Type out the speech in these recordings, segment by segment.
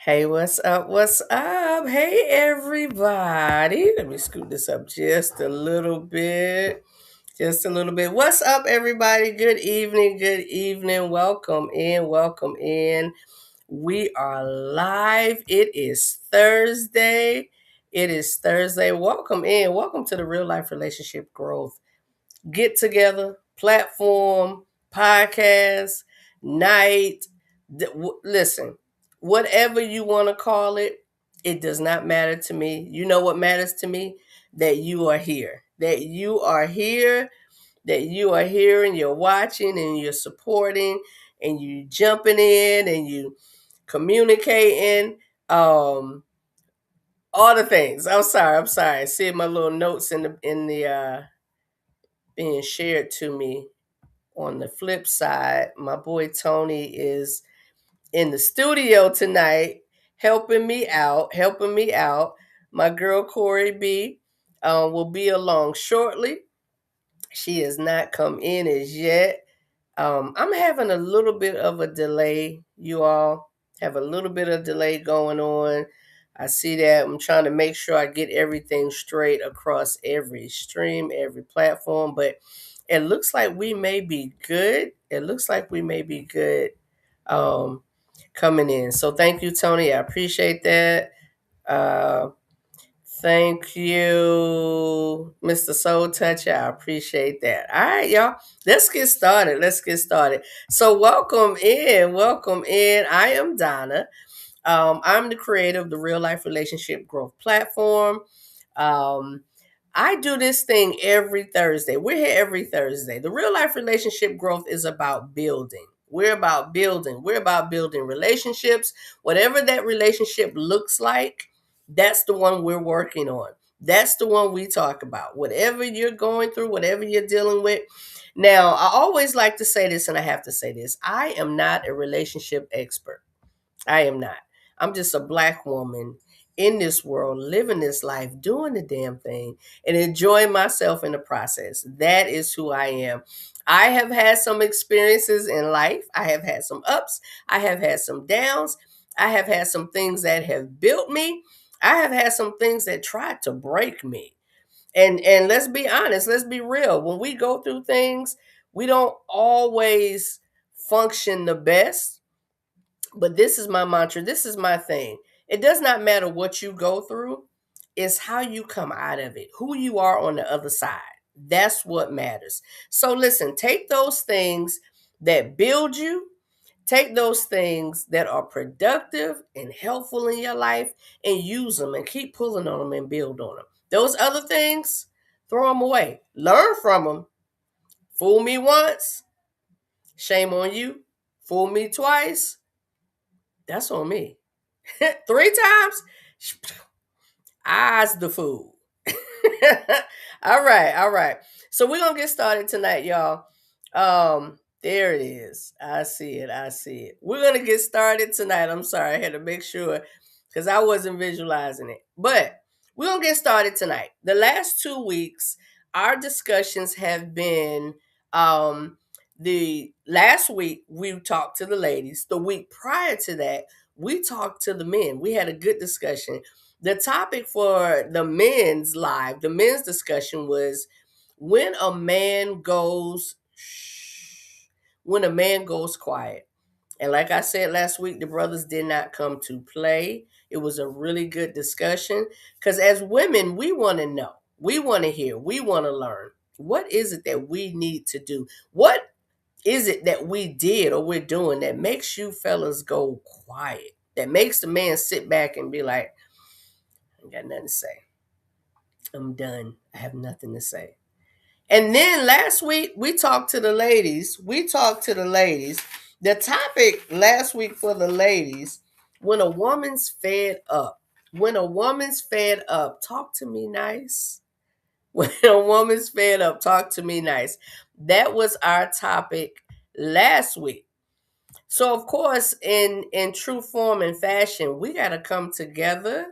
Hey, what's up? What's up? Hey, everybody. Let me scoot this up just a little bit. Just a little bit. What's up, everybody? Good evening. Good evening. Welcome in. Welcome in. We are live. It is Thursday. It is Thursday. Welcome in. Welcome to the Real Life Relationship Growth Get Together platform, podcast, night. Listen, whatever you want to call it, it does not matter to me. You know what matters to me? That you are here. That you are here. That you are here and you're watching and you're supporting and you jumping in and you communicating. All the things. I'm sorry. I'm sorry. See my little notes in the being shared to me. On the flip side, my boy Tony is in the studio tonight, helping me out. Helping me out. My girl Corey B will be along shortly. She has not come in as yet. I'm having a little bit of a delay. You all have a little bit of delay going on. I see that. I'm trying to make sure I get everything straight across every stream, every platform, but it looks like we may be good. It looks like we may be good um, coming in. So thank you, Tony. I appreciate that. Uh, Thank you, Mr. Soul Toucher. I appreciate that. All right, y'all. Let's get started. Let's get started. So, welcome in. Welcome in. I am Donna. I'm the creator of the Real Life Relationship Growth Platform. Um, I do this thing every Thursday. We're here every Thursday. The Real Life Relationship Growth is about building. We're about building. We're about building relationships. Whatever that relationship looks like, that's the one we're working on. That's the one we talk about. Whatever you're going through, whatever you're dealing with. Now, I always like to say this, and I have to say this. I am not a relationship expert. I am not. I'm just a black woman in this world, living this life, doing the damn thing, and enjoying myself in the process. That is who I am. I have had some experiences in life. I have had some ups. I have had some downs. I have had some things that have built me. I have had some things that tried to break me. And let's be honest, let's be real. When we go through things, we don't always function the best, but this is my mantra. This is my thing. It does not matter what you go through, it's how you come out of it, who you are on the other side. That's what matters. So, listen, take those things that build you, take those things that are productive and helpful in your life, and use them and keep pulling on them and build on them. Those other things, throw them away. Learn from them. Fool me once, shame on you. Fool me twice, that's on me. Three times, I's the fool. All right, all right. So we're gonna get started tonight, y'all. There it is. I see it. I see it. We're gonna get started tonight. I'm sorry, I had to make sure because I wasn't visualizing it. But we're gonna get started tonight. The last 2 weeks, our discussions have been the last week we talked to the ladies. The week prior to that, we talked to the men. We had a good discussion. The topic for the men's discussion was when a man goes when a man goes quiet. And like I said last week, the brothers did not come to play. It was a really good discussion because as women, we want to know, we want to hear, we want to learn. What is it that we need to do? What is it that we did or we're doing that makes you fellas go quiet? That makes the man sit back and be like, I ain't got nothing to say. I'm done. I have nothing to say. And then last week we talked to the ladies. We talked to the ladies. The topic last week for the ladies, when a woman's fed up. When a woman's fed up, talk to me nice. When a woman's fed up, talk to me nice. That was our topic last week. So of course, in true form and fashion, we got to come together.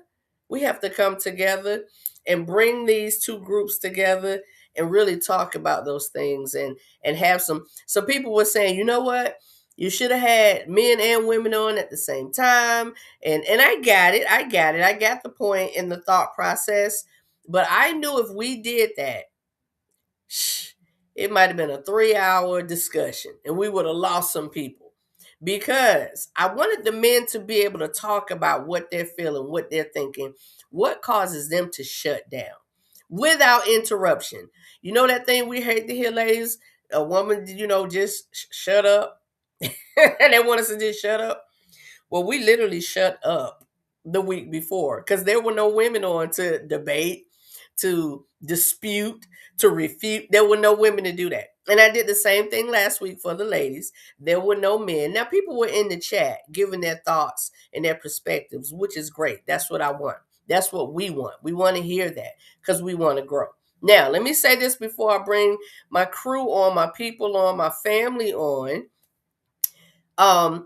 We have to come together and bring these two groups together and really talk about those things and have some. So people were saying, you know what? You should have had men and women on at the same time. And I got it. I got it. I got the point in the thought process. But I knew if we did that, it might have been a 3-hour discussion and we would have lost some people, because I wanted the men to be able to talk about what they're feeling, what they're thinking, what causes them to shut down without interruption. You know that thing we hate to hear, ladies? A woman, just shut up. And they want us to just shut up. Well, we literally shut up the week before because there were no women on to debate, to dispute, to refute. There were no women to do that. And I did the same thing last week for the ladies. There were no men. Now, people were in the chat giving their thoughts and their perspectives, which is great. That's what I want. That's what we want. We want to hear that because we want to grow. Now, let me say this before I bring my crew on, my people on, my family on.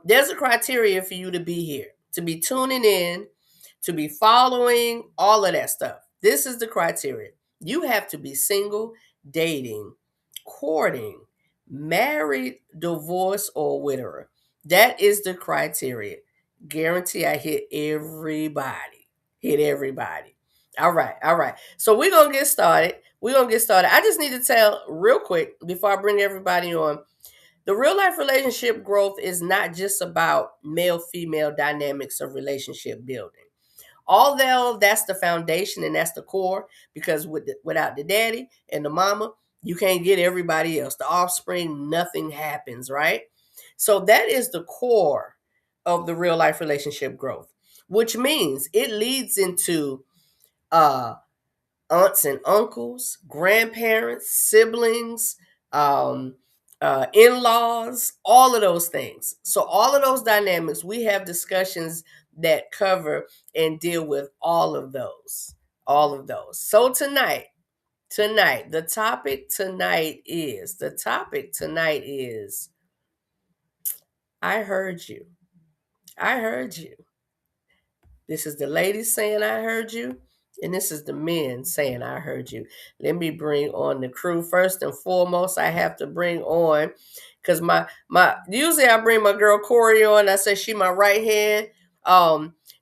There's a criteria for you to be here, to be tuning in, to be following, all of that stuff. This is the criteria. You have to be single, dating, courting, married, divorced, or widower. That is the criteria. Guarantee I hit everybody. Hit everybody. All right, all right. So we're gonna get started. We're gonna get started. I just need to tell real quick before I bring everybody on. The real life relationship growth is not just about male female dynamics of relationship building. Although that's the foundation and that's the core, because without the daddy and the mama, you can't get everybody else. The offspring, nothing happens, right? So that is the core of the real life relationship growth, which means it leads into uh, aunts and uncles, grandparents, siblings, um, in-laws, all of those things. So all of those dynamics, we have discussions that cover and deal with all of those. All of those. So tonight, the topic tonight is I heard you. I heard you. This is the ladies saying I heard you, and this is the men saying I heard you. Let me bring on the crew. First and foremost, I have to bring on, because my usually I bring my girl Corey on. I say she my right hand.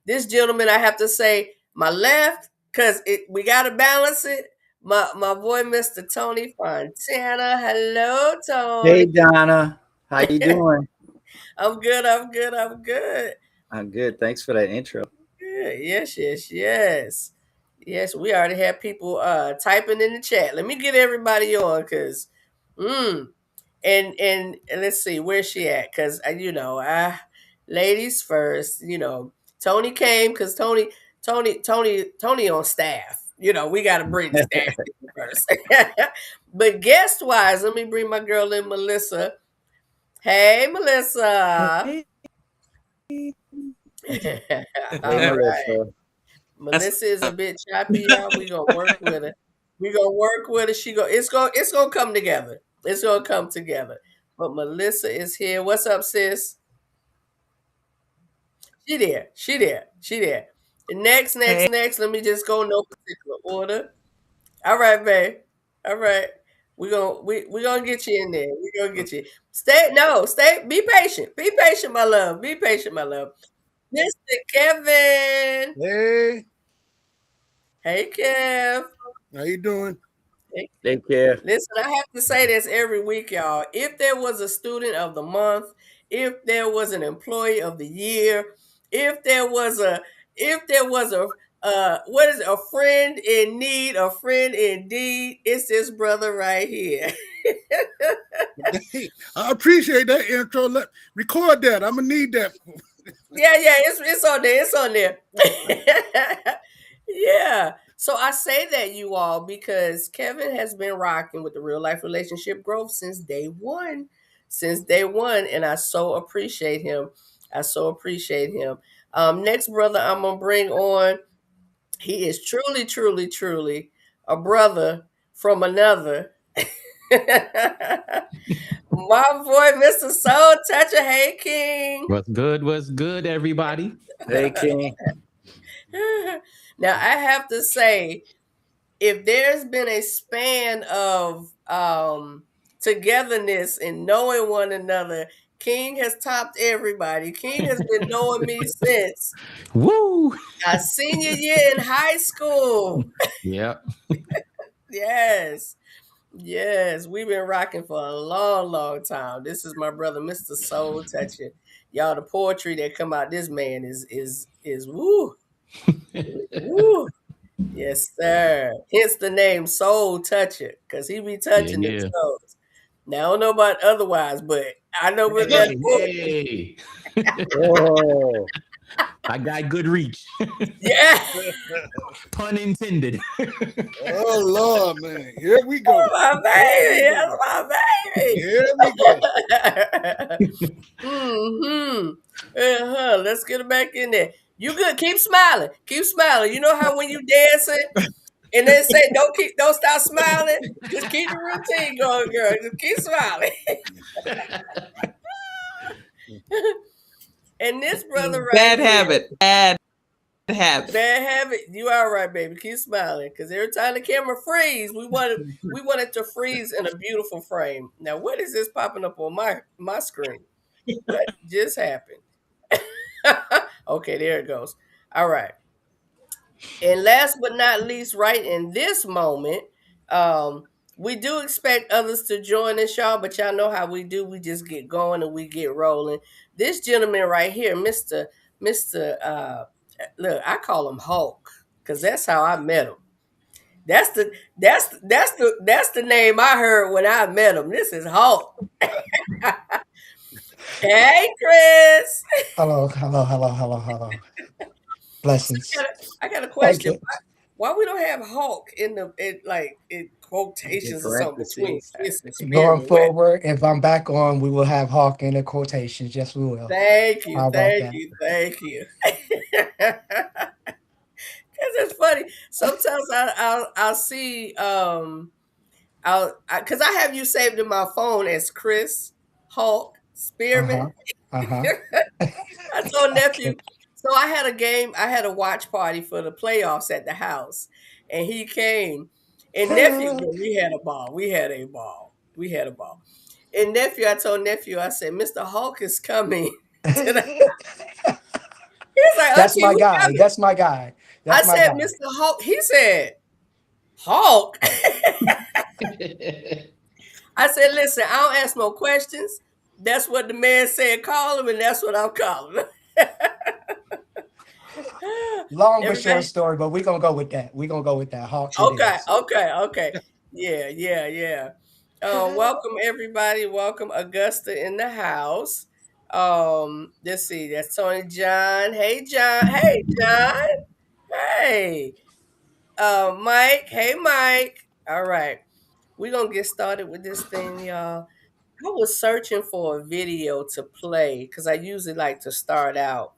This gentleman, I have to say my left, because we gotta balance it. My boy, Mr. Tony Fontana. Hello, Tony. Hey Donna, how you doing? I'm good. I'm good. I'm good. I'm good. Thanks for that intro. Yeah, yes, yes, yes. Yes, we already have people typing in the chat. Let me get everybody on, cause mm, and let's see where's she at, cause ladies first. Tony came cause Tony on staff. We got to bring the staff in first. But guest wise, let me bring my girl in, Melissa. Hey, Melissa. Hey. Hey All right. Melissa. Melissa is a bit choppy, y'all. We gonna work with her. We gonna work with her. It's gonna come together. It's gonna come together. But Melissa is here. What's up, sis? She there. She there. She there. Next, next, Hey. next. Let me just go no particular order. All right, babe. All right. We gonna get you in there. We gonna get you. Stay. Be patient. Be patient, my love. Be patient, my love. Mr. Kevin. Hey, Hey, Kev. how you doing? Take care. Listen, I have to say this every week, y'all. If there was a student of the month, if there was an employee of the year, if there was a what is it, a friend in need, a friend indeed, it's this brother right here. Hey, I appreciate that intro. Record that. I'm gonna need that. Yeah, it's on there. It's on there. Yeah. So I say that, you all, because Kevin has been rocking with the real life relationship growth since day one. Since day one. And I so appreciate him. I so appreciate him. Next brother I'm gonna bring on, he is truly, truly, truly a brother from another. My boy, Mr. Soul Toucher. Hey, King. What's good? What's good, everybody? Hey King. Now, I have to say, if there's been a span of togetherness and knowing one another, King has topped everybody. King has been knowing me since Woo! our senior year in high school. Yeah. Yes. Yes, we've been rocking for a long, long time. This is my brother, Mr. Soul Toucher. Y'all, the poetry that come out this man is woo, woo. Yes, sir. Hence the name Soul Toucher, because he be touching them Yeah. souls. Now, I don't know about otherwise, but I know with that Hey, hey. Oh, I got good reach. yeah. Pun intended. Oh Lord, man. Here we go. My baby. That's my baby. Here we go. Let's get it back in there. You good? Keep smiling. Keep smiling. You know how when you dancing and they say don't stop smiling. Just keep the routine going, girl. Just keep smiling. And this brother right Bad here, habit. Bad habit. bad habit. You all right, baby? Keep smiling, because every time the camera freeze, we want it to freeze in a beautiful frame. Now, what is this popping up on my screen? What just happened? Okay, there it goes. All right. And last but not least, right in this moment, we do expect others to join us, y'all, but y'all know how we do. We just get going and we get rolling. This gentleman right here, Mr. Look, I call him Hulk, because that's how I met him. That's the name I heard when I met him. This is Hulk. Hey, Chris. Hello. Blessings. I got a Thank question. you. Why we don't have Hulk in quotations or something between parentheses. Swiss and Going Spearmint? forward, if I'm back on, we will have Hawk in the quotations. Yes, we will. Thank you, How about that? thank you. Because it's funny. Sometimes I'll see because I have you saved in my phone as Chris Hulk Spearmint. Uh-huh. I told nephew. So I had a watch party for the playoffs at the house, and he came. And nephew, we had a ball. And nephew, I told nephew, I said, Mr. Hulk is coming. He's like, That's Auntie, my who guy. coming? That's my guy. I That's my said, guy. Mr. Hulk. He said, Hulk. I said, listen, I don't ask no questions. That's what the man said, call him, and that's what I'm calling him. Long but Everybody- short story, but we're gonna go with that. We're gonna go with that. Hawks. Okay. Yeah. Welcome everybody. Welcome Augusta in the house. Let's see. That's Tony John. Hey John. Hey John. Hey. Mike. Hey Mike. All right. We're gonna get started with this thing, y'all. I was searching for a video to play because I usually like to start out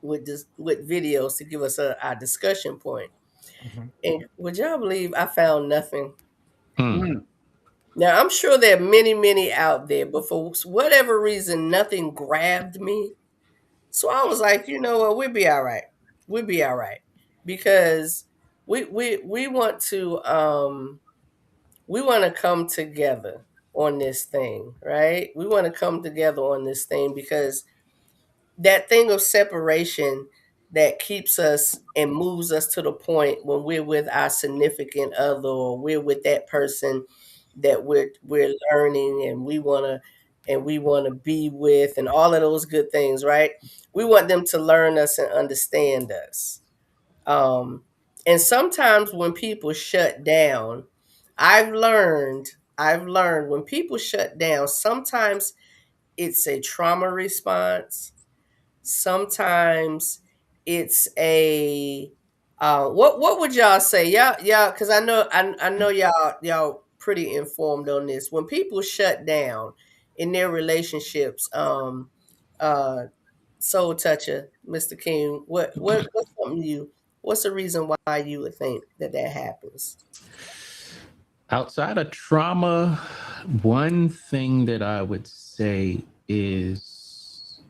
with videos to give us our discussion point. Mhm. And would y'all believe I found nothing? Hmm. Now, I'm sure there are many, many out there, but for whatever reason, nothing grabbed me. So I was like, you know what, we'll be all right. Because we want to come together on this thing, right? We want to come together on this thing because that thing of separation that keeps us and moves us to the point when we're with our significant other, or we're with that person that we're learning and we want to be with, and all of those good things, right? We want them to learn us and understand us. And sometimes when people shut down, I've learned when people shut down, sometimes it's a trauma response. Sometimes it's a what would y'all say? Y'all, because I know y'all pretty informed on this. When people shut down in their relationships, Soul Toucher, Mr. King, what's something what's the reason why you would think that happens? Outside of trauma, one thing that I would say is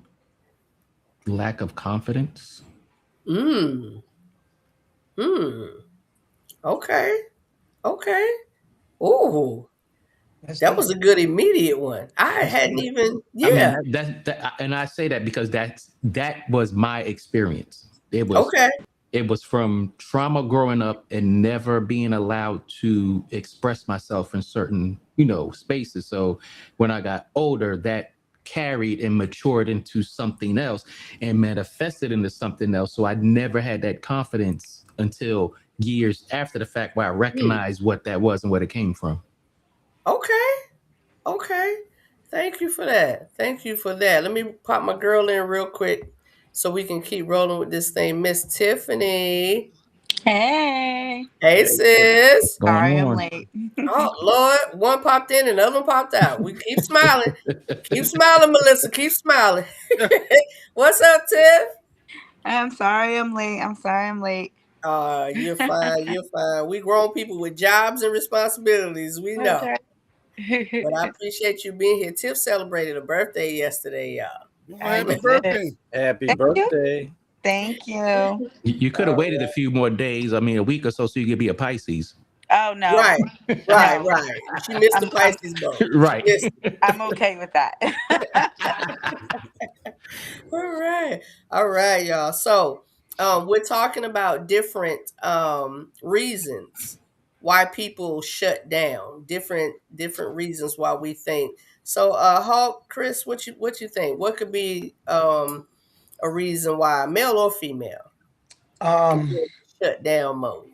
lack of confidence. Okay. Ooh. That was a good immediate one. I hadn't even. Yeah. I mean, and I say that because that was my experience. It was Okay. it was from trauma growing up and never being allowed to express myself in certain, spaces. So when I got older, that carried and matured into something else and manifested into something else. So I never had that confidence until years after the fact where I recognized what that was and where it came from. Okay. Thank you for that. Let me pop my girl in real quick so we can keep rolling with this thing. Miss Tiffany. Hey. Hey, sis. Going Sorry I'm on. late. Oh, Lord. One popped in and another one popped out. We keep smiling. Keep smiling, Melissa. Keep smiling. What's up, Tiff? I'm sorry I'm late. You're fine. You're fine. We grown people with jobs and responsibilities. We know. Okay. But I appreciate you being here. Tiff celebrated a birthday yesterday, y'all. Happy did. birthday. Happy Thank you. birthday. Thank you. You could have waited a few more days, a week or so you could be a Pisces. Oh no. Right. No. She missed the Pisces boat. Right. She missed it. I'm okay with that. All right, y'all. So we're talking about different reasons why people shut down, different reasons why we think. So Hulk, Chris, what you think? What could be a reason why, male or female, could be in shut down mode?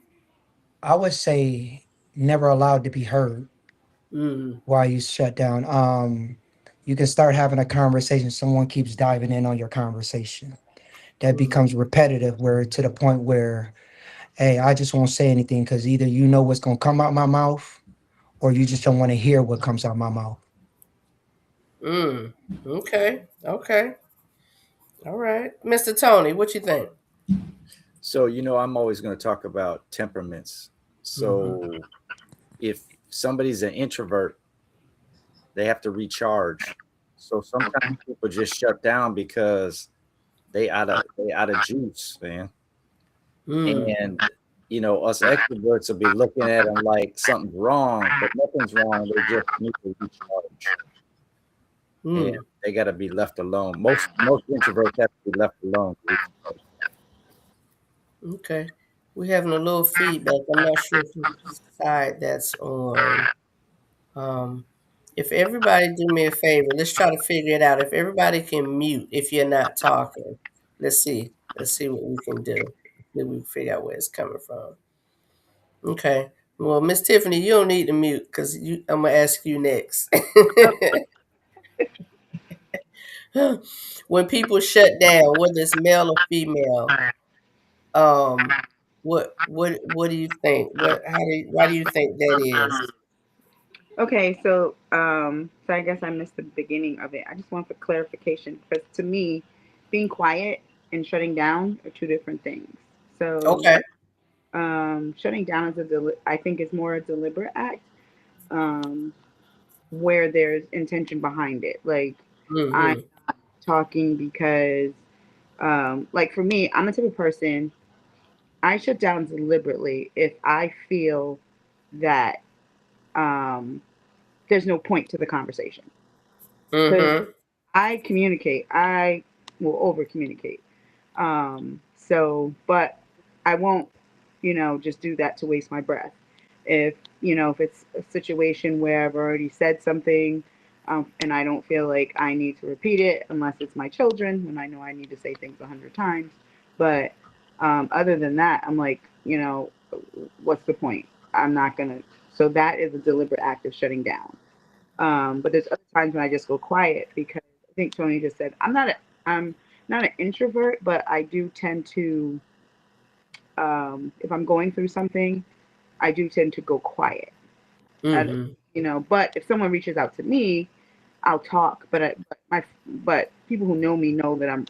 I would say never allowed to be heard while you shut down. You can start having a conversation. Someone keeps diving in on your conversation. That becomes repetitive, where to the point where, hey, I just won't say anything because either you know what's going to come out my mouth or you just don't want to hear what comes out my mouth. Okay. All right. Mr. Tony, what you think? So, I'm always going to talk about temperaments. So if somebody's an introvert, they have to recharge. So sometimes people just shut down because they out of juice, man. And us extroverts will be looking at them like something's wrong, but nothing's wrong. They just need to recharge. And they got to be left alone. Most introverts have to be left alone. Okay. We're having a little feedback. I'm not sure whose side that's on. If everybody do me a favor, let's try to figure it out. If everybody can mute if you're not talking, let's see. Let's see what we can do. Then we can figure out where it's coming from. Okay. Well, Miss Tiffany, you don't need to mute because I'm gonna ask you next. When people shut down, whether it's male or female, what do you think? Why do you think that is? Okay, so I guess I missed the beginning of it. I just want for clarification because to me, being quiet and shutting down are two different things. So Okay. shutting down is I think is more a deliberate act, where there's intention behind it. Like I'm talking because, like for me, I'm the type of person I shut down deliberately if I feel that there's no point to the conversation. Because I communicate, I will over communicate. But I won't, just do that to waste my breath. If it's a situation where I've already said something, and I don't feel like I need to repeat it unless it's my children, when I know I need to say things 100 times. But other than that, I'm like, what's the point? I'm not gonna. So that is a deliberate act of shutting down. But there's other times when I just go quiet because I think Tony just said I'm not an introvert, but I do tend to, if I'm going through something, I do tend to go quiet. But if someone reaches out to me, I'll talk. But people who know me know that I'm,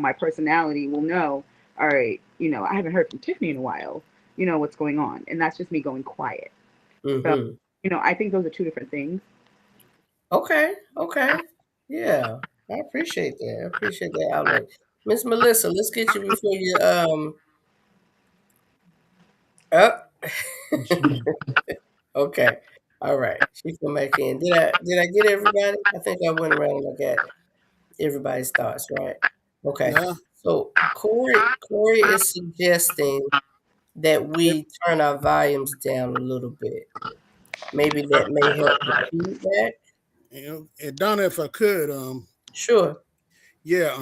my personality will know. All right, I haven't heard from Tiffany in a while. What's going on, and that's just me going quiet. So, I think those are two different things. Okay. Yeah. I appreciate that outlet. Miss Melissa, let's get you before you up. Okay. All right, she come back in. Did I get everybody? I think I went around and I got everybody's thoughts, right? Okay. Yeah. So Corey is suggesting that we turn our volumes down a little bit. Maybe that may help the feedback. And Donna, if I could, Sure. yeah,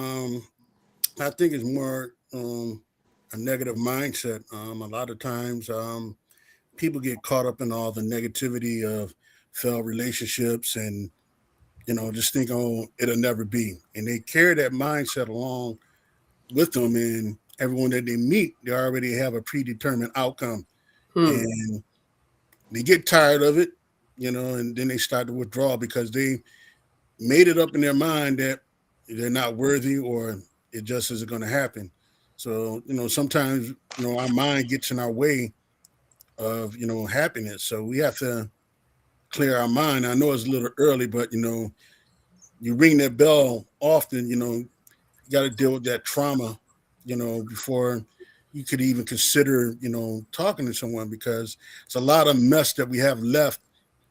I think it's more a negative mindset. A lot of times, people get caught up in all the negativity of failed relationships and just think, oh, it'll never be. And they carry that mindset along with them, and everyone that they meet, they already have a predetermined outcome. And they get tired of it, and then they start to withdraw because they made it up in their mind that they're not worthy or it just isn't going to happen. So, sometimes, our mind gets in our way of, happiness. So we have to clear our mind. I know it's a little early, but, you ring that bell often, you got to deal with that trauma, before you could even consider, talking to someone, because it's a lot of mess that we have left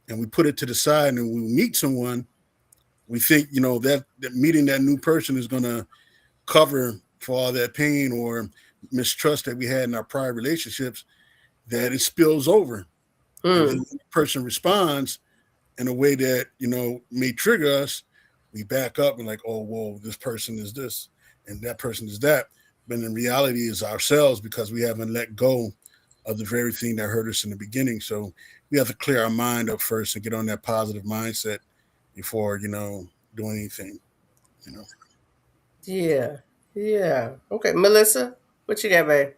and we put it to the side. And when we meet someone, we think, that meeting that new person is going to cover for all that pain or mistrust that we had in our prior relationships, that it spills over. And then the person responds in a way that, may trigger us. We back up and like, oh, whoa, this person is this and that person is that. But in reality, is ourselves, because we haven't let go of the very thing that hurt us in the beginning. So we have to clear our mind up first and get on that positive mindset before, doing anything, Yeah. Yeah. Okay. Melissa, what you got, babe?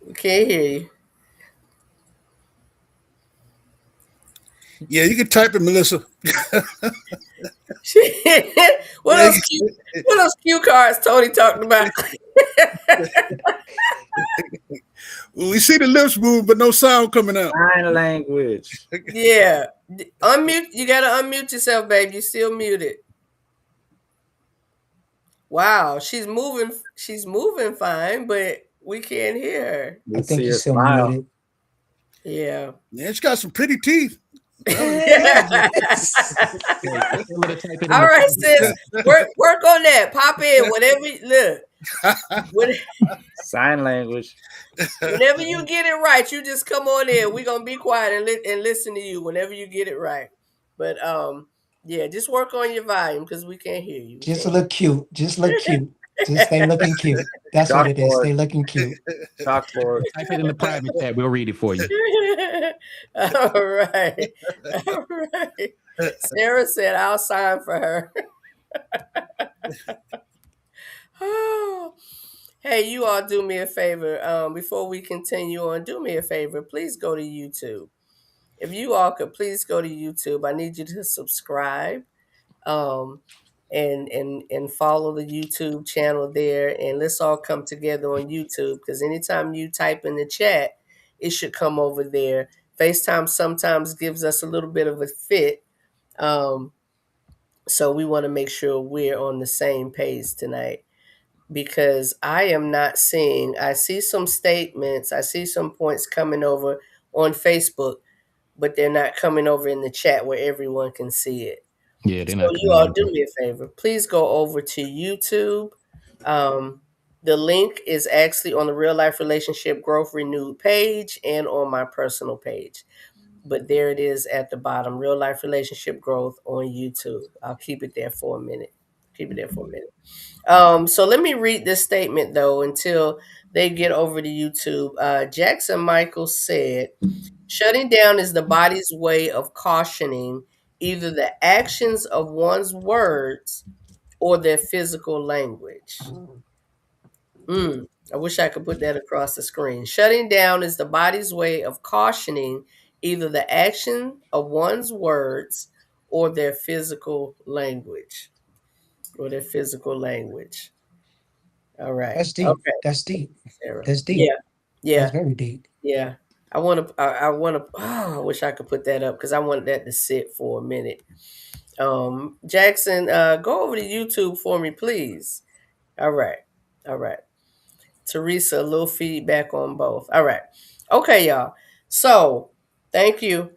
We can't hear you. Yeah, you can type it, Melissa. What those cue cards Tony talking about? We see the lips move, but no sound coming out. Sign language. Yeah. Unmute. You gotta unmute yourself, babe. You're still muted. Wow, she's moving. She's moving fine, but we can't hear her. I think you're still muted. Yeah. Yeah, it's got some pretty teeth. All right, sis. Work on that. Pop in whenever. Look. Sign language. Whenever you get it right, you just come on in. We're gonna be quiet and listen to you whenever you get it right. But yeah, just work on your volume because we can't hear you. Just look cute. Just look cute. Just stay looking cute. That's what it is. Stay looking cute. Talk for it. Type it in the private chat. We'll read it for you. All right. All right. Sarah said I'll sign for her. Oh. Hey, you all do me a favor. Before we continue on, do me a favor. Please go to YouTube. If you all could please go to YouTube, I need you to subscribe. And follow the YouTube channel there, and let's all come together on YouTube, because anytime you type in the chat, it should come over there. FaceTime sometimes gives us a little bit of a fit, so we want to make sure we're on the same page tonight, because I am not seeing. I see some statements, I see some points coming over on Facebook, but they're not coming over in the chat where everyone can see it. Yeah, they're so not. You all do me a favor. Please go over to YouTube. The link is actually on the Real Life Relationship Growth Renewed page and on my personal page. But there it is at the bottom, Real Life Relationship Growth on YouTube. I'll keep it there for a minute. So let me read this statement, though, until they get over to YouTube. Jackson Michael said, shutting down is the body's way of cautioning either the actions of one's words or their physical language. I wish I could put that across the screen. Shutting down is the body's way of cautioning either the action of one's words or their physical language. All right. That's deep. Okay. That's deep. Sarah. That's deep. Yeah. That's very deep. Yeah. I want to. I wish I could put that up because I want that to sit for a minute. Jackson, go over to YouTube for me, please. All right. Teresa, a little feedback on both. All right. Okay, y'all. So, thank you.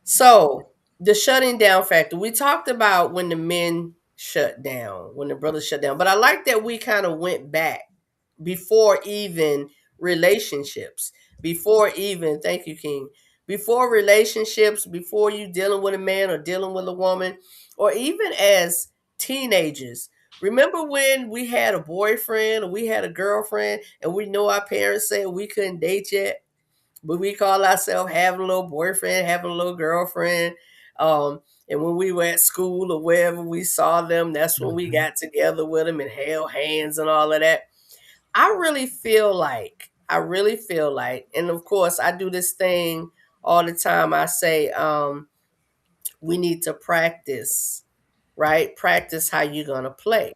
So, the shutting down factor. We talked about when the men shut down, when the brothers shut down. But I like that we kind of went back before even relationships, before even, thank you, King, before relationships, before you dealing with a man or dealing with a woman, or even as teenagers. Remember when we had a boyfriend or we had a girlfriend and we know our parents said we couldn't date yet? But we call ourselves having a little boyfriend, having a little girlfriend. And when we were at school or wherever we saw them, that's when we got together with them and held hands and all of that. I really feel like, and of course, I do this thing all the time. I say, we need to practice, right? Practice how you're going to play.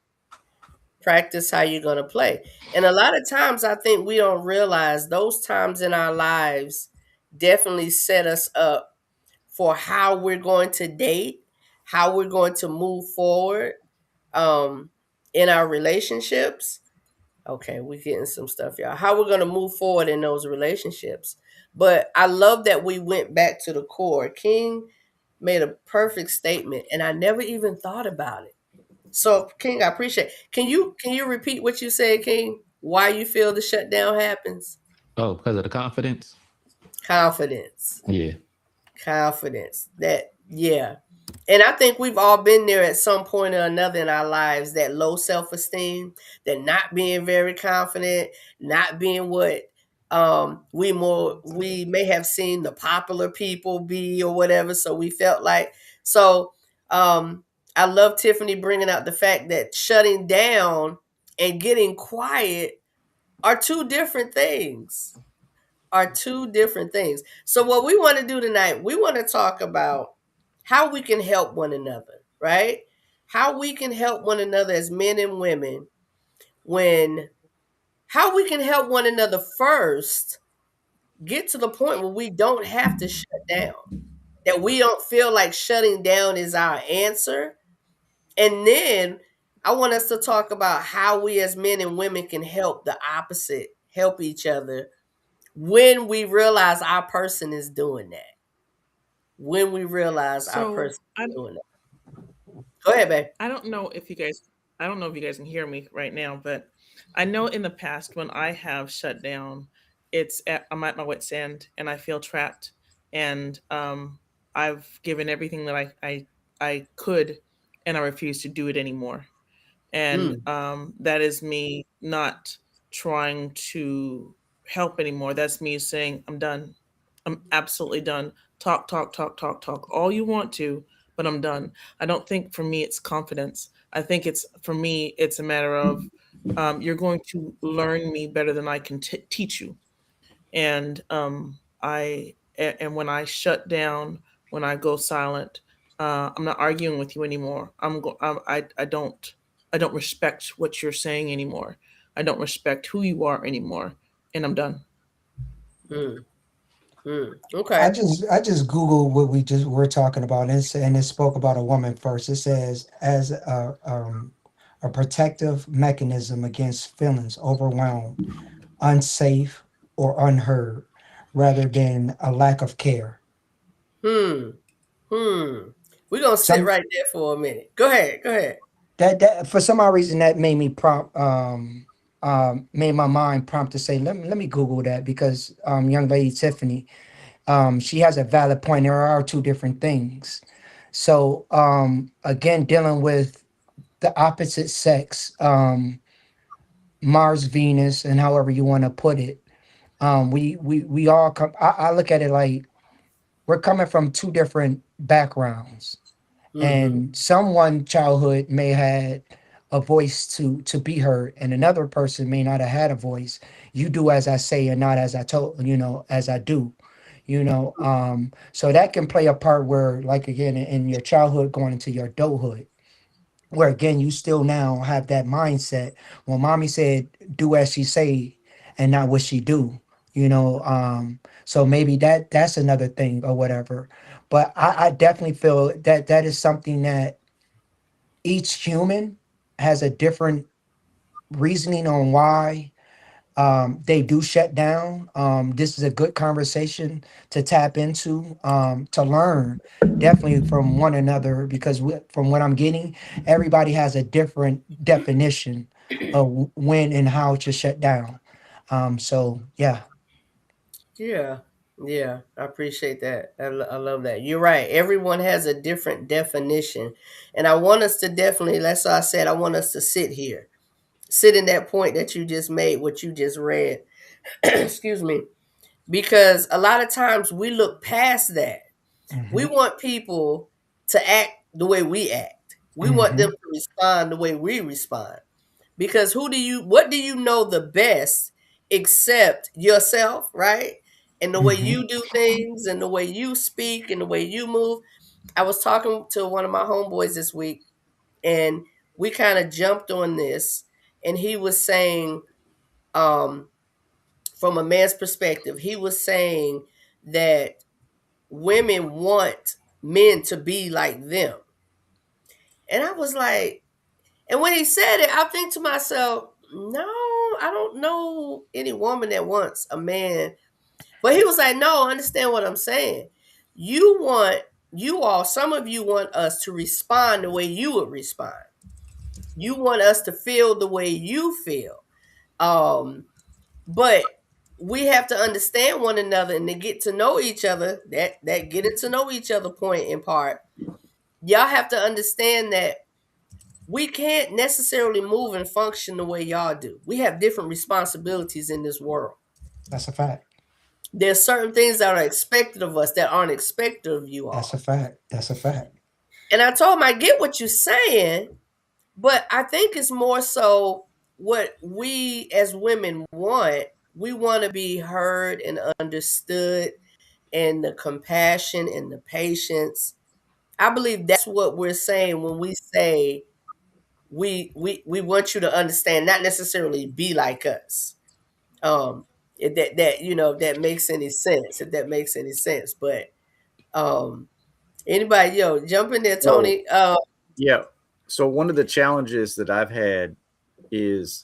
Practice how you're going to play. And a lot of times I think we don't realize those times in our lives definitely set us up for how we're going to date, how we're going to move forward in our relationships. Okay, we're getting some stuff, y'all. How we're going to move forward in those relationships. But I love that we went back to the core. King made a perfect statement, and I never even thought about it. So, King, I appreciate it. Can you repeat what you said, King? Why you feel the shutdown happens? Oh, because of the confidence? Confidence. Yeah. Confidence. That, yeah. And I think we've all been there at some point or another in our lives, that low self-esteem, that not being very confident, not being what we may have seen the popular people be or whatever. So we felt like, so I love Tiffany bringing out the fact that shutting down and getting quiet are two different things. So what we want to do tonight, we want to talk about how we can help one another, right? How we can help one another as men and women how we can help one another first get to the point where we don't have to shut down. That we don't feel like shutting down is our answer. And then I want us to talk about how we as men and women can help the opposite, help each other when we realize our person is doing that. When we realize our So person I is doing that. Go ahead, babe. I don't know if you guys I don't know if you guys can hear me right now, but I know in the past when I have shut down, I'm at my wit's end and I feel trapped, and I've given everything that I could, and I refuse to do it anymore. And Mm, that is me not trying to help anymore. That's me saying I'm done. I'm absolutely done. Talk, talk, talk, talk, talk all you want to, but I'm done. I don't think for me it's confidence. I think it's for me it's a matter of you're going to learn me better than I can teach you. And and when I shut down, when I go silent, I'm not arguing with you anymore. I don't respect what you're saying anymore. I don't respect who you are anymore, and I'm done. mm, I okay. just Googled what we're talking about, and it spoke about a woman first. It says as a protective mechanism against feelings overwhelmed, unsafe, or unheard, rather than a lack of care. Hmm. Hmm. We're gonna sit Some right there for a minute. Go ahead. Go ahead. that for some odd reason that made me prompt made my mind prompt to say let me Google that because young lady Tiffany, she has a valid point. There are two different things. So again, dealing with the opposite sex, Mars, Venus, and however you want to put it, we all come. I look at it like we're coming from two different backgrounds, Mm-hmm. and someone childhood may had a voice to be heard, and another person may not have had a voice. You do as I say and not as I told, as I do, so that can play a part where, like, again, in your childhood going into your adulthood, where again you still now have that mindset. Well, mommy said do as she say and not what she do, so maybe that's another thing or whatever. But I definitely feel that that is something that each human has a different reasoning on why they do shut down. This is a good conversation to tap into, to learn definitely from one another, because from what I'm getting, everybody has a different definition of when and how to shut down. So yeah. Yeah. Yeah. I appreciate that. I love that. You're right. Everyone has a different definition. And I want us to definitely, that's why I said, I want us to sit here, sit in that point that you just made, what you just read. Excuse me. Because a lot of times we look past that. We want people to act the way we act. We want them to respond the way we respond. Because what do you know the best except yourself, right? And the way you do things and the way you speak and the way you move. I was talking to one of my homeboys this week, and we kind of jumped on this, and he was saying, from a man's perspective, he was saying that women want men to be like them. And I was like, and when he said it, I think to myself, no, I don't know any woman that wants a man. But he was like, no, understand what I'm saying. Some of you want us to respond the way you would respond. You want us to feel the way you feel. But we have to understand one another and to get to know each other. That getting to know each other point in part. Y'all have to understand that we can't necessarily move and function the way y'all do. We have different responsibilities in this world. That's a fact. There's certain things that are expected of us that aren't expected of you all. That's a fact. That's a fact. And I told him, I get what you're saying, but I think it's more so what we as women want. We want to be heard and understood, and the compassion and the patience. I believe that's what we're saying when we say we want you to understand, not necessarily be like us. If that makes any sense, if that makes any sense. But anybody, jump in there, Tony. Yeah. So one of the challenges that I've had is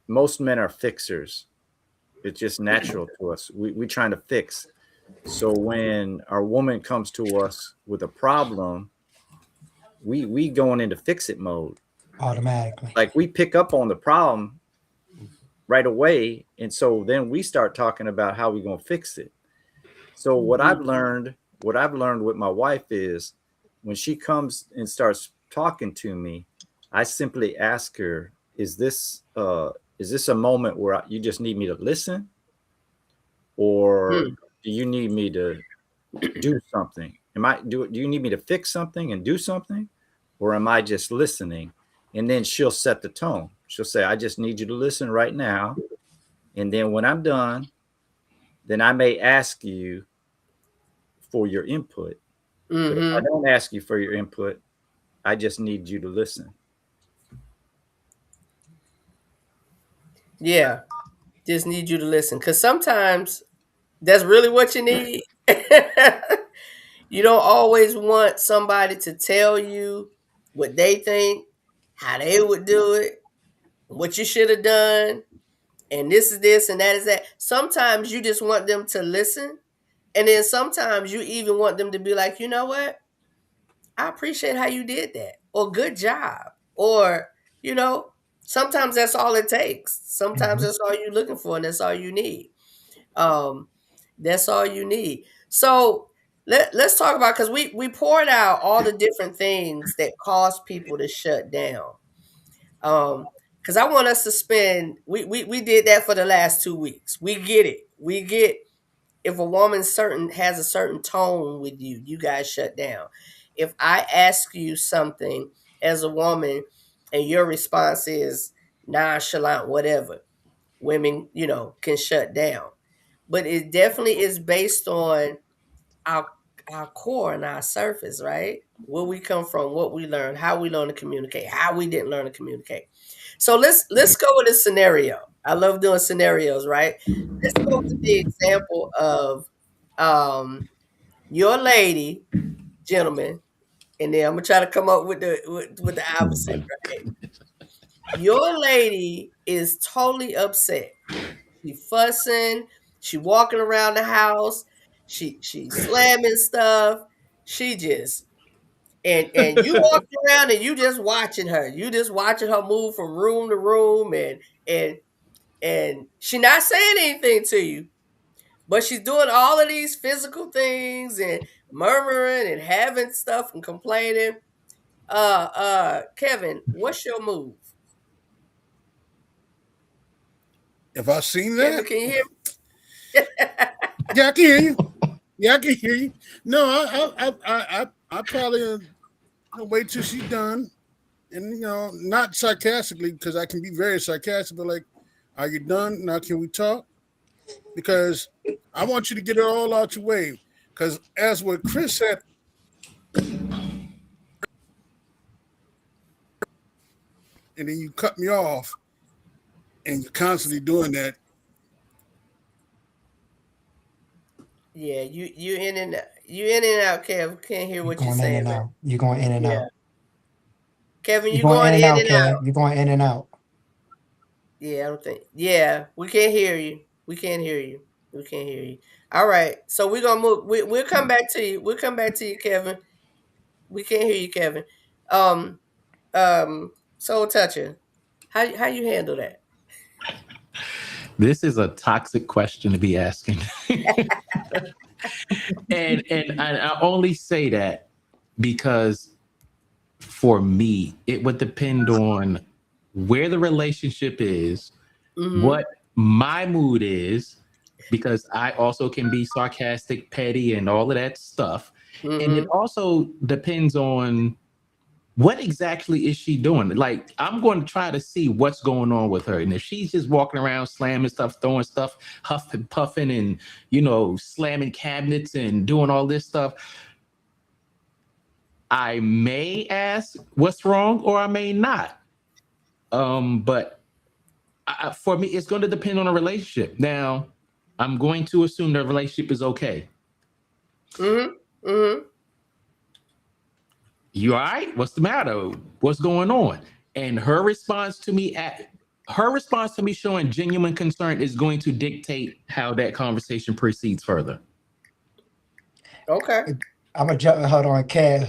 most men are fixers. It's just natural to us. We trying to fix. So when our woman comes to us with a problem, we going into fix it mode automatically. Like we pick up on the problem right away, and so then we start talking about how we're gonna fix it. So what I've learned with my wife is when she comes and starts talking to me, I simply ask her, is this a moment where you just need me to listen, or do you need me to do something? Do you need me to fix something and do something, or am I just listening? And then she'll set the tone. She'll say, I just need you to listen right now. And then when I'm done, then I may ask you for your input. But if I don't ask you for your input, I just need you to listen. Yeah, just need you to listen. Because sometimes that's really what you need. You don't always want somebody to tell you what they think, how they would do it, what you should have done, and this is this and that is that. Sometimes you just want them to listen. And then sometimes you even want them to be like, you know what? I appreciate how you did that. Or good job. Or, sometimes that's all it takes. Sometimes that's all you're looking for, and that's all you need. That's all you need. So let's talk about, because we poured out all the different things that cause people to shut down. Because I want us to spend, we did that for the last 2 weeks. We get it. We get if a woman has a certain tone with you, you guys shut down. If I ask you something as a woman and your response is nonchalant, whatever, women, can shut down. But it definitely is based on our core and our surface, right? Where we come from, what we learned, how we learn to communicate, how we didn't learn to communicate. So let's go with a scenario. I love doing scenarios, right? Let's go with the example of your lady, gentlemen, and then I'm gonna try to come up with the opposite, right? Your lady is totally upset. She fussing. She walking around the house. She slamming stuff. She just and you walking around and you just watching her. You just watching her move from room to room and she not saying anything to you, but she's doing all of these physical things and murmuring and having stuff and complaining. Kevin, what's your move? If I seen Kevin, that, can you hear me? yeah, I can hear you. Yeah, I can hear you. No, I probably wait till she's done, and not sarcastically, because I can be very sarcastic, but like, are you done? Now can we talk? Because I want you to get it all out your way. Because as what Chris said, and then you cut me off, and you're constantly doing that. Yeah, you in and out, Kev. Can't hear what you're Going in saying. and out. You're going in and Yeah. out. Kevin, You're you going in and out, and Kev. out. You're going in and out. Yeah, I don't think. Yeah, we can't hear you. We can't hear you. We can't hear you. All right, so we're gonna move. We'll come back to you. We'll come back to you, Kevin. We can't hear you, Kevin. Soul Toucher, how you handle that? This is a toxic question to be asking. and I only say that because for me, it would depend on where the relationship is, what my mood is, because I also can be sarcastic, petty, and all of that stuff. And it also depends on what exactly is she doing. Like, I'm going to try to see what's going on with her. And if she's just walking around slamming stuff, throwing stuff, huffing, puffing, and, slamming cabinets and doing all this stuff, I may ask what's wrong or I may not. But for me, it's going to depend on the relationship. Now, I'm going to assume the relationship is okay. You all right? What's the matter? What's going on? And her response to me showing genuine concern is going to dictate how that conversation proceeds further. Okay. I'm gonna jump. Hold on, Kev.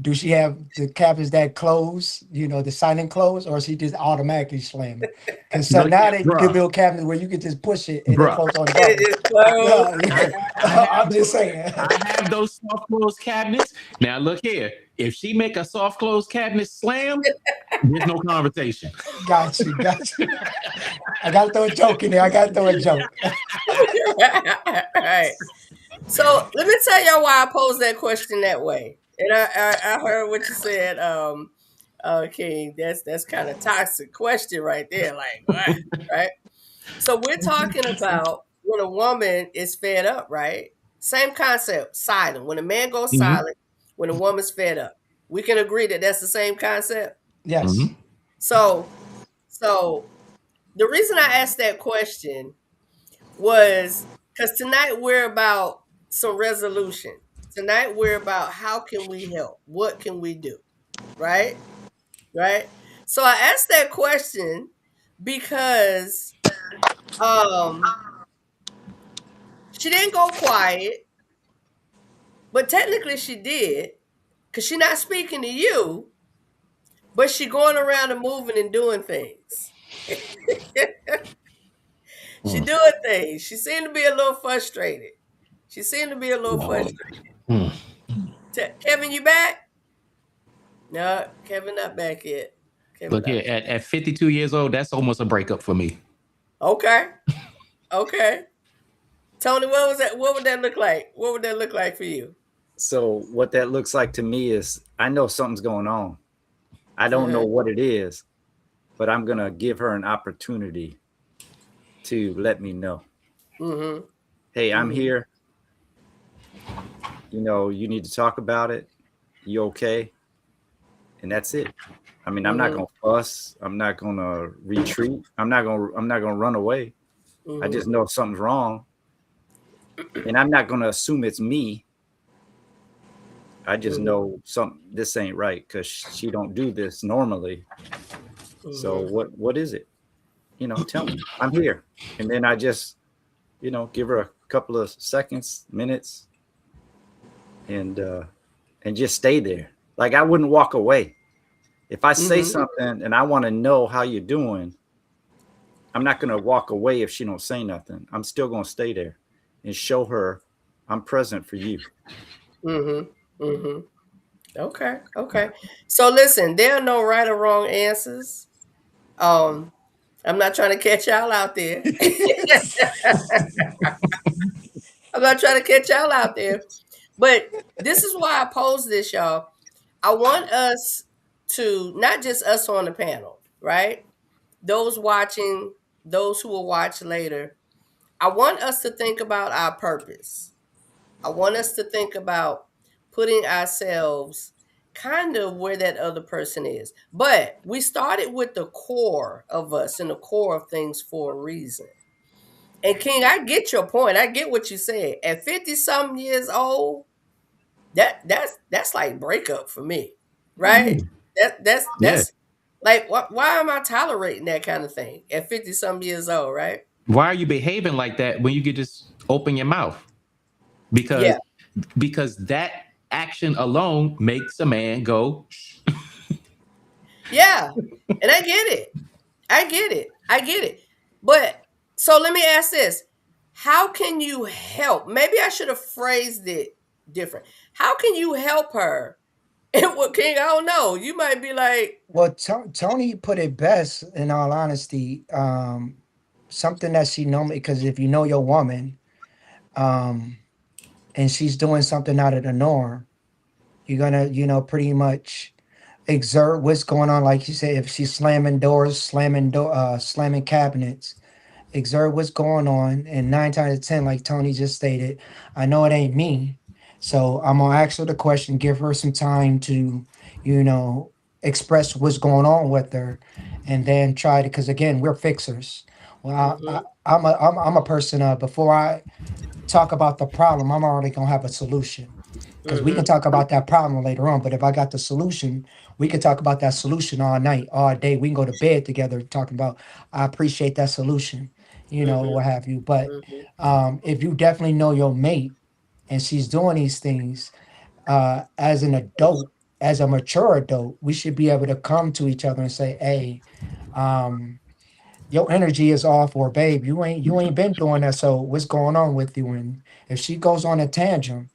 Do she have the cabinets that close? The silent close, or is she just automatically slamming? Because now they can build cabinets where you can just push it and it close on the button. I'm just saying. I have those soft close cabinets. Now look here. If she make a soft close cabinet slam, there's no conversation. Got you. I gotta throw a joke in there. All right. So let me tell y'all why I posed that question that way. And I heard what you said, King. That's kind of toxic question right there. Like, what? Right? So we're talking about when a woman is fed up, right? Same concept, silent. When a man goes silent, when a woman's fed up. We can agree that that's the same concept? Yes. So the reason I asked that question was because tonight we're about some resolution. Tonight we're about how can we help? What can we do? Right? So I asked that question because she didn't go quiet, but technically she did, because she's not speaking to you, but she going around and moving and doing things. She doing things. She seemed to be a little frustrated. Kevin, you back? No, Kevin not back yet. Look here, at 52 years old, that's almost a breakup for me. Okay. Tony, what would that look like? What would that look like for you? So what that looks like to me is I know something's going on. I don't know what it is, but I'm going to give her an opportunity to let me know. Hey, I'm here. You need to talk about it. You okay? And that's it. I mean, I'm not going to fuss. I'm not going to retreat. I'm not going to run away. I just know something's wrong. And I'm not going to assume it's me. I just Mhm. know this ain't right because she don't do this normally. So Mhm. what is it? Tell me. I'm here. And then I just, give her a couple of seconds, minutes, and just stay there. Like I wouldn't walk away. If I say Mhm. something and I want to know how you're doing, I'm not gonna walk away if she don't say nothing. I'm still gonna stay there and show her I'm present for you. Mhm. Mhm. Okay. Okay. So listen, there are no right or wrong answers. Um, I'm not trying to catch y'all out there. I'm not trying to catch y'all out there. But this is why I pose this, y'all. I want us to, not just us on the panel, right? Those watching, those who will watch later. I want us to think about our purpose. I want us to think about putting ourselves kind of where that other person is. But we started with the core of us and the core of things for a reason. And King, I get your point. I get what you said. At 50 something years old, that's like breakup for me. Right? Yeah. That's like why am I tolerating that kind of thing at 50 some years old, right? Why are you behaving like that when you could just open your mouth? Yeah. Because that action alone makes a man go. Yeah. And I get it. I get it. I get it. But so let me ask this. How can you help? Maybe I should have phrased it different. How can you help her? And what King, I don't know. You might be like, Well, Tony put it best, in all honesty. Something that she normally, because if you know your woman, um, and she's doing something out of the norm, you're gonna, pretty much exert what's going on. Like you said, if she's slamming doors, slamming cabinets, exert what's going on. And 9 times out of 10, like Tony just stated, I know it ain't me. So I'm gonna ask her the question, give her some time to, you know, express what's going on with her, and then try to. Because again, we're fixers. Well, mm-hmm, I'm a person. Before I talk about the problem, I'm already gonna have a solution. Because we can mm-hmm, talk about that problem later on, but if I got the solution, we can talk about that solution all night, all day. We can go to bed together talking about. I appreciate that solution, mm-hmm, what have you. But mm-hmm, if you definitely know your mate and she's doing these things, as an adult, as a mature adult, we should be able to come to each other and say, "Hey, um, your energy is off," or "Babe, you ain't been doing that. So what's going on with you?" And if she goes on a tantrum,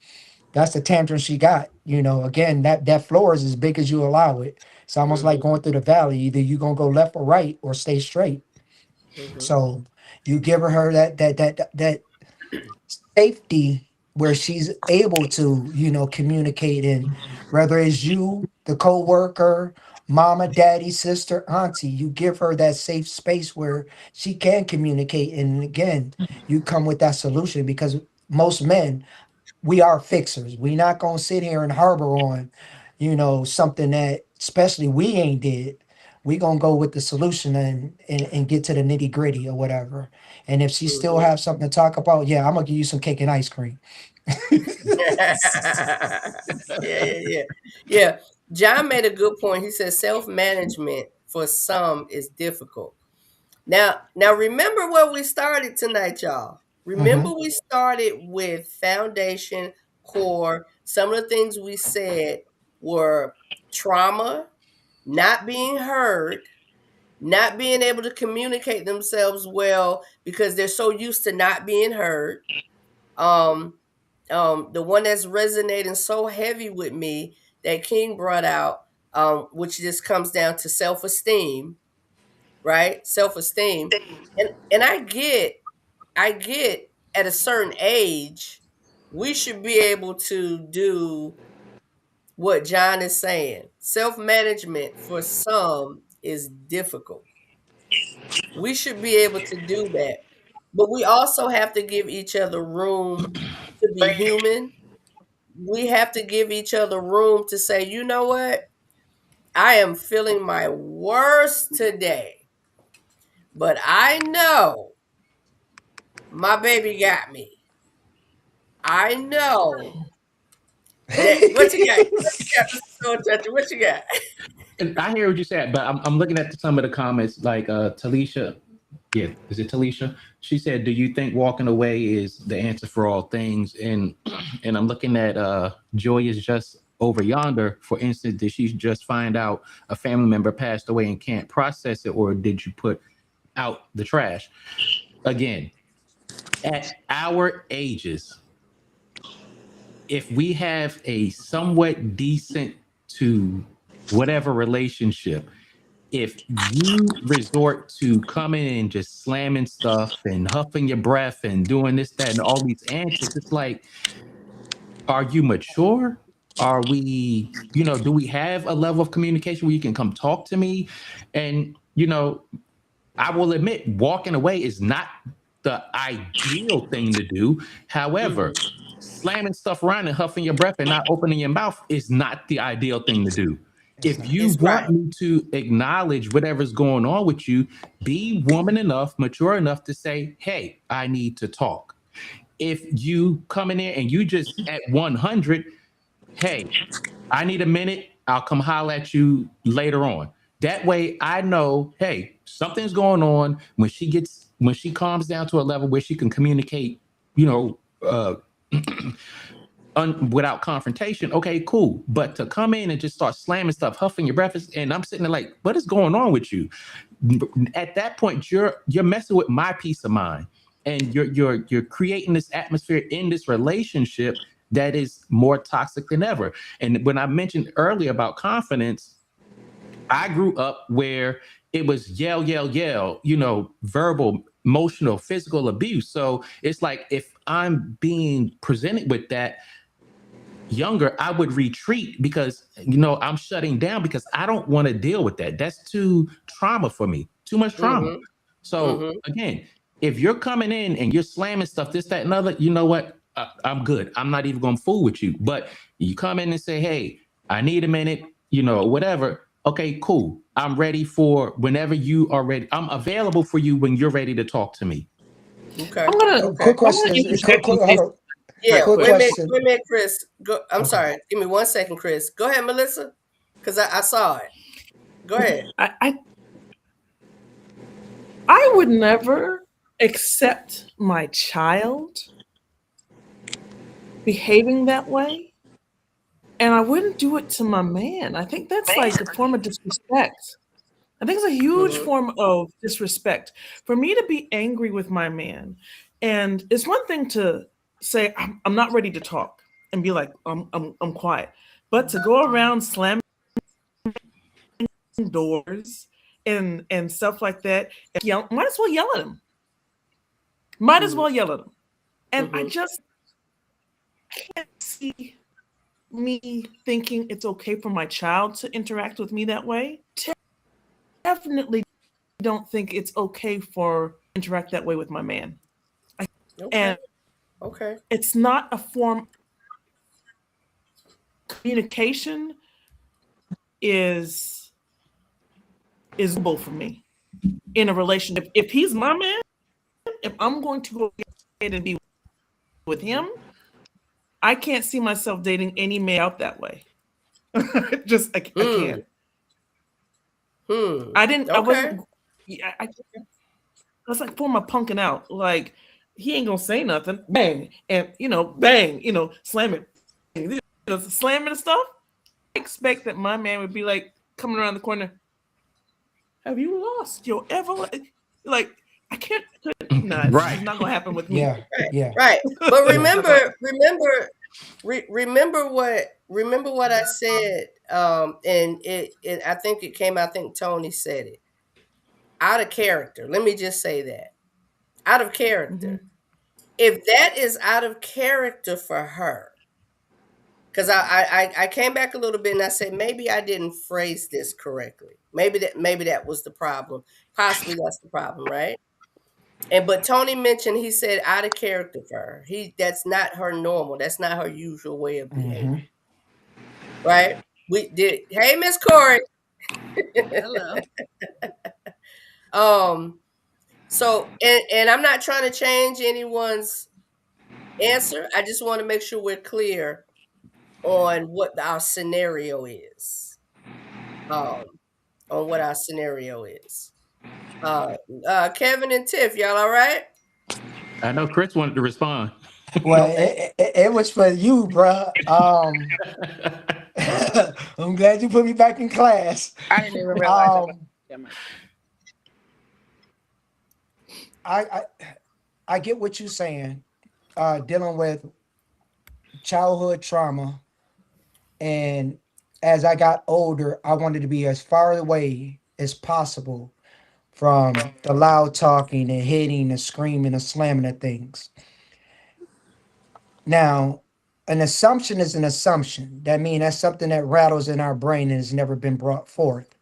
that's the tantrum she got. Again, that floor is as big as you allow it. It's almost like mm-hmm, going through the valley. Either you gonna go left or right or stay straight. mm-hmm, So you give her that safety where she's able to, communicate, and whether it's you, the co-worker, mama, daddy, sister, auntie, you give her that safe space where she can communicate. And again, you come with that solution, because most men, we are fixers. We not gonna sit here and harbor on, something that especially we ain't did. We gonna go with the solution, and get to the nitty gritty or whatever. And if she still mm-hmm. have something to talk about, yeah, I'm gonna give you some cake and ice cream. Yeah, yeah, yeah. Yeah. John made a good point. He said self-management for some is difficult. Now remember where we started tonight, y'all. Hmm. Remember we started with foundation, core. Some of the things we said were trauma, not being heard, not being able to communicate themselves well because they're so used to not being heard. Um, the one that's resonating so heavy with me that King brought out, which just comes down to self-esteem, right? Self-esteem. And I get at a certain age, we should be able to do what John is saying. Self-management for some is difficult. We should be able to do that. But we also have to give each other room to be human. We have to give each other room to say, you know what? I am feeling my worst today, but I know my baby got me. I know What you got? Mr. Soul Toucher, what you got? And I hear what you said, but I'm looking at some of the comments, like Talisha. Yeah, is it Talisha? She said, "Do you think walking away is the answer for all things?" And I'm looking at Joy is just over yonder. For instance, did she just find out a family member passed away and can't process it, or did you put out the trash? Again, at our ages, if we have a somewhat decent to whatever relationship, if you resort to coming and just slamming stuff and huffing your breath and doing this, that, and all these antics, it's like, are you mature? Are we, do we have a level of communication where you can come talk to me? And, I will admit, walking away is not the ideal thing to do. However, slamming stuff around and huffing your breath and not opening your mouth is not the ideal thing to do. If you want me to acknowledge whatever's going on with you, be woman enough, mature enough to say, hey, I need to talk. If you come in there and you just at 100, hey, I need a minute, I'll come holler at you later on. That way I know, hey, something's going on. When she calms down to a level where she can communicate, without confrontation, okay, cool. But to come in and just start slamming stuff, huffing your breath, and I'm sitting there like, what is going on with you? At that point, you're messing with my peace of mind, and you're creating this atmosphere in this relationship that is more toxic than ever. And when I mentioned earlier about confidence, I grew up where it was yell, yell, yell, verbal, emotional, physical abuse. So it's like, if I'm being presented with that younger, I would retreat because, I'm shutting down because I don't want to deal with that. That's too trauma for me, too much trauma. So again, if you're coming in and you're slamming stuff, this, that, and other, you know what? I'm good. I'm not even going to fool with you. But you come in and say, hey, I need a minute, whatever. Okay, cool. I'm ready for whenever you are ready. I'm available for you when you're ready to talk to me. Okay. Quick question. Yeah, quick wait a question. minute, Chris. I'm sorry. Give me 1 second, Chris. Go ahead, Melissa, because I saw it. Go ahead. I would never accept my child behaving that way, and I wouldn't do it to my man. I think that's like a form of disrespect. I think it's a huge form of disrespect for me to be angry with my man. And it's one thing to say I'm not ready to talk and be like I'm quiet, but to go around slamming doors and stuff like that, and might as well yell at him. Might as well yell at him. And I can't see me thinking it's okay for my child to interact with me that way. Definitely don't think it's okay for interact that way with my man. And it's not a form. Communication is both for me in a relationship. If he's my man, if I'm going to go ahead and be with him, I can't see myself dating any man out that way. I can't. I didn't. I wasn't. I was like, for my punking out. Like, he ain't gonna say nothing. Bang, and bang, slam it. Slamming and stuff. I expect that my man would be like coming around the corner. Have you lost your ever? Like, I can't. No, it's not gonna happen with me. Yeah. Right. But remember what I said. And it I think it came. I think Tony said it. Out of character. Let me just say that. Out of character. If that is out of character for her, because I came back a little bit and I said maybe I didn't phrase this correctly. Maybe that was the problem. Possibly that's the problem, right? But Tony mentioned, he said out of character for her. That's not her normal. That's not her usual way of behaving. Right? We did. Hey, Miss Corey. Hello. So and I'm not trying to change anyone's answer. I just want to make sure we're clear on what our scenario is. On what our scenario is. Kevin and Tiff, y'all all right? I know Chris wanted to respond. Well, it was for you, bruh. I'm glad you put me back in class. I didn't even realize it. I get what you're saying, dealing with childhood trauma, and as I got older, I wanted to be as far away as possible from the loud talking and hitting and screaming and slamming at things. Now, an assumption is an assumption. That means that's something that rattles in our brain and has never been brought forth.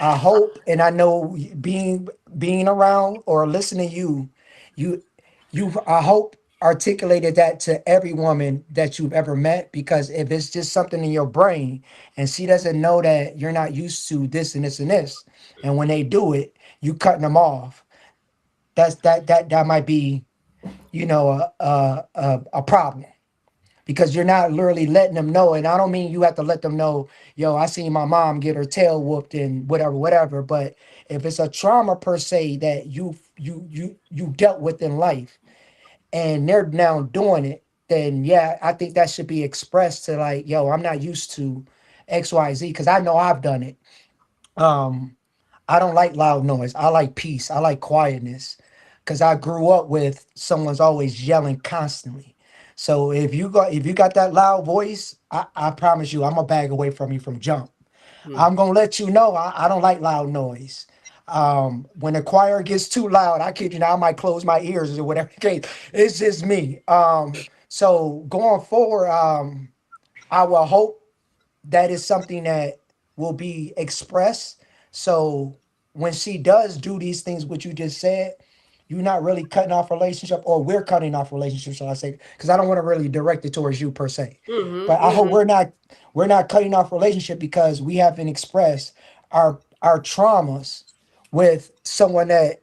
I hope, and I know being around or listening to you I hope articulated that to every woman that you've ever met, because if it's just something in your brain and she doesn't know that you're not used to this and this and this, and when they do it, you cutting them off, that might be, a problem, because you're not literally letting them know. And I don't mean you have to let them know, yo, I seen my mom get her tail whooped and whatever. But if it's a trauma per se that you dealt with in life and they're now doing it, then yeah, I think that should be expressed to, like, yo, I'm not used to XYZ, because I know I've done it. I don't like loud noise. I like peace. I like quietness, because I grew up with someone's always yelling constantly. So if you got that loud voice, I promise you, I'm gonna bag away from you from jump. I'm gonna let you know I don't like loud noise. When the choir gets too loud, I kid you not, I might close my ears or whatever the case. It's just me. So going forward, I will hope that is something that will be expressed. So when she does do these things, what you just said, you're not really cutting off relationship, or we're cutting off relationship, shall I say? Because I don't want to really direct it towards you per se. But I hope we're not cutting off relationship because we haven't expressed our traumas with someone that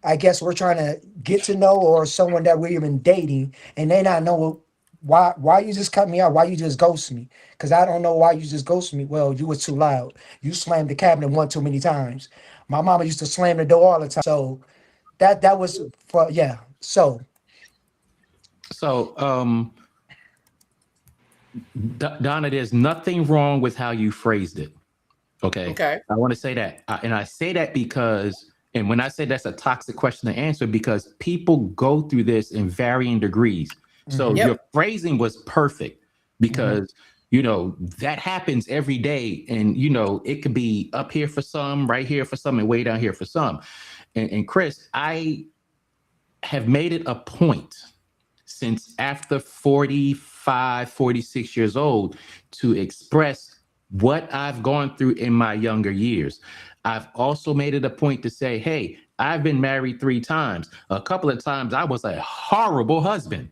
I guess we're trying to get to know, or someone that we're even dating, and they not know why you just cut me out, why you just ghost me, because I don't know why you just ghost me. Well, you was too loud, you slammed the cabinet one too many times. My mama used to slam the door all the time. So that was for, yeah. So Donna, there's nothing wrong with how you phrased it. Okay. I want to say that. And I say that because, and when I say that's a toxic question to answer, because people go through this in varying degrees. So your phrasing was perfect, because, that happens every day. And, it could be up here for some, right here for some, and way down here for some. And Chris, I have made it a point since after 45, 46 years old to express what I've gone through in my younger years. I've also made it a point to say, hey, I've been married 3 times. A couple of times I was a horrible husband.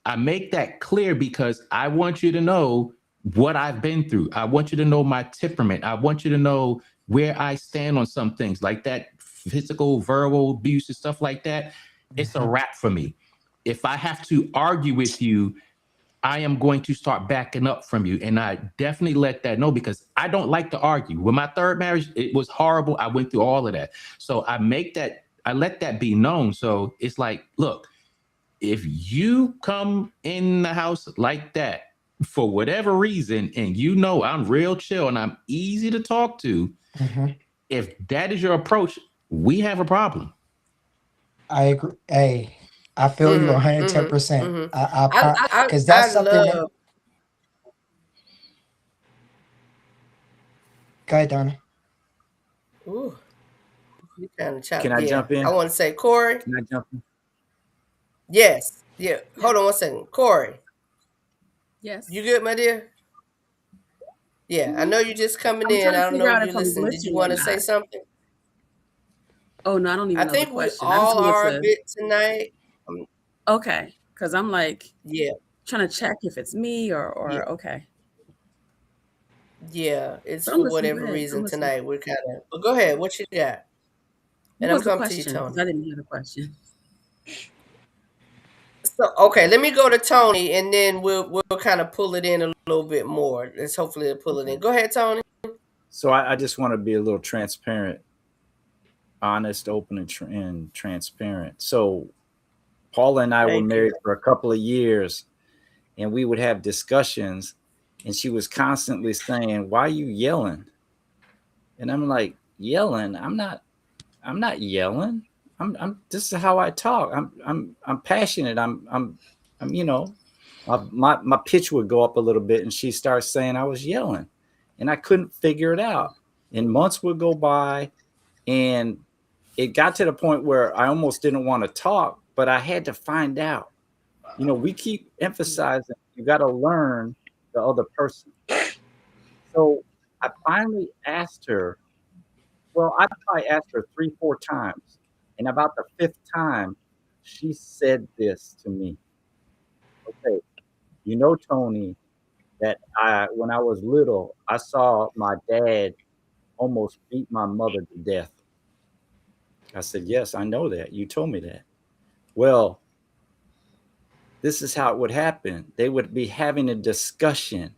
I make that clear because I want you to know what I've been through. I want you to know my temperament. I want you to know where I stand on some things like that, physical, verbal abuse and stuff like that. It's a wrap for me. If I have to argue with you, I am going to start backing up from you. And I definitely let that know, because I don't like to argue. With my 3rd marriage, it was horrible. I went through all of that. So I let that be known. So it's like, look, if you come in the house like that for whatever reason, and I'm real chill and I'm easy to talk to, if that is your approach, we have a problem. I agree. Hey, I feel you 110%. Because that's something that... Go ahead, Donna. Ooh, you kind of chopped. Can I jump in? I want to say, Corey. Can I jump in? Yes. Yeah. Hold on one second. Corey. Yes. You good, my dear? Yeah. I know you're just coming in. I don't know if you're listening. Did you want to say something? Oh, no, I don't even know the question. We all are a bit tonight. Okay. Because I'm like, trying to check if it's me or okay. Yeah, it's for whatever reason tonight. We're kind of... But go ahead. What you got? And I'm coming to you, Tony. I didn't hear the question. So, okay, let me go to Tony, and then we'll kind of pull it in a little bit more. Let's hopefully pull it in. Go ahead, Tony. So I just want to be a little transparent, honest, open, and transparent. So Paula and I were married for a couple of years, and we would have discussions, and she was constantly saying, "Why are you yelling?" And I'm like, "Yelling? I'm not yelling. This is how I talk. I'm passionate. I'm you know, my pitch would go up a little bit, and she starts saying I was yelling, and I couldn't figure it out. And months would go by, and it got to the point where I almost didn't want to talk, but I had to find out. You know, we keep emphasizing you got to learn the other person. So I finally asked her. Well, I probably asked her 3-4 times, and about the 5th time, she said this to me. Okay, you know, Tony, that when I was little, I saw my dad almost beat my mother to death. I said, yes, I know that. You told me that. Well, this is how it would happen. They would be having a discussion.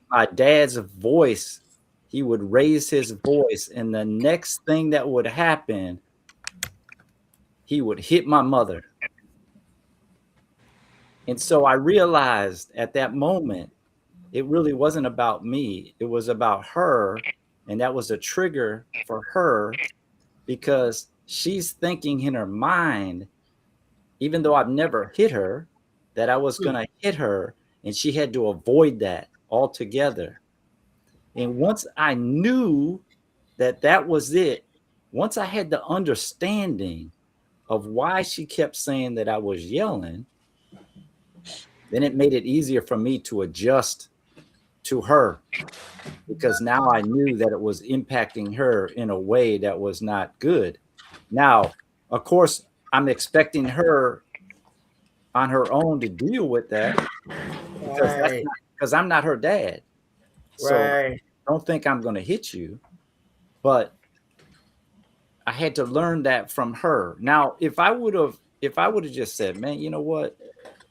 My dad's voice, he would raise his voice, and the next thing that would happen, he would hit my mother. And so I realized at that moment, it really wasn't about me. It was about her. And that was a trigger for her because she's thinking in her mind, even though I've never hit her, that I was going to hit her. And she had to avoid that altogether. And once I knew that that was it, once I had the understanding of why she kept saying that I was yelling, then it made it easier for me to adjust to her, because now I knew that it was impacting her in a way that was not good. Now, of course, I'm expecting her on her own to deal with that because I'm not her dad. So don't think I'm going to hit you. But I had to learn that from her. Now, if I would have just said, man, you know what?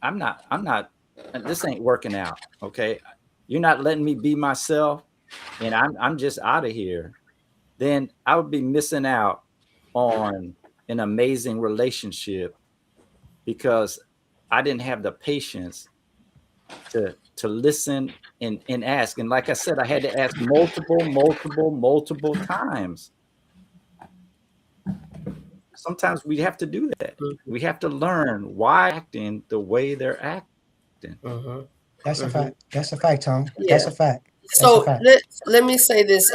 I'm not, this ain't working out. Okay. You're not letting me be myself, and I'm just out of here. Then I would be missing out on an amazing relationship because I didn't have the patience to listen and ask. And like I said, I had to ask multiple times. Sometimes we have to do that. We have to learn why acting the way they're acting. That's a fact. That's a fact, Tom. Yeah. That's a fact. So let me say this.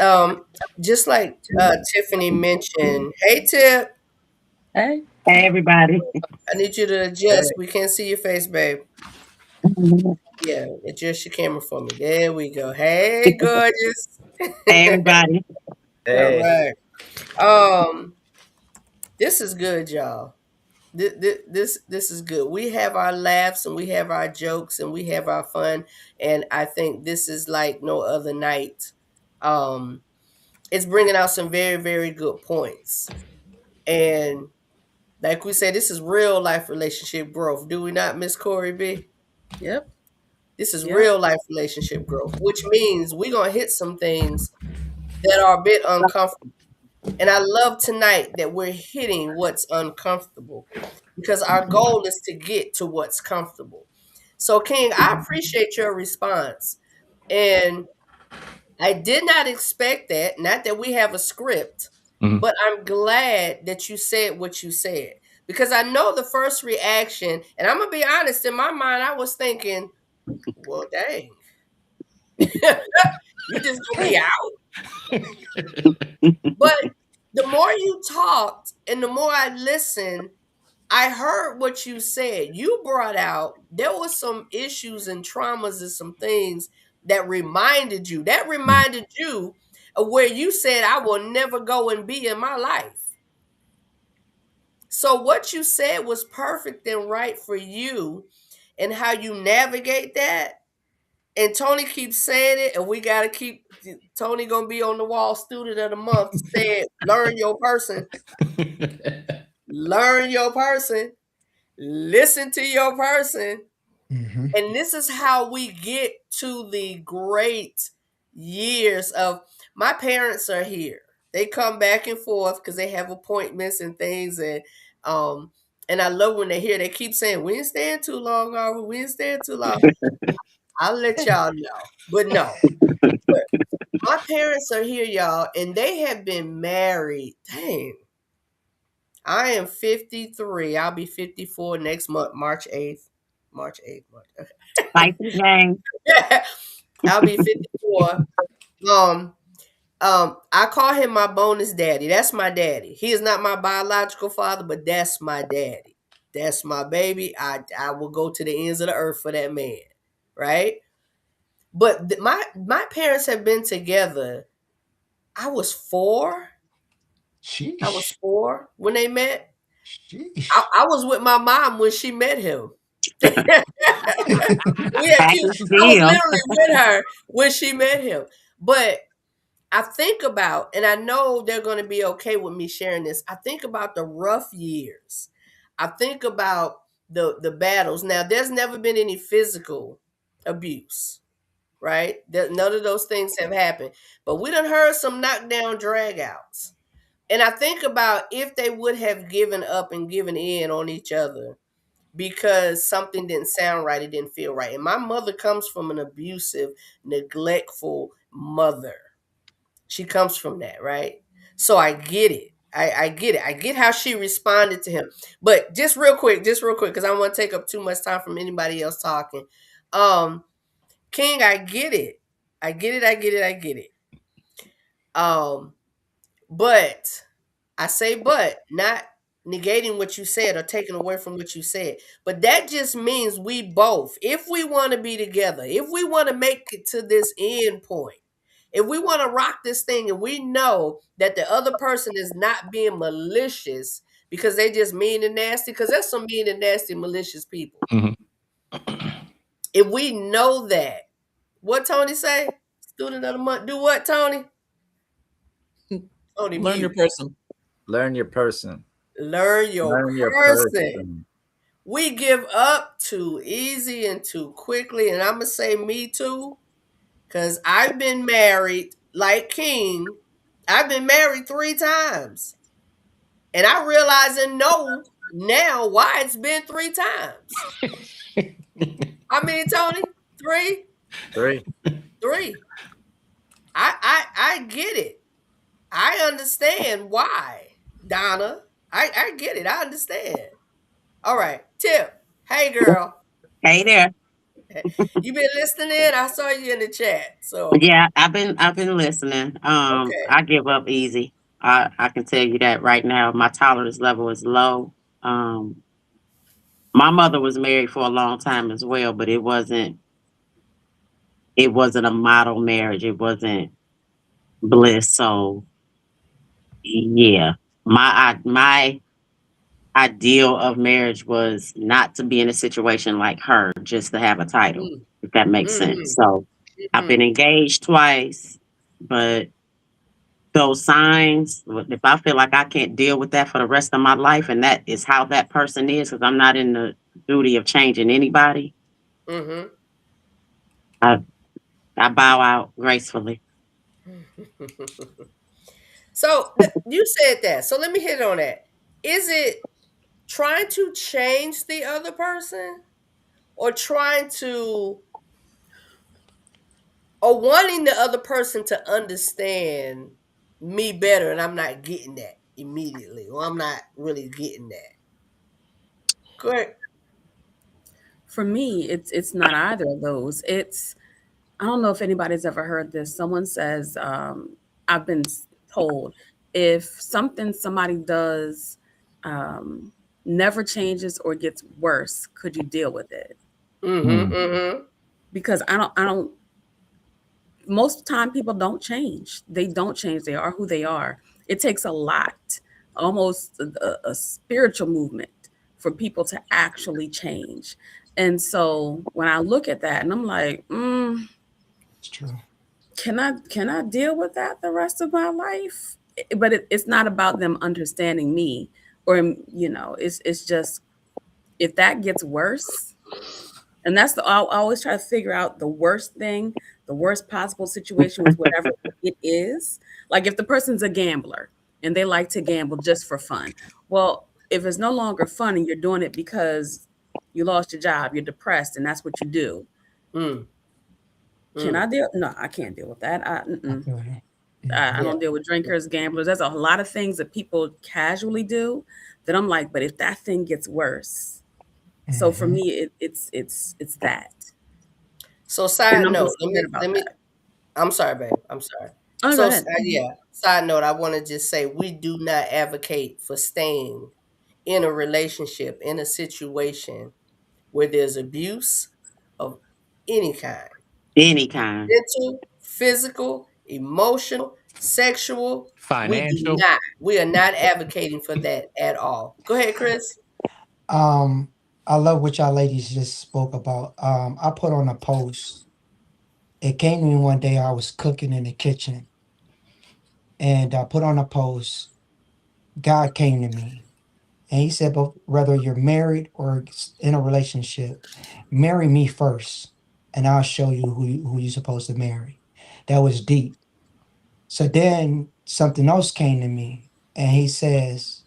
Just like Tiffany mentioned. Hey, Tip. Hey everybody. I need you to adjust. We can't see your face, babe. Yeah, adjust your camera for me. There we go. Hey, gorgeous. Hey everybody. Hey. All right. This is good, y'all. This is good. We have our laughs and we have our jokes and we have our fun, and I think this is like no other night. It's bringing out some very, very good points, and like we say, this is real life relationship growth. Do we not, Miss Corey B? Yep. This is real life relationship growth, which means we're gonna hit some things that are a bit uncomfortable. And I love tonight that we're hitting what's uncomfortable, because our goal is to get to what's comfortable. So, King, I appreciate your response. And I did not expect that. Not that we have a script, but I'm glad that you said what you said. Because I know the first reaction, and I'm going to be honest, in my mind, I was thinking, well, dang. You just going to be out. But the more you talked and the more I listened, I heard what you said. You brought out, there was some issues and traumas and some things that reminded you of where you said, I will never go and be in my life. So what you said was perfect and right for you and how you navigate that. And Tony keeps saying it, and we got to keep, Tony going to be on the wall student of the month, said, learn your person. Learn your person. listen to your person. Mm-hmm. And this is how we get to the great years of, my parents are here. They come back and forth because they have appointments and things. And I love when they're here. They keep saying, we ain't staying too long, are we? We ain't staying too long. I'll let y'all know. But no. But my parents are here, y'all, and they have been married. Dang. I am 53. I'll be 54 next month, March 8th. March 8th. Okay. Fight the game. I'll be 54. I call him my bonus daddy. That's my daddy. He is not my biological father, but that's my daddy. That's my baby. I will go to the ends of the earth for that man, right? But my parents have been together. I was 4. Sheesh. I was 4 when they met. Sheesh. I was with my mom when she met him. I was literally with her when she met him. But I think about, and I know they're going to be okay with me sharing this, I think about the rough years. I think about the battles. Now, there's never been any physical abuse, right? None of those things have happened. But we done heard some knockdown dragouts. And I think about if they would have given up and given in on each other because something didn't sound right, it didn't feel right. And my mother comes from an abusive, neglectful mother. She comes from that, right? So I get it. I get it. I get how she responded to him. But just real quick, because I don't want to take up too much time from anybody else talking. King, I get it. I get it. But I say but, not negating what you said or taking away from what you said. But that just means we both, if we want to be together, if we want to make it to this end point, if we want to rock this thing and we know that the other person is not being malicious because they just mean and nasty, because there's some mean and nasty, malicious people. Mm-hmm. If we know that, what Tony say? Student of the month. Do what, Tony? Tony, learn your person. Learn your person. Learn your person. We give up too easy and too quickly. And I'm going to say me too. Because I've been married like King. I've been married 3 times. And I realize and know now why it's been 3 times. How many, Tony? 3? 3. 3. I get it. I understand why, Donna. I get it. I understand. All right. Tip. Hey, girl. Hey there. You been listening in? I saw you in the chat. So yeah, I've been listening. Okay. I give up easy. I can tell you that right now. My tolerance level is low. My mother was married for a long time as well, but it wasn't a model marriage. It wasn't bliss. So yeah, my ideal of marriage was not to be in a situation like her, just to have a title, if that makes sense. So I've been engaged twice, but those signs, if I feel like I can't deal with that for the rest of my life, and that is how that person is, because I'm not in the duty of changing anybody, I bow out gracefully. So you said that. So let me hit on that. Is it trying to change the other person, or wanting the other person to understand me better, and I'm not getting that immediately, or I'm not really getting that? Correct. For me, it's not either of those. I don't know if anybody's ever heard this. Someone says, I've been told, if somebody does never changes or gets worse, could you deal with it? Because I don't. Most of the time, people don't change. They don't change. They are who they are. It takes a lot, almost a spiritual movement, for people to actually change. And so when I look at that, and I'm like, It's true. Can I deal with that the rest of my life? But it's not about them understanding me, or it's just if that gets worse, and that's I always try to figure out the worst thing, the worst possible situation with whatever it is. Like if the person's a gambler and they like to gamble just for fun. Well, if it's no longer fun and you're doing it because you lost your job, you're depressed, and that's what you do. Can I deal? No, I can't deal with that. I don't deal with drinkers, gamblers. There's a lot of things that people casually do that I'm like, but if that thing gets worse, so for me, it's that. So side note, let me. I'm sorry, babe. I'm sorry. Oh, so go ahead. yeah. Side note, I want to just say we do not advocate for staying in a relationship, in a situation where there's abuse of any kind. Any kind. Mental, physical, emotional, sexual. Financial. We are not advocating for that at all. Go ahead, Chris. I love what y'all ladies just spoke about. I put on a post. It came to me one day. I was cooking in the kitchen, and I put on a post. God came to me, and he said, "But whether you're married or in a relationship, marry me first, and I'll show you who you're supposed to marry." That was deep. So then something else came to me, and he says,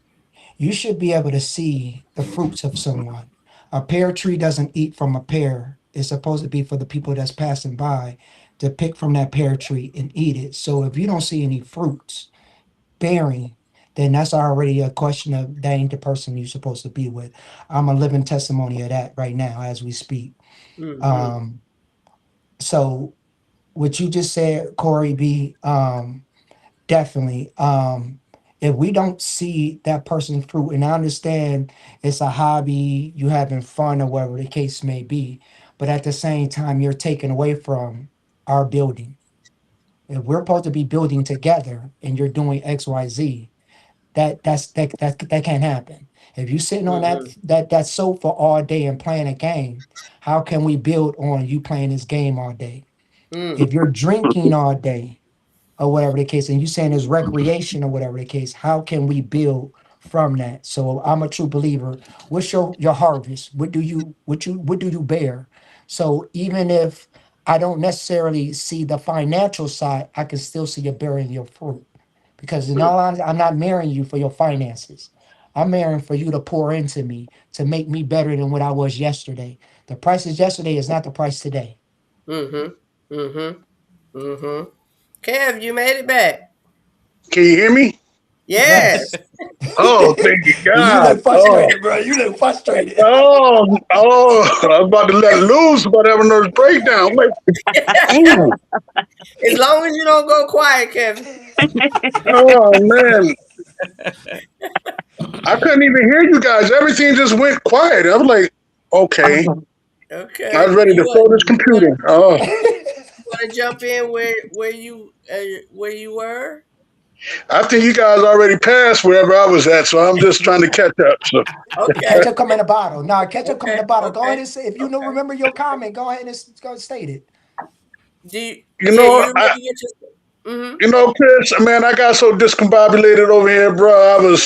"You should be able to see the fruits of someone. A pear tree doesn't eat from a pear. It's supposed to be for the people that's passing by to pick from that pear tree and eat it. So if you don't see any fruits bearing, then that's already a question of that ain't the person you're supposed to be with." I'm a living testimony of that right now as we speak. So what you just said, Corey B, definitely. If we don't see that person's fruit, and I understand it's a hobby, you having fun or whatever the case may be, but at the same time, you're taken away from our building. If we're supposed to be building together and you're doing X, Y, Z, that can't happen. If you're sitting on that sofa all day and playing a game, how can we build on you playing this game all day? If you're drinking all day, or whatever the case, and you saying it's recreation or whatever the case, how can we build from that? So I'm a true believer. What's your harvest? What do you bear? So even if I don't necessarily see the financial side, I can still see you bearing your fruit. Because in all honesty, I'm not marrying you for your finances. I'm marrying for you to pour into me, to make me better than what I was yesterday. The prices yesterday is not the price today. Kev, you made it back. Can you hear me? Yes. Oh, thank you, God. You look frustrated, bro. You look frustrated. I was about to let loose, but having a nervous breakdown. I'm like, as long as you don't go quiet, Kevin. Oh, man. I couldn't even hear you guys. Everything just went quiet. I was like, okay. Okay. I was ready to throw this computer. Oh. You want to jump in where you were? I think you guys already passed wherever I was at, so I'm just trying to catch up. So. Okay. Ketchup come in a bottle. No, ketchup come in a bottle. Go ahead and say, if you don't remember your comment, go ahead and go state it. You know, Chris, man, I got so discombobulated over here, bro.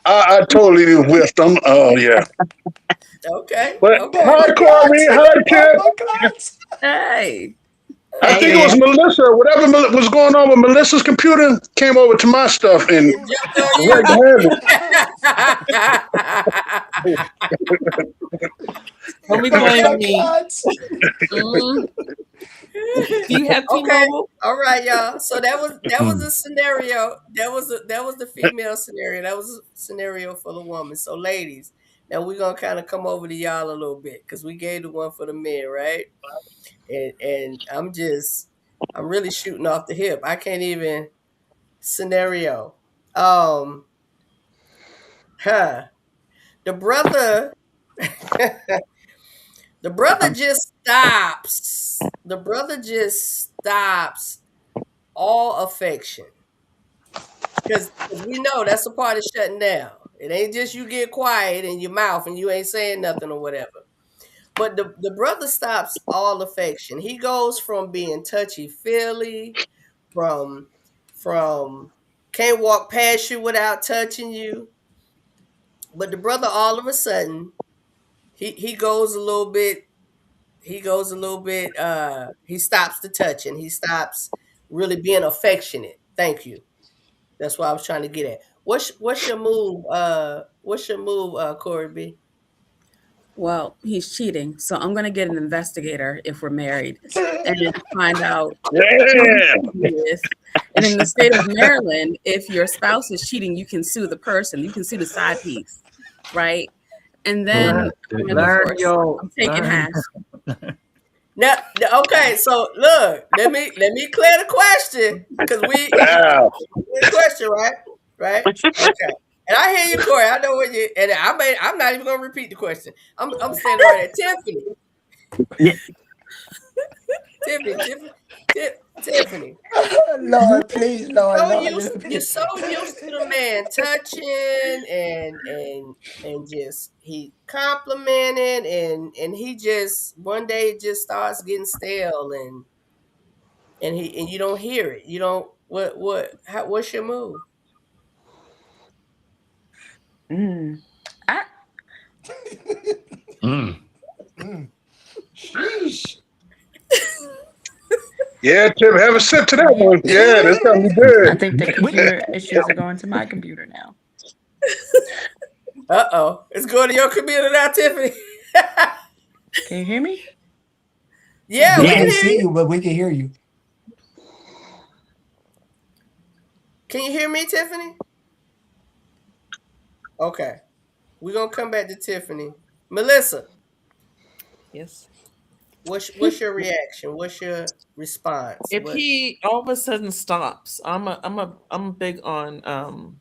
I totally whiffed them. Oh, yeah. Okay. But hi, Corey. Hi, Kid. Hey. I think it was Melissa. Whatever was going on with Melissa's computer came over to my stuff and Don't be blaming me. Do you have T-Mobile? All right, y'all. So that was a scenario. That was the female scenario. That was a scenario for the woman. So ladies, now we're gonna kind of come over to y'all a little bit because we gave the one for the men, right? And I'm really shooting off the hip. I can't even scenario. The brother the brother just stops. The brother just stops all affection. Because we know that's a part of shutting down. It ain't just you get quiet in your mouth and you ain't saying nothing or whatever. But the brother stops all affection. He goes from being touchy-feely, from can't walk past you without touching you. But the brother all of a sudden he goes a little bit. He goes a little bit. He stops the touching. He stops really being affectionate. Thank you. That's what I was trying to get at. What's your move? What's your move, Corey B? Well, he's cheating, so I'm gonna get an investigator if we're married, and find out who Yeah. he's cheating with. And in the state of Maryland, if your spouse is cheating, you can sue the person. You can sue the side piece, right? And then I'm gonna go first. I'm taking half. Now, okay. So look, let me clear the question because we Wow. the question, right? Right? Okay. And I hear you, Corey. I know what you. And I'm not even gonna repeat the question. I'm standing right at Tiffany. Tiffany. Lord, please, Lord, You're so used to the man touching and just he complimenting and he just one day it just starts getting stale and you don't hear it. You don't what's your move? Sheesh. Yeah, Tim, have a sip to that one. Yeah, that's gonna be I good. think the computer issues are going to my computer now. It's going to your computer now, Tiffany. Can you hear me? Yeah, We we can can hear see you. you, but we can hear you. Can you hear me, Tiffany? Okay. We're gonna come back to Tiffany. Melissa, Yes. what's your reaction? What's your response? If he all of a sudden stops, I'm big on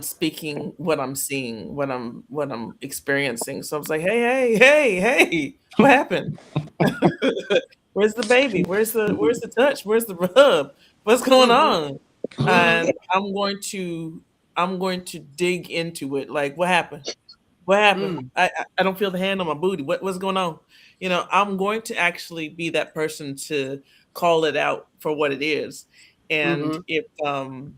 speaking what I'm seeing, what I'm experiencing. So I was like, hey, what happened? Where's the baby? Where's the touch? Where's the rub? What's going on? And I'm going to dig into it. Like, what happened? What happened? I don't feel the hand on my booty. What's going on? You know, I'm going to actually be that person to call it out for what it is. And if I'm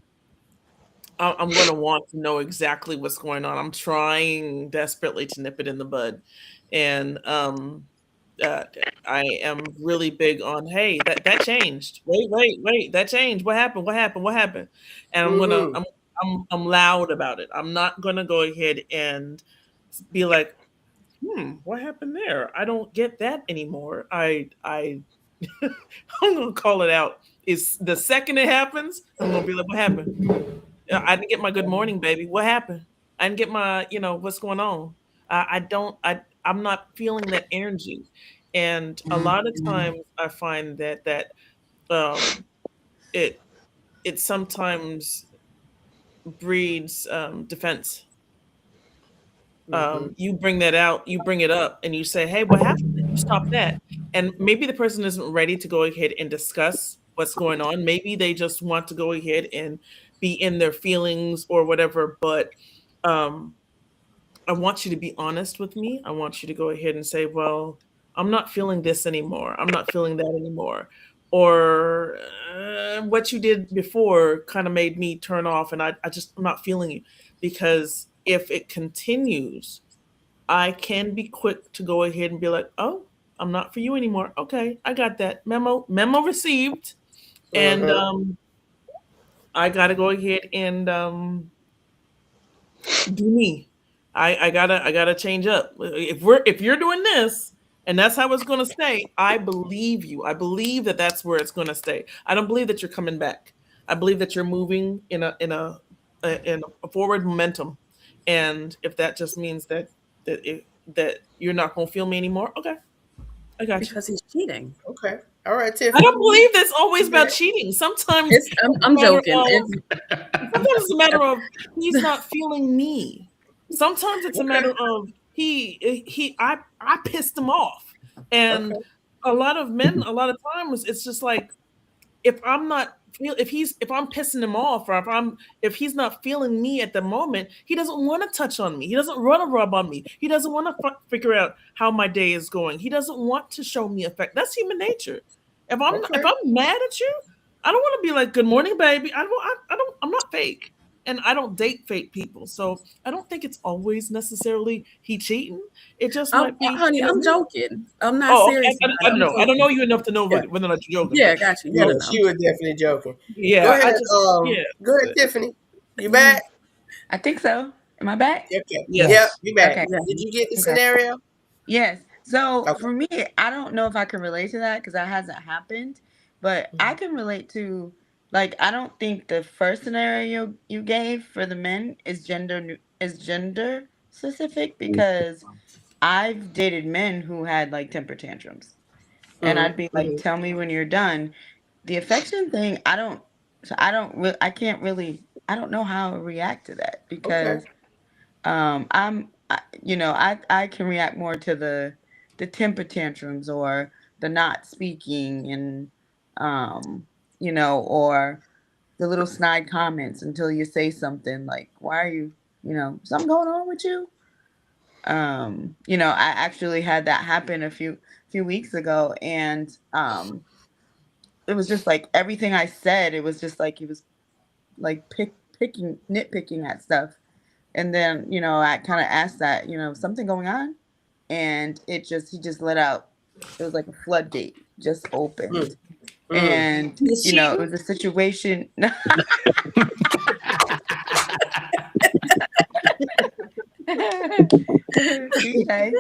going to want to know exactly what's going on. I'm trying desperately to nip it in the bud. And I am really big on, hey, that changed. Wait, that changed. What happened? And I'm loud about it. I'm not gonna go ahead and be like, what happened there? I don't get that anymore. I'm gonna call it out. Is the second it happens, I'm gonna be like, what happened? I didn't get my good morning, baby. What happened? I didn't get my, what's going on? I'm not feeling that energy. And a lot of times I find that it sometimes breeds defense. You bring that out, you bring it up, and you say, "Hey, what happened? You stop that." And maybe the person isn't ready to go ahead and discuss what's going on. Maybe they just want to go ahead and be in their feelings or whatever. But I want you to be honest with me. I want you to go ahead and say, "Well, I'm not feeling this anymore. I'm not feeling that anymore." Or what you did before kind of made me turn off, and I'm not feeling you. Because if it continues, I can be quick to go ahead and be like, "Oh, I'm not for you anymore." Okay, I got that memo received, and I got to go ahead and do me. I gotta change up. If you're doing this, and that's how it's going to stay, I believe you. I believe that that's where it's going to stay. I don't believe that you're coming back. I believe that you're moving in a forward momentum. And if that just means that you're not going to feel me anymore, okay, I got you. Because he's cheating. Okay. All right, Tiffany. I don't believe that's always about cheating. Sometimes I'm joking. Sometimes it's a matter of he's not feeling me. Sometimes it's a matter of I pissed him off. And a lot of men, a lot of times it's just like if I'm pissing him off, or if he's not feeling me at the moment, he doesn't want to touch on me. He doesn't want to rub on me. He doesn't want to figure out how my day is going. He doesn't want to show me affection. That's human nature. If I'm mad at you, I don't want to be like, "Good morning, baby." I'm not fake. and I don't date fake people, so I don't think it's always necessarily he cheating. It just might be, honey, I'm me. joking. I'm not Oh, okay. serious about I it. don't I'm know. I don't know joking. you enough to know Yeah. whether or not you're joking. Yeah, But got you. you No, know, no, no. She was definitely joking. Go yeah, I ahead, just yeah. go ahead, Tiffany. You back? I think so. Am I back? Okay. Yes. Yep, you back. Okay. Yeah. Did you get the Okay. scenario? Yes. So Okay. for me, I don't know if I can relate to that because that hasn't happened, but I can relate to, like, I don't think the first scenario you gave for the men is gender specific, because I've dated men who had like temper tantrums, and I'd be like, "Tell me when you're done." The affection thing, I can't really, I don't know how to react to that Okay. because I can react more to the temper tantrums or the not speaking, and or the little snide comments until you say something like, "Why are you, something going on with you?" I actually had that happen a few weeks ago, and it was just like everything I said, it was just like he was like nitpicking at stuff. And then, I kind of asked that, something going on? And he just let out, it was like a floodgate just opened. And, Is she? it was a situation. Touche.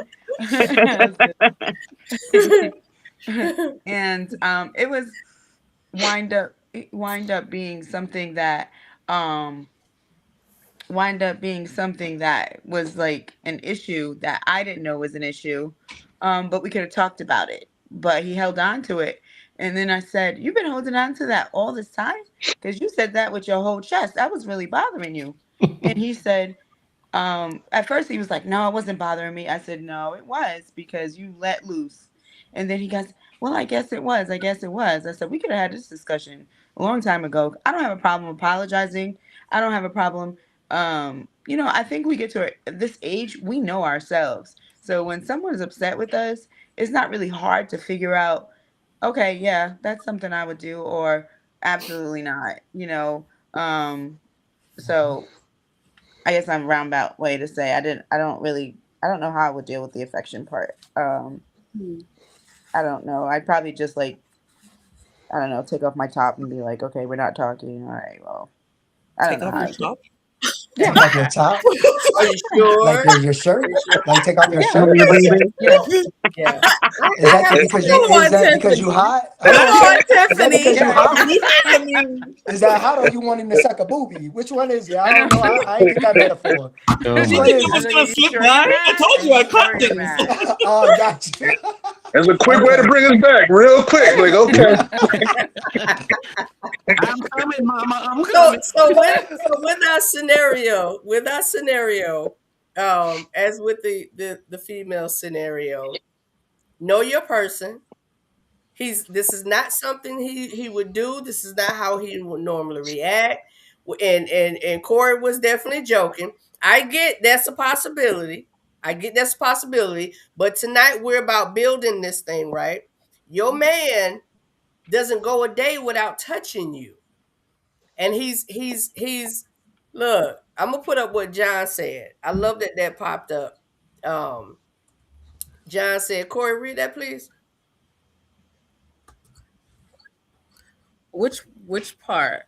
And it was wind up being something that was like an issue that I didn't know was an issue, but we could have talked about it. But he held on to it, and then I said, "You've been holding on to that all this time, because you said that with your whole chest. That was really bothering you." And he said, at first he was like, "No, it wasn't bothering me." I said, "No, it was, because you let loose." And then he goes, "Well, I guess it was. I guess it was." I said, "We could have had this discussion a long time ago. I don't have a problem apologizing. I don't have a problem. I think we get to this age, we know ourselves. So when someone's upset with us, it's not really hard to figure out, okay, yeah, that's something I would do, or absolutely not, so I guess I'm a roundabout way to say I don't know how I would deal with the affection part. I don't know. I'd probably just, like, I don't know, take off my top and be like, "Okay, we're not talking. All right, well," I don't Take know off how your I do. top. Yeah. Take off your top, Are you sure? like your shirt, like take off your Yeah. shirt. Yeah. Yeah. Is that That's because Come on, is that because you Tiffany. hot? Come on, Is that Tiffany. because you Yeah. hot? I mean, Is that hot, or you wanting to suck a booby? Which one is it? I don't know. I ain't get that metaphor. Oh Which You my one think I is was it? Look, are gonna you slip sure that? you're I mad? told Are you I you sure caught you're things. mad? Oh, got you. That's a quick way to Okay. bring us back, real quick. Like, okay, I'm coming, Mama. I'm So coming. with our scenario, as with the female scenario, know your person. This is not something he would do. This is not how he would normally react. And Corey was definitely joking. I get that's a possibility. But tonight we're about building this thing, right? Your man doesn't go a day without touching you. And he's look, I'm gonna put up what John said. I love that popped up. John said, Corey, read that, please. which part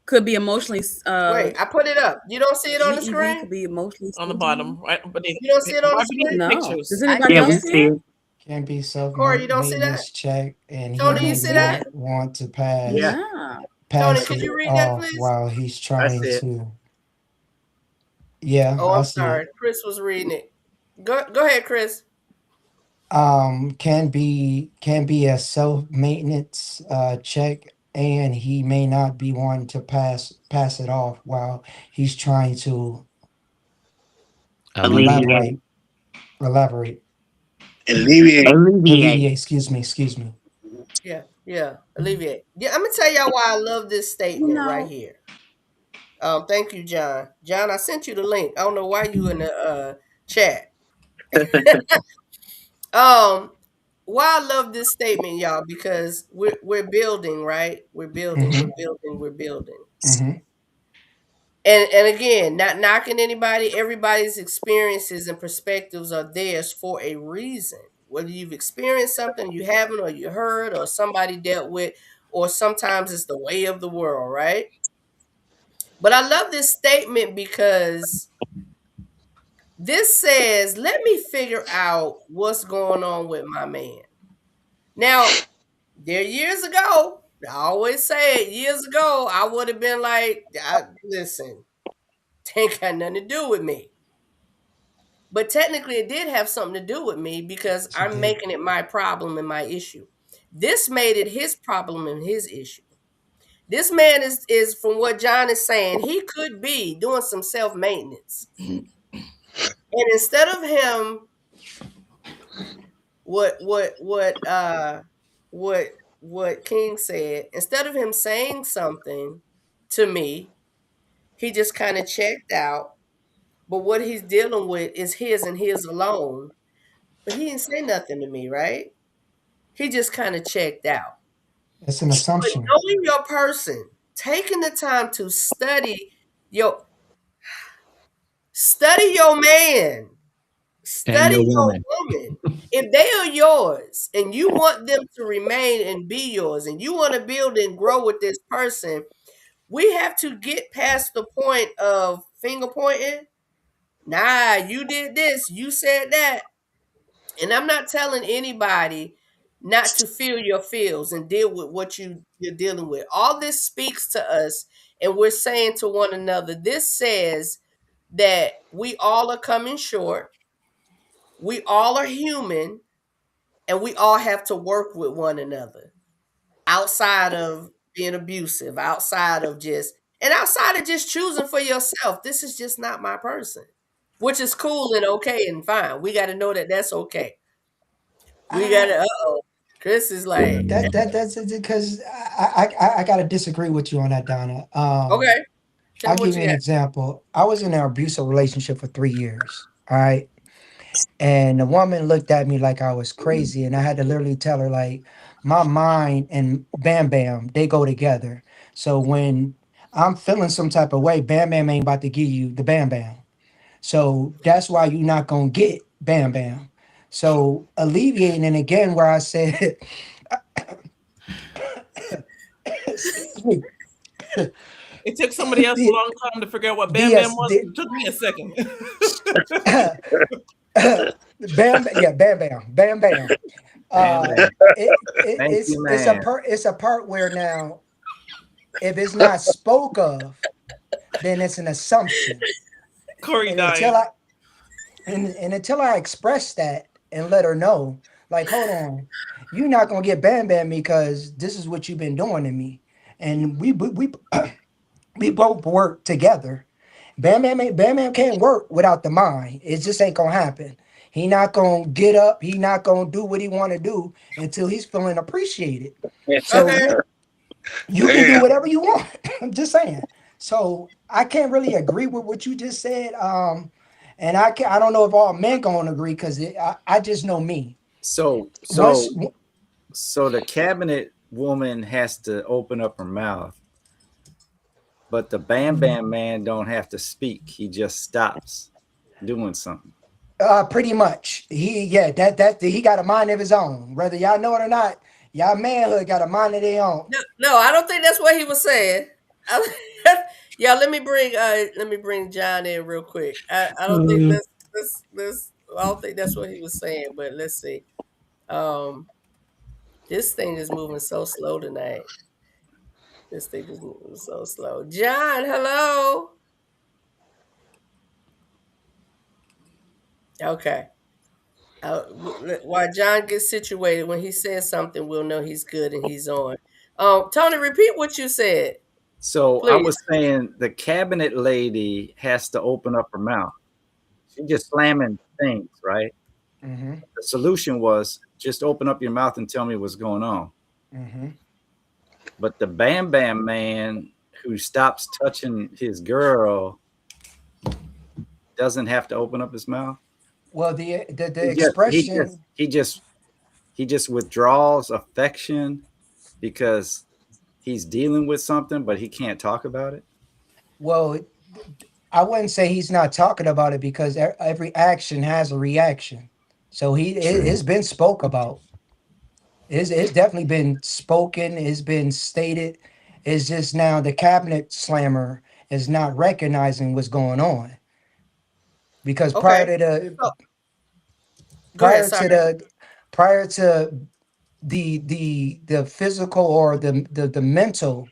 could be emotionally Wait, I put it up. You don't see it on the GED screen? could be emotionally On the stingy? bottom, right? But You don't see it on the right beneath screen? the No. pictures. Does I anybody Yeah, see we else it. see it? see. Can be self Corey, you don't see that? maintenance check, and he Tony, you may see that? not want to Yeah, Yeah. Tony, pass could it you read that, off please? while he's that's trying it. to. Yeah, Oh, I I'm see sorry. it. Chris was reading it. Go ahead, Chris. Can be a self maintenance check, and he may not be wanting to pass it off while he's trying to Alleviate. elaborate. Elaborate. alleviate. Alleviate. Excuse me. Yeah. Alleviate. Yeah, I'm gonna tell y'all why I love this You statement right know, here. Thank you, John. John, I sent you the link. I don't know why you in the chat. Why I love this statement, y'all, because we're building, right? We're building. Mm-hmm. We're building. Mm-hmm. And again, not knocking anybody. Everybody's experiences and perspectives are theirs for a reason. Whether you've experienced something you haven't, or you heard, or somebody dealt with, or sometimes it's the way of the world, right? But I love this statement because this says, let me figure out what's going on with my man. Now, there years ago, I always say it, years ago, I would have been like, listen, ain't got nothing to do with me. But technically, it did have something to do with me because I'm making it my problem and my issue. This made it his problem and his issue. This man is from what John is saying, he could be doing some self-maintenance. And instead of him, what King said, instead of him saying something to me, he just kind of checked out. But what he's dealing with is his and his alone. But he didn't say nothing to me, right? He just kind of checked out. It's an But assumption. knowing your person, taking the time to study your man, study your your woman. woman. If they are yours and you want them to remain and be yours, and you want to build and grow with this person, we have to get past the point of finger pointing. Nah, you did this, you said that. And I'm not telling anybody not to feel your feels and deal with what you're dealing with. All this speaks to us, and we're saying to one another, this says that we all are coming short. We all are human, and we all have to work with one another outside of being abusive, outside of just choosing for yourself. This is just not my person, which is cool and okay and fine. We got to know that that's okay. We got to, Chris is like, That's because I gotta disagree with you on that, Donna. okay. I'll give you an example. I was in an abusive relationship for 3 years. All right. And the woman looked at me like I was crazy. And I had to literally tell her, like, my mind and Bam Bam, they go together. So when I'm feeling some type of way, Bam Bam ain't about to give you the Bam Bam. So that's why you're not going to get Bam Bam. So alleviating, and again, where I said, it took somebody else a long time to figure out what Bam Bam was. It took me a second. Bam Bam. It's a part where now, if it's not spoke of, then it's an assumption. Corey until I express that and let her know, like, hold on, you're not gonna get Bam Bam because this is what you've been doing to me, and we both work together. Bam Bam can't work without the mind. It just ain't gonna happen. He not gonna get up. He not gonna do what he want to do until he's feeling appreciated. So you can do whatever you want. I'm just saying. So I can't really agree with what you just said. And I don't know if all men gonna agree because I just know me. So the cabinet woman has to open up her mouth, but the Bam Bam man don't have to speak. He just stops doing something. Pretty much. He got a mind of his own. Whether y'all know it or not, y'all manhood got a mind of their own. No, I don't think that's what he was saying. Yeah, let me bring John in real quick. I don't think this. I don't think that's what he was saying. But let's see. This thing is moving so slow tonight. This thing is moving so slow. John, hello. Okay. While John gets situated, when he says something, we'll know he's good and he's on. Tony, repeat what you said. So Please. I was saying the cabinet lady has to open up her mouth. She's just slamming things, right? Mm-hmm. The solution was just open up your mouth and tell me what's going on. Mm-hmm. But the Bam Bam man who stops touching his girl doesn't have to open up his mouth. Well, the expression he just withdraws affection because he's dealing with something, but he can't talk about it. Well, I wouldn't say he's not talking about it because every action has a reaction. So it's been spoke about. It's definitely been spoken. It's been stated. It's just now the cabinet slammer is not recognizing what's going on because prior Okay. to the So, go ahead. prior to Sorry. the prior to the physical or the mental,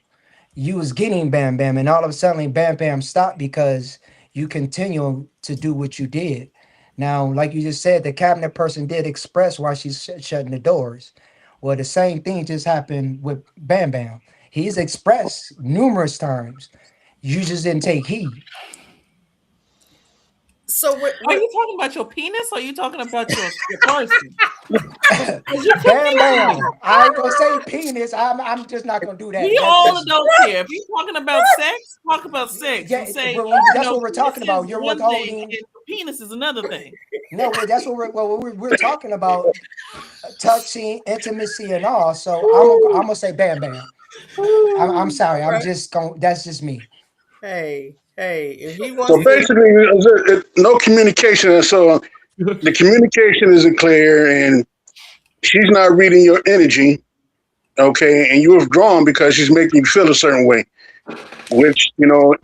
you was getting Bam Bam, and all of a sudden Bam Bam stopped because you continue to do what you did. Now, like you just said, the cabinet person did express why she's shutting the doors. Well, the same thing just happened with Bam Bam. He's expressed numerous times. You just didn't take heed. So Are you talking about your penis or are you talking about your person? 'Cause you Bam confusing me. Bam. I ain't gonna say penis. I'm just not gonna do that. We That's all just adults here. If you're talking about sex, talk about sex. yeah. And say, That's what we're talking penis about. is You're one thing withholding. and penis is another thing. No, that's what we're talking about. Touching, intimacy, and all. So I'm gonna say Bam Bam. I'm sorry. I'm Right. just going. That's just me. Hey, if he So wants to, basically, no communication. And so the communication isn't clear, and she's not reading your energy. Okay, and you're withdrawn because she's making you feel a certain way, which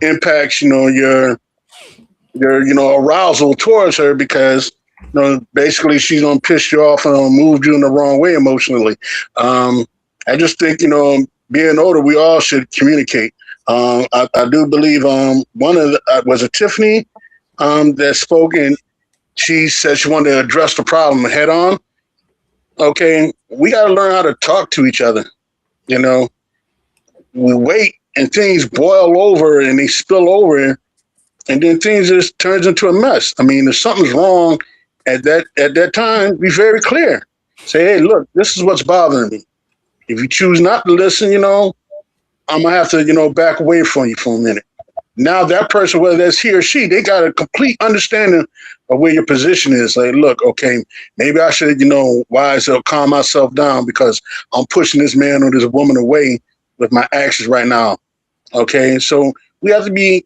impacts your arousal towards her because basically she's gonna piss you off and move you in the wrong way emotionally. I just think being older, we all should communicate. I do believe one of was it Tiffany that spoke, and she said she wanted to address the problem head on. Okay, we got to learn how to talk to each other. We wait and things boil over and they spill over, and then things just turns into a mess. I mean, if something's wrong at that time, be very clear. Say, hey, look, this is what's bothering me. If you choose not to listen, I'm gonna have to, back away from you for a minute. Now that person, whether that's he or she, they got a complete understanding of where your position is. Like, look, okay, maybe I should, wise up, calm myself down because I'm pushing this man or this woman away with my actions right now. Okay, so we have to be,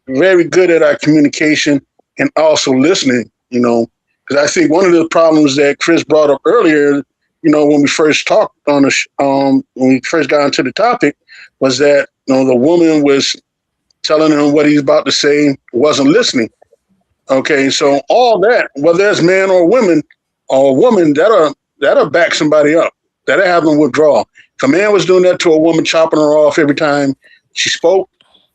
very good at our communication and also listening, because I think one of the problems that Chris brought up earlier, when we first talked on when we first got into the topic, was that the woman was telling him what he's about to say, wasn't listening. Okay, so all that, whether it's man or woman, that'll back somebody up. That'll have them withdraw. If a man was doing that to a woman, chopping her off every time she spoke,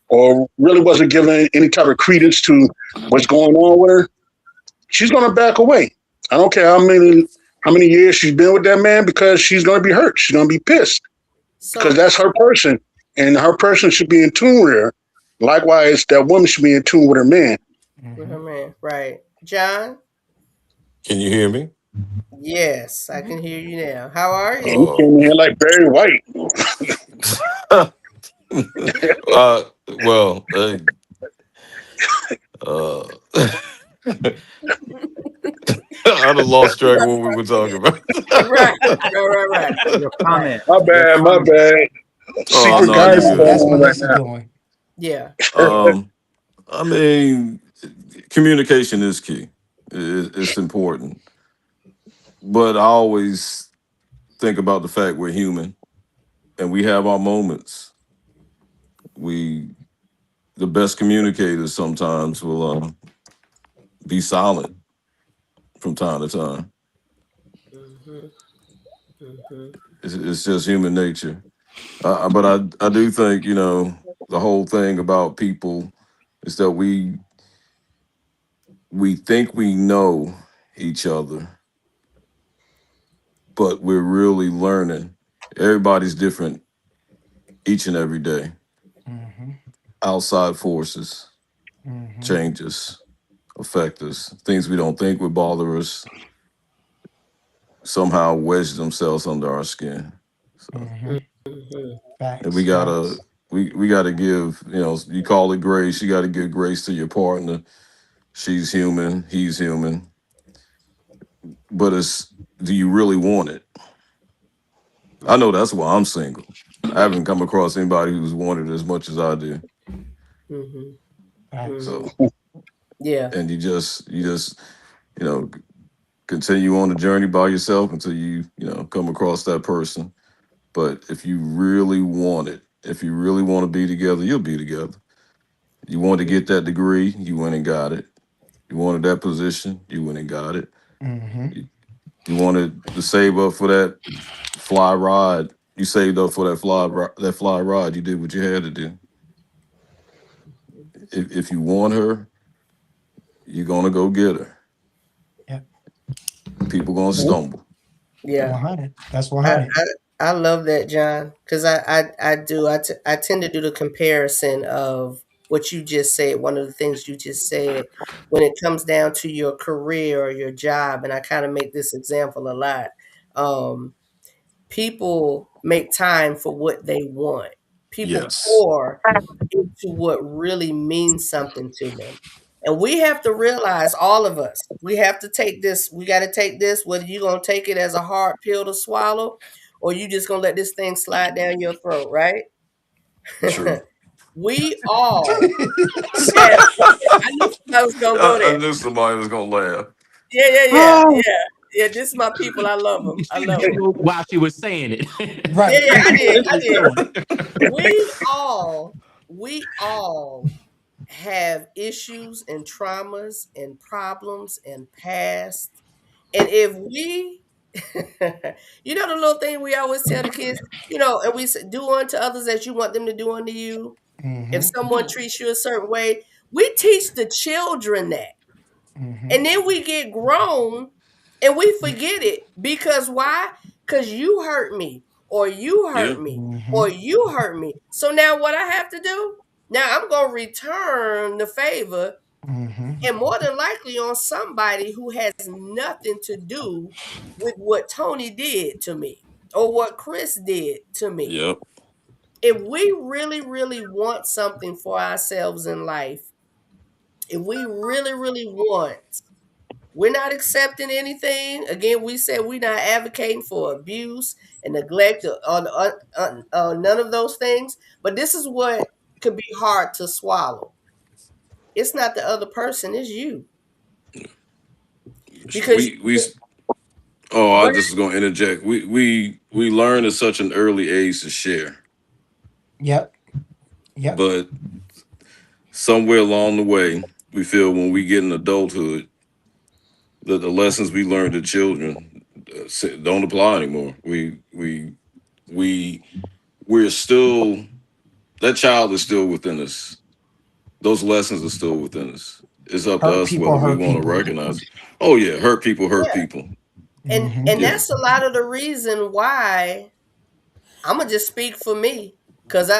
or really wasn't giving any type of credence to what's going on with her, she's going to back away. I don't care how many years she's been with that man, because she's going to be hurt. She's going to be pissed because that's her person, and her person should be in tune with her. Likewise, that woman should be in tune with her man. With her man, right? John? Can you hear me? Yes, I can hear you now. How are you? You came in here like Barry White. Well, I done lost track of what we were talking about. right. Your comment. My bad. Secret no, guys. you're good. That's what Melissa doing. Yeah. I mean, communication is key. It's important. But I always think about the fact we're human and we have our moments. The best communicators sometimes will be silent from time to time. It's just human nature. But I do think, the whole thing about people is that we think we know each other, but we're really learning. Everybody's different each and every day. Outside forces, changes, affect us. Things we don't think would bother us somehow wedge themselves under our skin. So, and we gotta give, you call it grace. You gotta give grace to your partner. She's human, he's human. But do you really want it? I know that's why I'm single. I haven't come across anybody who's wanted it as much as I do. So yeah, and you just continue on the journey by yourself until you come across that person. But if you really want it, if you really want to be together, you'll be together. You want to get that degree, you went and got it. You wanted that position, you went and got it. You wanted to save up for that fly ride, you saved up for that fly ride. You did what you had to do. If you want her, you're gonna go get her. Yep. People gonna stumble. Yeah, 100. That's 100. I love that, John, because I tend to do the comparison of what you just said. One of the things you just said when it comes down to your career or your job, and I kind of make this example a lot. People make time for what they want. People pour into what really means something to them. And we have to realize, all of us, we have to take this. We got to take this, whether you're going to take it as a hard pill to swallow or you just going to let this thing slide down your throat, right? True. We all I knew somebody was going to go there. I knew somebody was gonna laugh. Yeah, this is my people. I love them. I love them. While she was saying it. Right. Yeah, I did. We all have issues and traumas and problems and past. And if we, the little thing we always tell the kids, and we say, do unto others as you want them to do unto you. If someone treats you a certain way, we teach the children that. And then we get grown and we forget it. Because why? Because you hurt me, or you hurt me, or you hurt me. So now what I have to do? Now I'm going to return the favor, and more than likely on somebody who has nothing to do with what Tony did to me or what Chris did to me. Yep. If we really, really want something for ourselves in life, if we really, really want, we're not accepting anything. Again, we said we're not advocating for abuse and neglect or none of those things. But this is what could be hard to swallow. It's not the other person, it's you. Because I just was gonna interject. We learn at such an early age to share. Yep. But somewhere along the way, we feel when we get in adulthood that the lessons we learned as children don't apply anymore. We're still, that child is still within us. Those lessons are still within us. It's up to us whether we want to recognize it. Oh yeah, hurt people. And that's a lot of the reason why I'm gonna just speak for me. Cause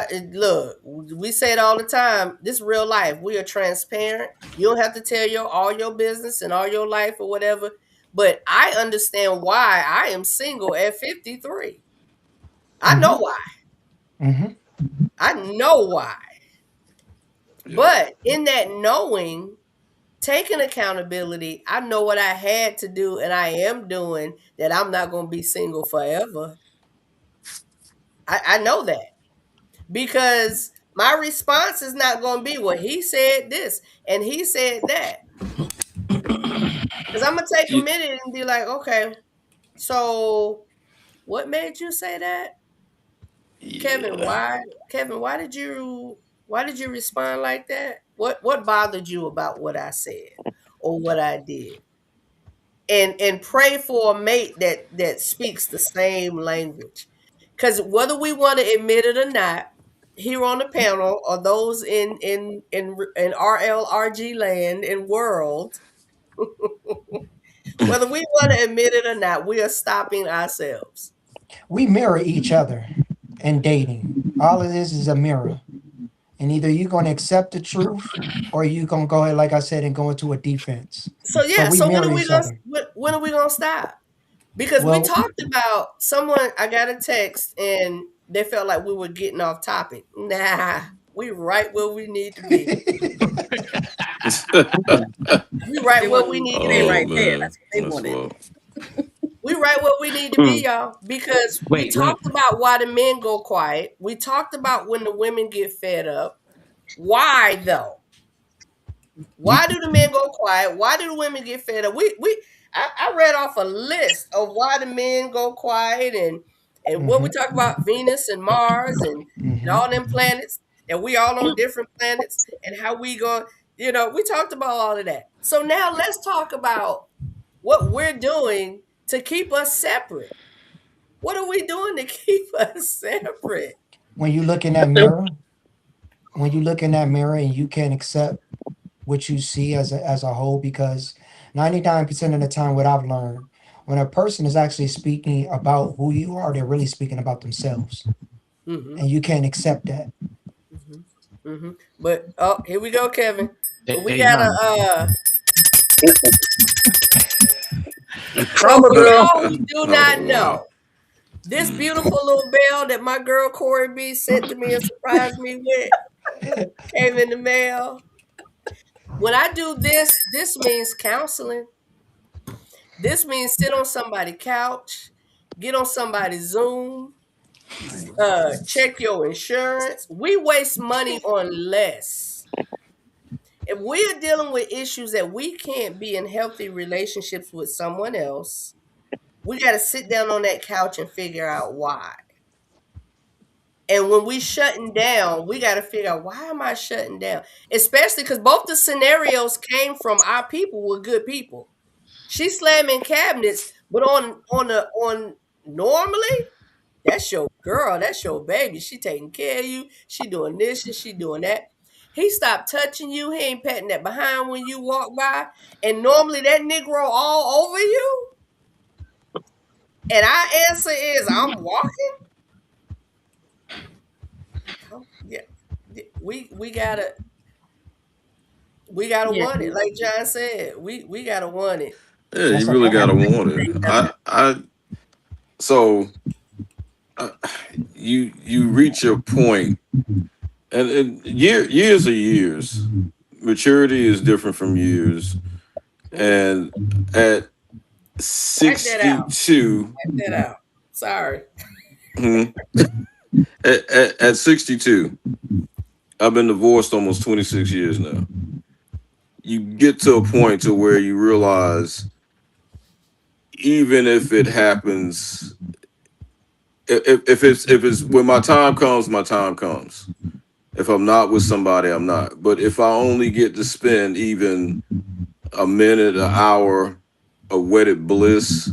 we say it all the time. This is real life. We are transparent. You don't have to tell all your business and all your life or whatever. But I understand why I am single at 53. I know why. I know why. Yeah. But in that knowing, taking accountability, I know what I had to do and I am doing, that I'm not going to be single forever. I know that. Because my response is not going to be, well, he said this and he said that. Because I'm going to take a minute and be like, okay, so what made you say that? Yeah. Kevin, why did you respond like that? What bothered you about what I said or what I did? And pray for a mate that speaks the same language. Because whether we want to admit it or not, here on the panel or those in RLRG land and world, whether we want to admit it or not, we are stopping ourselves. We mirror each other in dating. All of this is a mirror. And either you're going to accept the truth or you're going to go ahead, like I said, and go into a defense. So yeah, so when are we going to stop? Because we talked about someone, I got a text and they felt like we were getting off topic. Nah, we right where we need to be. We right where we need to be right there. That's what they wanted. We right where we need to be, y'all. Because we talked about why the men go quiet. We talked about when the women get fed up. Why though? Why do the men go quiet? Why do the women get fed up? I read off a list of why the men go quiet and what we talk about Venus and Mars and all them planets, and we all on different planets and how we go, we talked about all of that. So now let's talk about what we're doing to keep us separate. What are we doing to keep us separate? When you look in that mirror, and you can't accept what you see as a whole, because 99% of the time, what I've learned, when a person is actually speaking about who you are, they're really speaking about themselves, and you can't accept that. But here we go, Kevin. We Hey, gotta Trauma for girl. y'all who do not know, this beautiful little bell that my girl Corey B sent to me and surprised me with came in the mail. When I do this means counseling. This means sit on somebody's couch, get on somebody's Zoom, check your insurance. We waste money on less. If we are dealing with issues that we can't be in healthy relationships with someone else, we got to sit down on that couch and figure out why. And when we shutting down, we got to figure out, why am I shutting down? Especially because both the scenarios came from our people were good people. She's slamming cabinets, but on normally, that's your girl, that's your baby. She taking care of you. She doing this and she doing that. He stopped touching you. He ain't patting that behind when you walk by. And normally that Negro all over you. And our answer is, I'm walking. Yeah, we gotta want it. Like John said, we gotta want it. Yeah, you really gotta want it. So you reach your point, and years are years. Maturity is different from years, and at 62, Check that out. Sorry. At 62, I've been divorced almost 26 years now. You get to a point to where you realize, even if it happens, if it's when my time comes, my time comes. If I'm not with somebody, I'm not. But if I only get to spend even a minute, an hour of wedded bliss,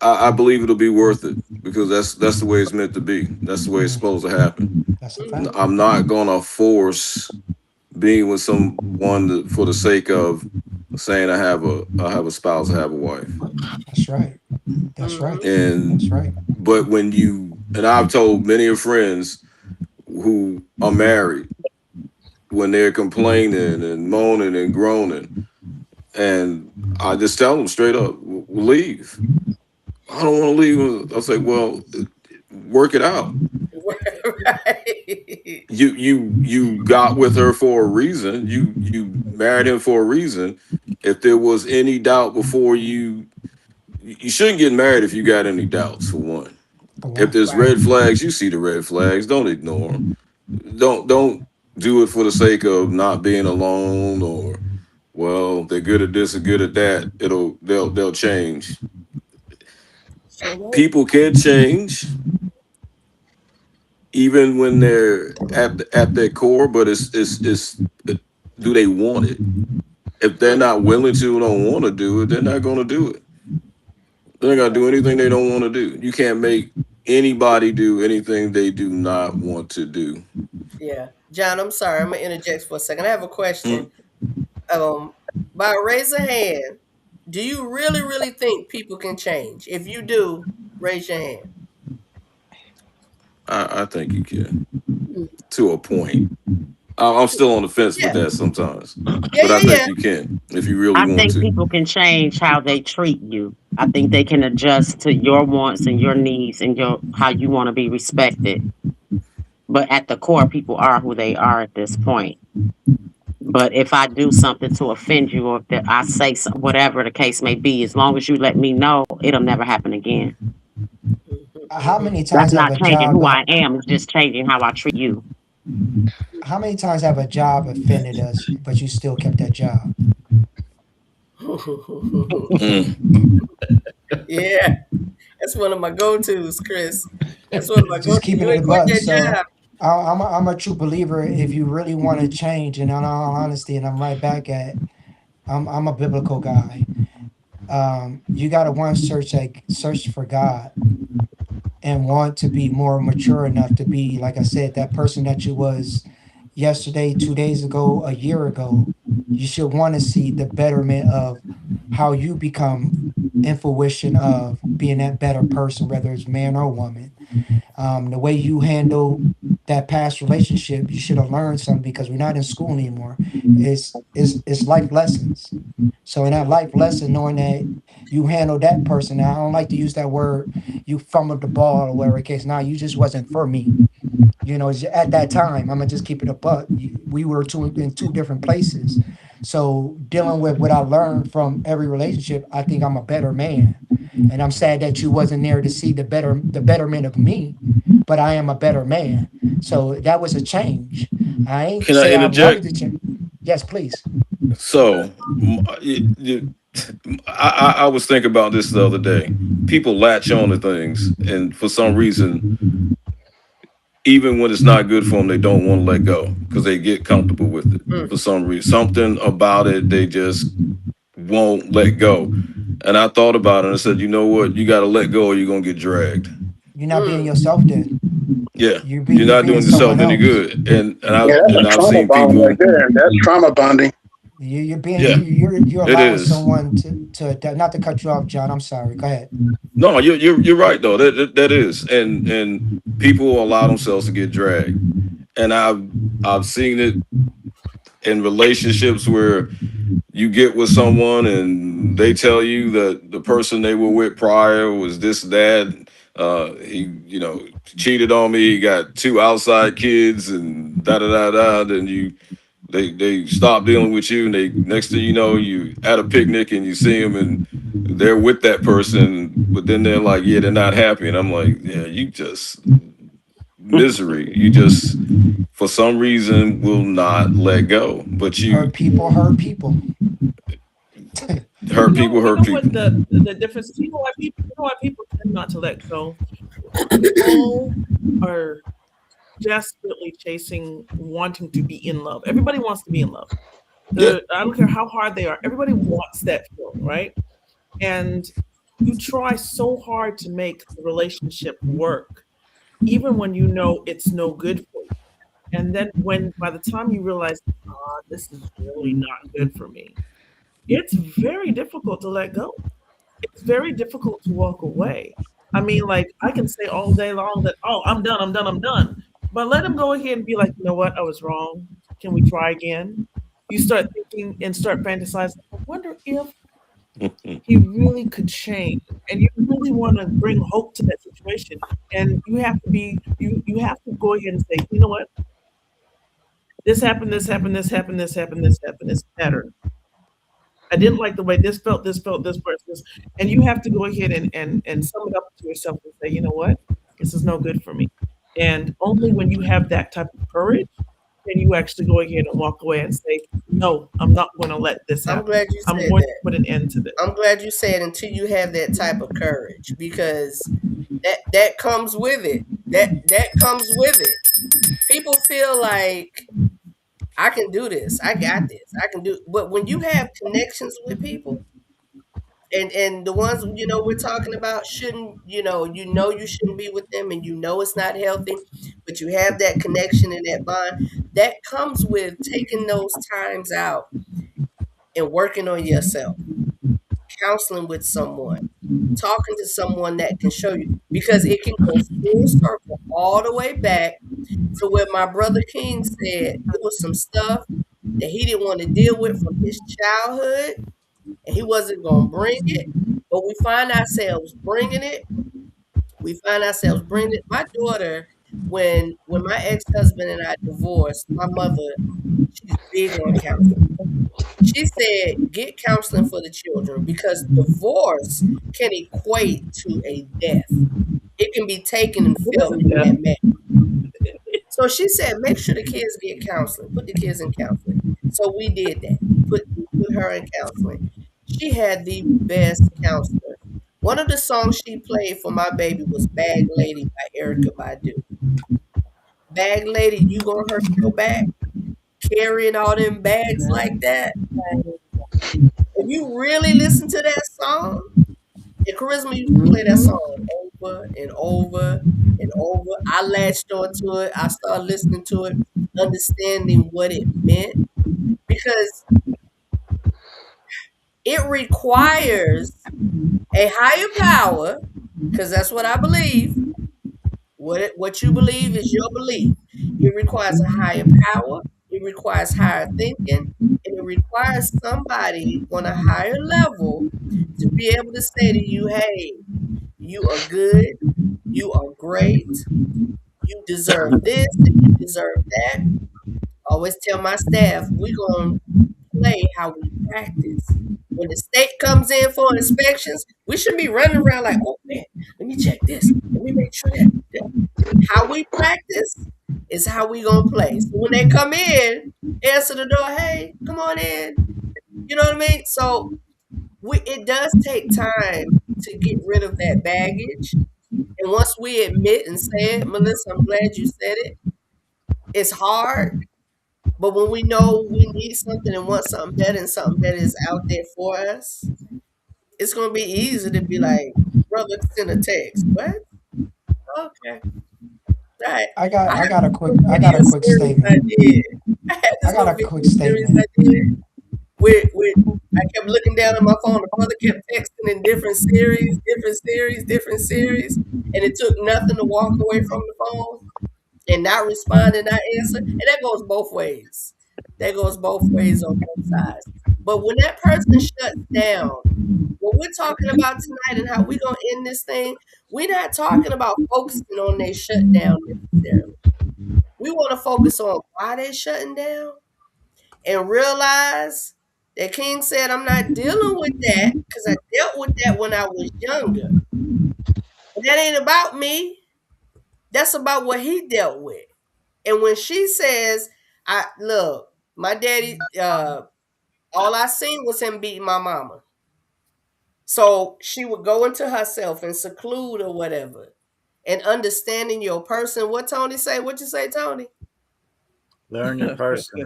I believe it'll be worth it, because that's the way it's meant to be. That's the way it's supposed to happen. I'm not gonna force being with someone for the sake of saying I have a spouse, I have a wife. That's right. That's right. And that's right. But and I've told many of friends who are married, when they're complaining and moaning and groaning, and I just tell them straight up, leave. I don't want to leave. I say, well, work it out. Right. You got with her for a reason. You married him for a reason. If there was any doubt before you shouldn't get married if you got any doubts, for one. If there's red flags, you see the red flags. Don't ignore them. Don't do it for the sake of not being alone, or, well, they're good at this or good at that. They'll change. People can change, even when they're at their core, but it's do they want it? If they're not willing to, don't want to do it, they're not going to do it. They're not going to do anything they don't want to do. You can't make anybody do anything they do not want to do. Yeah. John, I'm sorry. I'm going to interject for a second. I have a question. By raise a hand, do you really, really think people can change? If you do, raise your hand. I think you can, to a point. I'm still on the fence with that sometimes, but I think you can if you really want to. I think people can change how they treat you. I think they can adjust to your wants and your needs and how you want to be respected. But at the core, people are who they are at this point. But if I do something to offend you, or if I say something, whatever the case may be, as long as you let me know, it'll never happen again. How many times that's not changing who I am, it's just changing how I treat you. How many times have a job offended us, but you still kept that job? Yeah, that's one of my go-tos, Chris. That's one of my Just go-tos. keeping You it ain't a quit buck. that So job. I'm a true believer. If you really want to change, and in all honesty, and I'm right back at, I'm a biblical guy. You got to search for God and want to be more mature enough to be, like I said, that person that you was yesterday, 2 days ago, a year ago. You should want to see the betterment of how you become in fruition of being that better person, whether it's man or woman. The way you handle that past relationship, you should have learned something because we're not in school anymore. It's life lessons. So in that life lesson, knowing that you handle that person, now I don't like to use that word, you fumbled the ball or whatever the case. Now you just wasn't for me. At that time, I'm gonna just keep it a buck. We were in two different places. So dealing with what I learned from every relationship, I think I'm a better man. And I'm sad that you wasn't there to see the betterment of me, but I am a better man. So that was a change. I ain't Can I say I wanted interject? to change. Yes, please. So, I was thinking about this the other day. People latch on to things, and for some reason, even when it's not good for them, they don't want to let go because they get comfortable with it. For some reason, something about it, they just won't let go. And I thought about it and I said, you know what? You got to let go or you're going to get dragged. You're not being yourself then. Yeah. You're You're not being doing someone yourself any else. good. And Yeah, that's a I've trauma seen bond people. right there. That's trauma bonding. Yeah, You're it allowing is. someone to not to cut you off, John. I'm sorry. Go ahead. No, you're right though. That is. And people allow themselves to get dragged. And I've seen it in relationships where you get with someone and they tell you that the person they were with prior was this, that. He, cheated on me. He got 2 outside kids and da da da da. Then they stop dealing with you, and they next thing you know, you at a picnic and you see them and they're with that person, but then they're like, yeah, they're not happy, and I'm like, yeah, you just misery. You just for some reason will not let go, but you Hurt people hurt people. hurt people, You hurt know what people. the difference is? You know why people tend not to let go? We all are desperately chasing, wanting to be in love. Everybody wants to be in love. Yeah. I don't care how hard they are. Everybody wants that feeling, right? And you try so hard to make the relationship work, even when you know it's no good for you. And then by the time you realize, this is really not good for me, it's very difficult to let go. It's very difficult to walk away. I mean, like I can say all day long that, oh, I'm done, I'm done, I'm done. But let him go ahead and be like, you know what, I was wrong. Can we try again? You start thinking and start fantasizing. I wonder if he really could change. And you really want to bring hope to that situation. And you have to you have to go ahead and say, you know what? This happened, this happened, this happened, this happened, this happened, this pattern. I didn't like the way this felt, this person, this. And you have to go ahead and sum it up to yourself and say, you know what? This is no good for me. And only when you have that type of courage can you actually go ahead and walk away and say, no, I'm not going to let this I'm happen. glad you I'm said going to that. put an end to this. I'm glad you said until you have that type of courage, because that comes with it. That comes with it. People feel like I can do this. I got this. I can do. But when you have connections with people, and the ones we're talking about shouldn't you shouldn't be with them, and it's not healthy, but you have that connection and that bond that comes with taking those times out and working on yourself, counseling with someone, talking to someone that can show you, because it can go full circle all the way back to where my brother King said it was some stuff that he didn't want to deal with from his childhood, and he wasn't going to bring it, but we find ourselves bringing it. My daughter, when my ex-husband and I divorced, my mother, she's big on counseling. She said, get counseling for the children, because divorce can equate to a death. It can be taken and It is felt a in death. that manner. So she said, make sure the kids get counseling. Put the kids in counseling. So we did that. Put her in counseling. She had the best counselor. One of the songs she played for my baby was Bag Lady by Erykah Badu. Bag Lady, you gonna hurt your back? Carrying all them bags like that? If you really listen to that song, and Charisma used to play that song over and over and over. I latched onto it. I started listening to it, understanding what it meant, because it requires a higher power, because that's what I believe. What you believe is your belief. It requires a higher power. It requires higher thinking. And it requires somebody on a higher level to be able to say to you, hey, you are good. You are great. You deserve this and you deserve that. I always tell my staff, we're going to play how we practice. When the state comes in for inspections, we shouldn't be running around like, oh man, let me check this. Let me make sure that how we practice is how we going to play. So when they come in, answer the door, hey, come on in. You know what I mean? So it does take time to get rid of that baggage. And once we admit and say it, Melissa, I'm glad you said it. It's hard, but when we know we need something and want something better and something better is out there for us, it's gonna be easy to be like, brother, send a text. What? Okay. Right. I got a quick statement. I got a quick statement. I kept looking down at my phone. The brother kept texting in different series, and it took nothing to walk away from the phone and not respond and not answer. And that goes both ways. That goes both ways on both sides. But when that person shuts down, what we're talking about tonight and how we're going to end this thing, we're not talking about focusing on their shutdown necessarily. We want to focus on why they're shutting down and realize that King said, I'm not dealing with that because I dealt with that when I was younger. But that ain't about me. That's about what he dealt with. And when she says, look, my daddy, all I seen was him beating my mama. So she would go into herself and seclude or whatever. And understanding your person. What Tony say? What you say, Tony? Learn your person.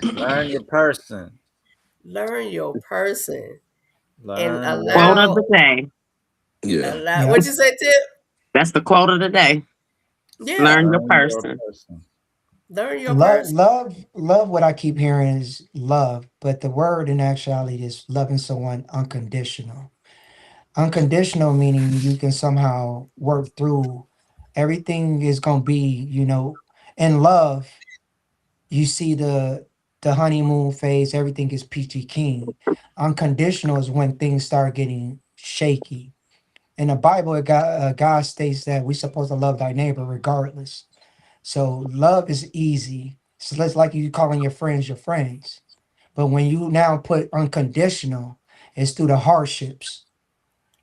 Learn your person. Learn your person. Learn and allow. Quote of the day. Yeah. What'd you say, Tip? That's the quote of the day. Yeah. Learn your person. Learn your person. Love. What I keep hearing is love, but the word in actuality is loving someone unconditional. Unconditional meaning you can somehow work through. Everything is gonna be, in love. You see the honeymoon phase. Everything is peachy keen. Unconditional is when things start getting shaky. In the Bible, God states that we're supposed to love thy neighbor regardless. So love is easy. So it's like you calling your friends. But when you now put unconditional, it's through the hardships.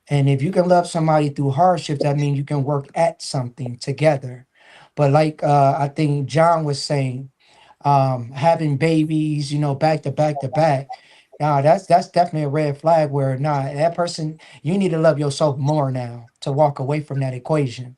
And if you can love somebody through hardships, that means you can work at something together. But like I think John was saying, having babies, back to back to back. Now that's definitely a red flag where that person, you need to love yourself more now to walk away from that equation.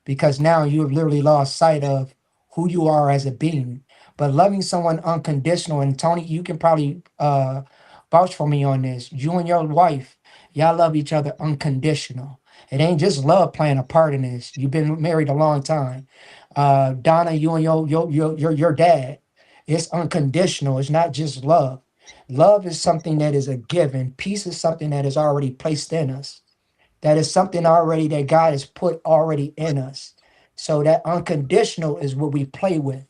Because now you've literally lost sight of who you are as a being. But loving someone unconditional, and Tony, you can probably vouch for me on this. You and your wife, y'all love each other unconditional. It ain't just love playing a part in this. You've been married a long time. Donna, you and your dad, it's unconditional. It's not just love. Love is something that is a given. Peace is something that is already placed in us. That is something already that God has put already in us. So that unconditional is what we play with.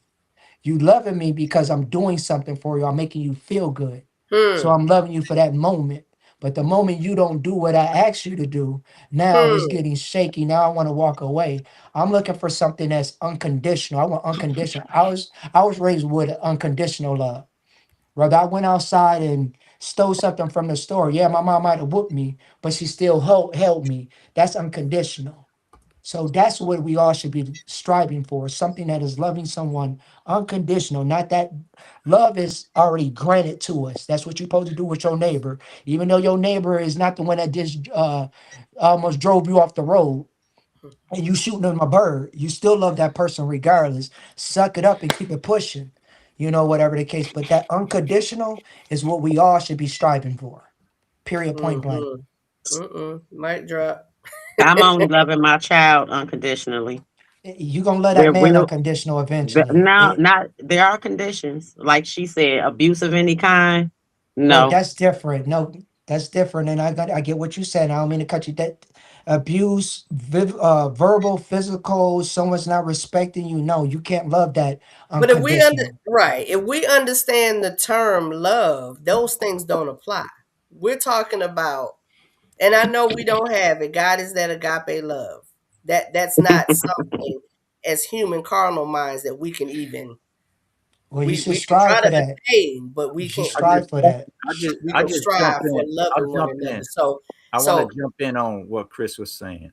You loving me because I'm doing something for you. I'm making you feel good. So I'm loving you for that moment. But the moment you don't do what I asked you to do, now it's getting shaky. Now I want to walk away. I'm looking for something that's unconditional. I want unconditional. I was raised with unconditional love. Brother, I went outside and stole something from the store. Yeah, my mom might have whooped me, but she still held me. That's unconditional. So that's what we all should be striving for, something that is loving someone unconditional, not that love is already granted to us. That's what you're supposed to do with your neighbor. Even though your neighbor is not the one that just almost drove you off the road and you shooting them a bird, you still love that person regardless. Suck it up and keep it pushing, whatever the case. But that unconditional is what we all should be striving for. Period, point blank. Mic drop. I'm only loving my child unconditionally. You gonna let that man unconditional eventually. No, not there are conditions. Like she said, abuse of any kind. No. Well, that's different. No, that's different. And I get what you said. I don't mean to cut you. That abuse, verbal, physical, someone's not respecting you. No, you can't love that. But if we understand the term love, those things don't apply. We're talking about, and I know we don't have it. God is that agape love. That's not something as human carnal minds that we can even. Well, you should strive for that. But we can't strive for that. I just strive jump in. for loving one another. So I want to jump in on what Chris was saying.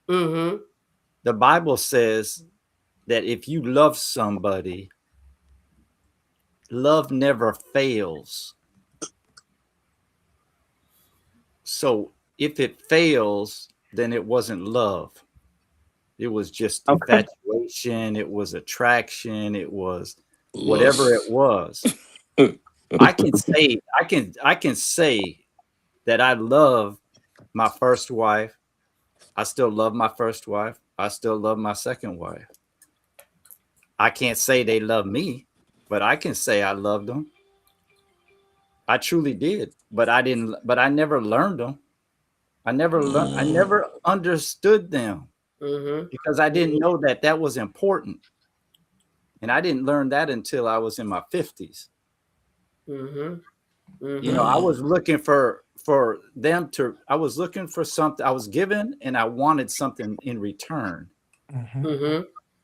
Mm-hmm. The Bible says that if you love somebody, love never fails. So if it fails, then it wasn't love. It was just infatuation. It was attraction. It was whatever it was. I can say that I love my first wife. I still love my first wife. I still love my second wife. I can't say they love me, but I can say I loved them. I truly did, but I never learned them. I never understood them because I didn't know that was important. And I didn't learn that until I was in my 50s. I was looking for them to, I was looking for something. I was given and I wanted something in return.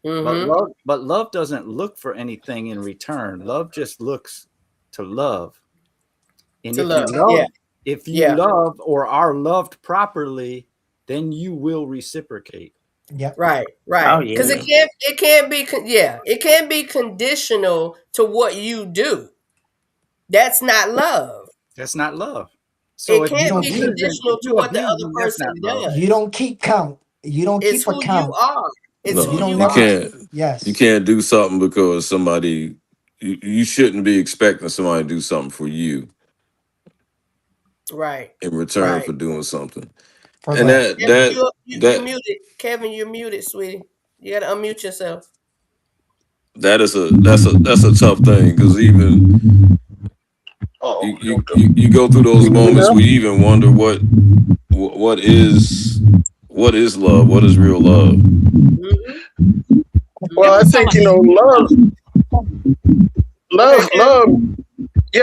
But love doesn't look for anything in return. Love just looks to love. And if you love or are loved properly, then you will reciprocate. Yeah. Right. Because it can't be conditional to what you do. That's not love. That's not love. So it can't be conditional to what the other person does. You don't keep count. You don't keep a count. You are. It's who you are. Can't. Yes. You can't do something because somebody. You shouldn't be expecting somebody to do something for you. Right. In return for doing something. And you're muted. Kevin, you're muted, sweetie. You gotta unmute yourself. That's a tough thing because even you go through those moments where you even wonder what is love, what is real love. Well, I think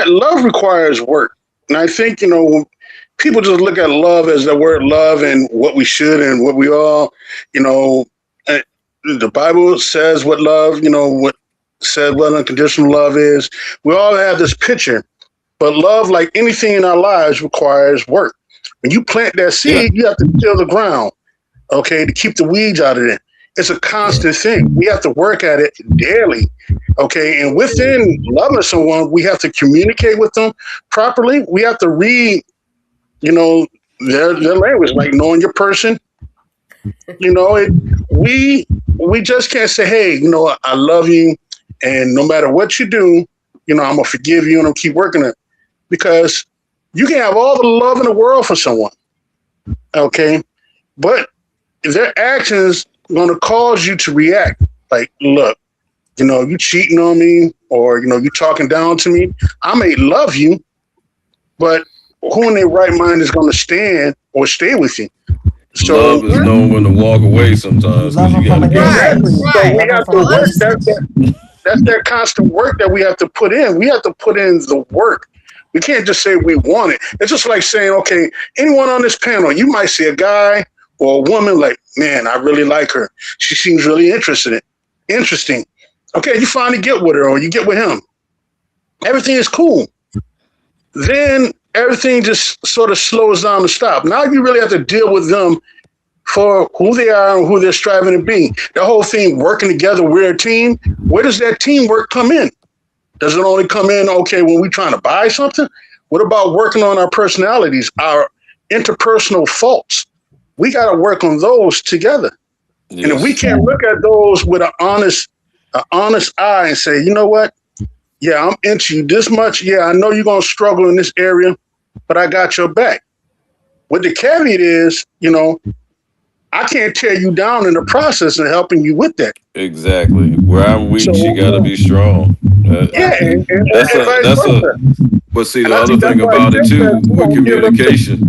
love requires work, and I think people just look at love as the word love and what we should and what we all, the Bible says what love, what says what unconditional love is. We all have this picture, but love, like anything in our lives, requires work. When you plant that seed, you have to till the ground, to keep the weeds out of it. It's a constant thing. We have to work at it daily, and within loving someone, we have to communicate with them properly. We have to read their language, like knowing your person. We just can't say, hey, I love you, and no matter what you do, I'm gonna forgive you and I'm keep working it, because you can have all the love in the world for someone, but if their actions gonna cause you to react, like, look, you cheating on me, or you talking down to me, I may love you, but who in their right mind is going to stand or stay with you? So love is knowing when to walk away sometimes. You gotta So we have to work. That's their constant work that we have to put in. We have to put in the work. We can't just say we want it. It's just like saying, okay, anyone on this panel, you might see a guy or a woman like, man, I really like her. She seems really interesting. Okay, you finally get with her or you get with him. Everything is cool. Then everything just sort of slows down to stop. Now you really have to deal with them for who they are and who they're striving to be. The whole thing, working together, we're a team. Where does that teamwork come in? Does it only come in, okay, when we're trying to buy something? What about working on our personalities, our interpersonal faults? We got to work on those together. Yes. And if we can't look at those with an honest eye and say, you know what? Yeah, I'm into you this much. Yeah, I know you're going to struggle in this area, but I got your back. What the caveat is, I can't tear you down in the process of helping you with that. Exactly. Where I'm weak, you got to be strong. But see, the other thing about it too, with communication,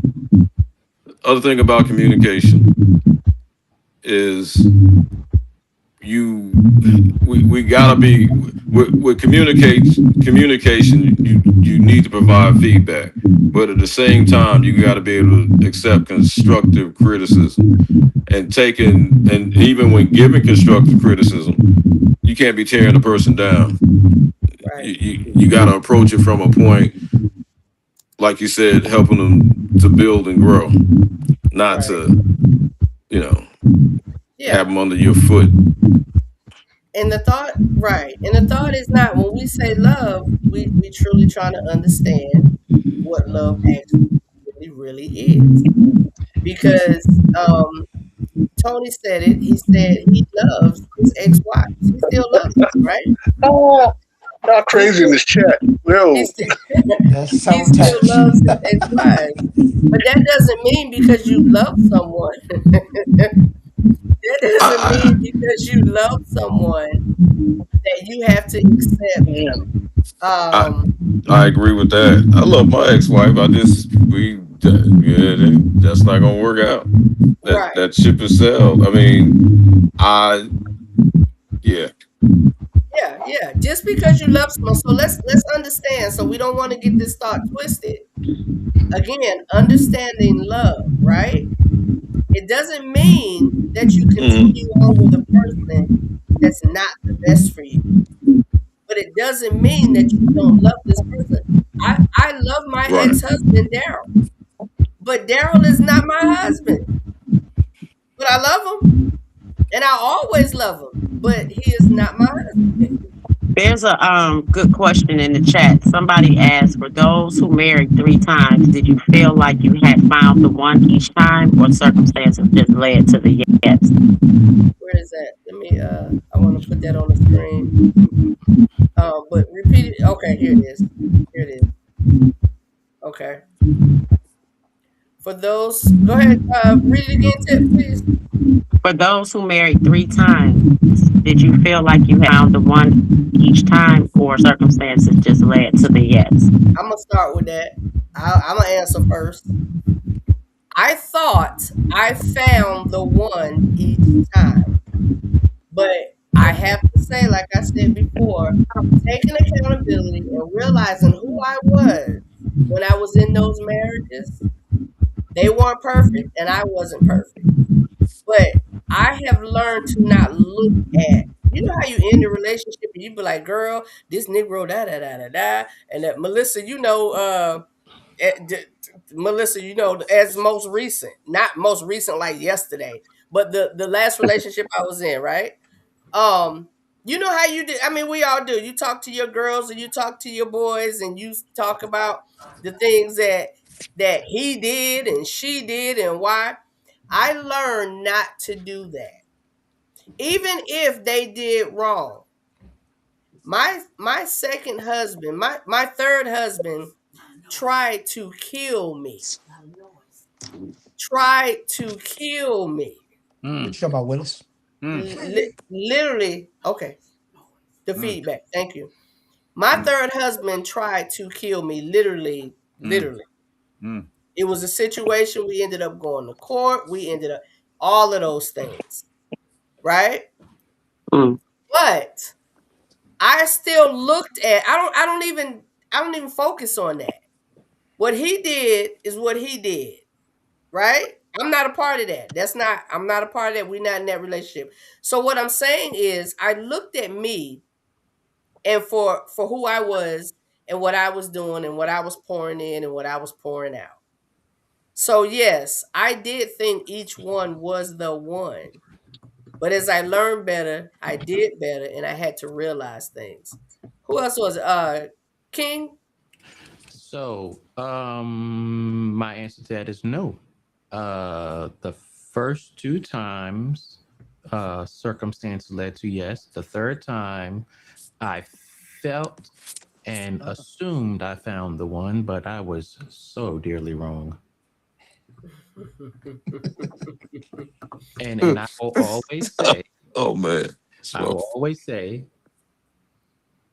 is we gotta be with communication. You need to provide feedback, but at the same time, you got to be able to accept constructive criticism and even when giving constructive criticism, you can't be tearing the person down. Right. You got to approach it from a point, like you said, helping them to build and grow, not to have them under your foot. And the thought is not, when we say love, we truly trying to understand what love actually really is. Because Tony said it. He said he loves his ex-wife. He still loves her, right? Oh, not crazy in this chat. He still loves his ex-wife. But that doesn't mean because you love someone. That doesn't mean because you love someone that you have to accept. I agree with that. I love my ex-wife. That's not gonna work out. That ship is sailed. I mean, yeah. Just because you love someone, so let's understand. So we don't want to get this thought twisted. Again, understanding love, right? It doesn't mean that you continue on with a person that's not the best for you. But it doesn't mean that you don't love this person. I love my ex-husband, Daryl. But Daryl is not my husband. But I love him. And I always love him. But he is not my husband. There's a good question in the chat. Somebody asked, for those who married 3 times, did you feel like you had found the one each time, or circumstances just led to the yes? Where is that? Let me I want to put that on the screen. But repeat it. Okay, here it is. Okay. For those, go ahead, read it again, Tip, please. For those who married 3 times, did you feel like you found the one each time, or circumstances just led to the yes? I'm going to start with that. I'm going to answer first. I thought I found the one each time. But I have to say, like I said before, taking accountability and realizing who I was when I was in those marriages. They weren't perfect, and I wasn't perfect. But I have learned to not look at, you know how you end a relationship and you be like, girl, this Negro, da. And that Melissa, Melissa, as most recent, not most recent like yesterday, but the last relationship I was in, right? You know how you do. I mean, we all do. You talk to your girls and you talk to your boys and you talk about the things that he did and she did and why. I learned not to do that. Even if they did wrong. My second husband, my third husband tried to kill me. What you talking about, Willis? Literally, okay. The feedback. Thank you. My third husband tried to kill me, literally. It was a situation. We ended up going to court. We ended up all of those things, right? But I still looked at. I don't even focus on that. What he did is what he did, right? I'm not a part of that. I'm not a part of that. We're not in that relationship. So what I'm saying is, I looked at me and for who I was and what I was doing and what I was pouring in and what I was pouring out. So yes, I did think each one was the one. But as I learned better, I did better, and I had to realize things. Who else was King? So, my answer to that is no. The first 2 times, circumstance led to yes. The third time, I felt and assumed I found the one, but I was so dearly wrong. and I will always say, oh man, I will always say,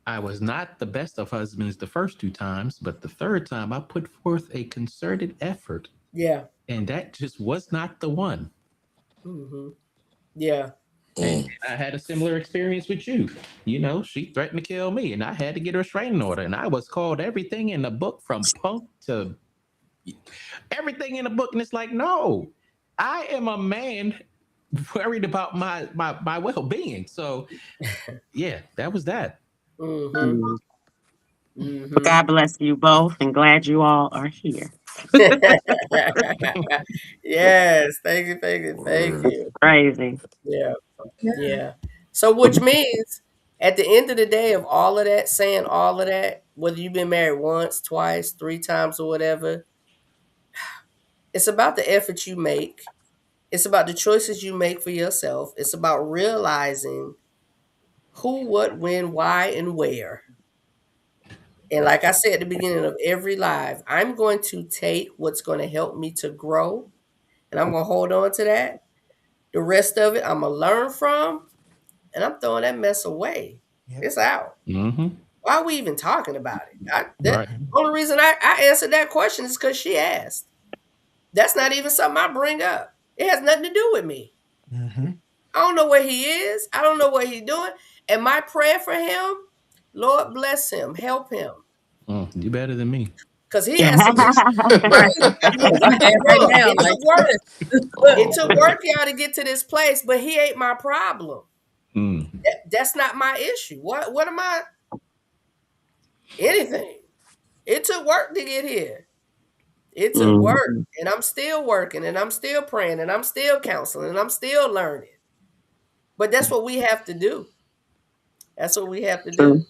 I was not the best of husbands the first 2 times, but the third time I put forth a concerted effort. Yeah. And that just was not the one. Mm-hmm. Yeah. And I had a similar experience with you. You know, she threatened to kill me, and I had to get a restraining order. And I was called everything in the book from punk to everything in the book. And it's like, no, I am a man worried about my well-being. So yeah, that was that. Mm-hmm. Mm-hmm. God bless you both, and glad you all are here. Yes, thank you. Crazy. Yeah. So which means at the end of the day of all of that, saying all of that, whether you've been married once, twice, 3 times or whatever, it's about the effort you make. It's about the choices you make for yourself. It's about realizing who, what, when, why, and where. And like I said at the beginning of every live, I'm going to take what's going to help me to grow, and I'm going to hold on to that. The rest of it, I'm going to learn from, and I'm throwing that mess away. Yep. It's out. Mm-hmm. Why are we even talking about it? The only reason I answered that question is because she asked. That's not even something I bring up. It has nothing to do with me. Mm-hmm. I don't know where he is. I don't know what he's doing. And my prayer for him, Lord bless him, help him. You better than me. Because he has some it took work, y'all, to get to this place, but he ain't my problem. That's not my issue. What am I? Anything. It took work to get here. It took work, and I'm still working, and I'm still praying, and I'm still counseling, and I'm still learning. But that's what we have to do. That's what we have to do.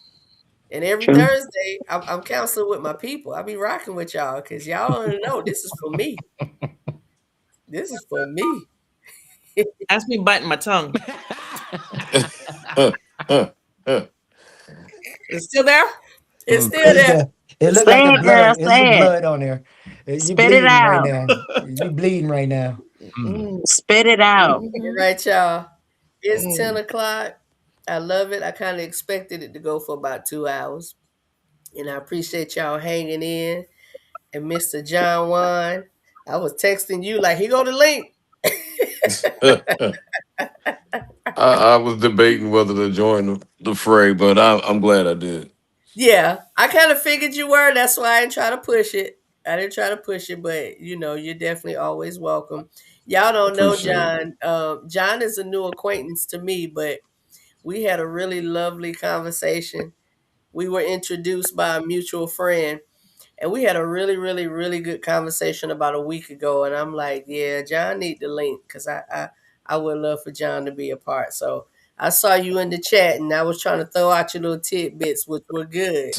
And every Thursday, I'm counseling with my people. I be rocking with y'all because y'all don't know this is for me. This is for me. That's me biting my tongue. It's still there? It's still there. It looks like the blood. It's the blood on there. You Spit it out right now. You bleeding right now. Spit it out. All right, y'all. It's 10 o'clock. I love it. I kind of expected it to go for about 2 hours. And I appreciate y'all hanging in. And Mr. John Juan, I was texting you like, here go the link. I was debating whether to join the fray, but I'm glad I did. Yeah, I kind of figured you were. That's why I didn't try to push it. But you know, you're definitely always welcome. Y'all don't know John. John is a new acquaintance to me, but we had a really lovely conversation. We were introduced by a mutual friend, and we had a really, really, really good conversation about a week ago. And I'm like, yeah, John need the link because I would love for John to be a part. So I saw you in the chat, and I was trying to throw out your little tidbits, which were good.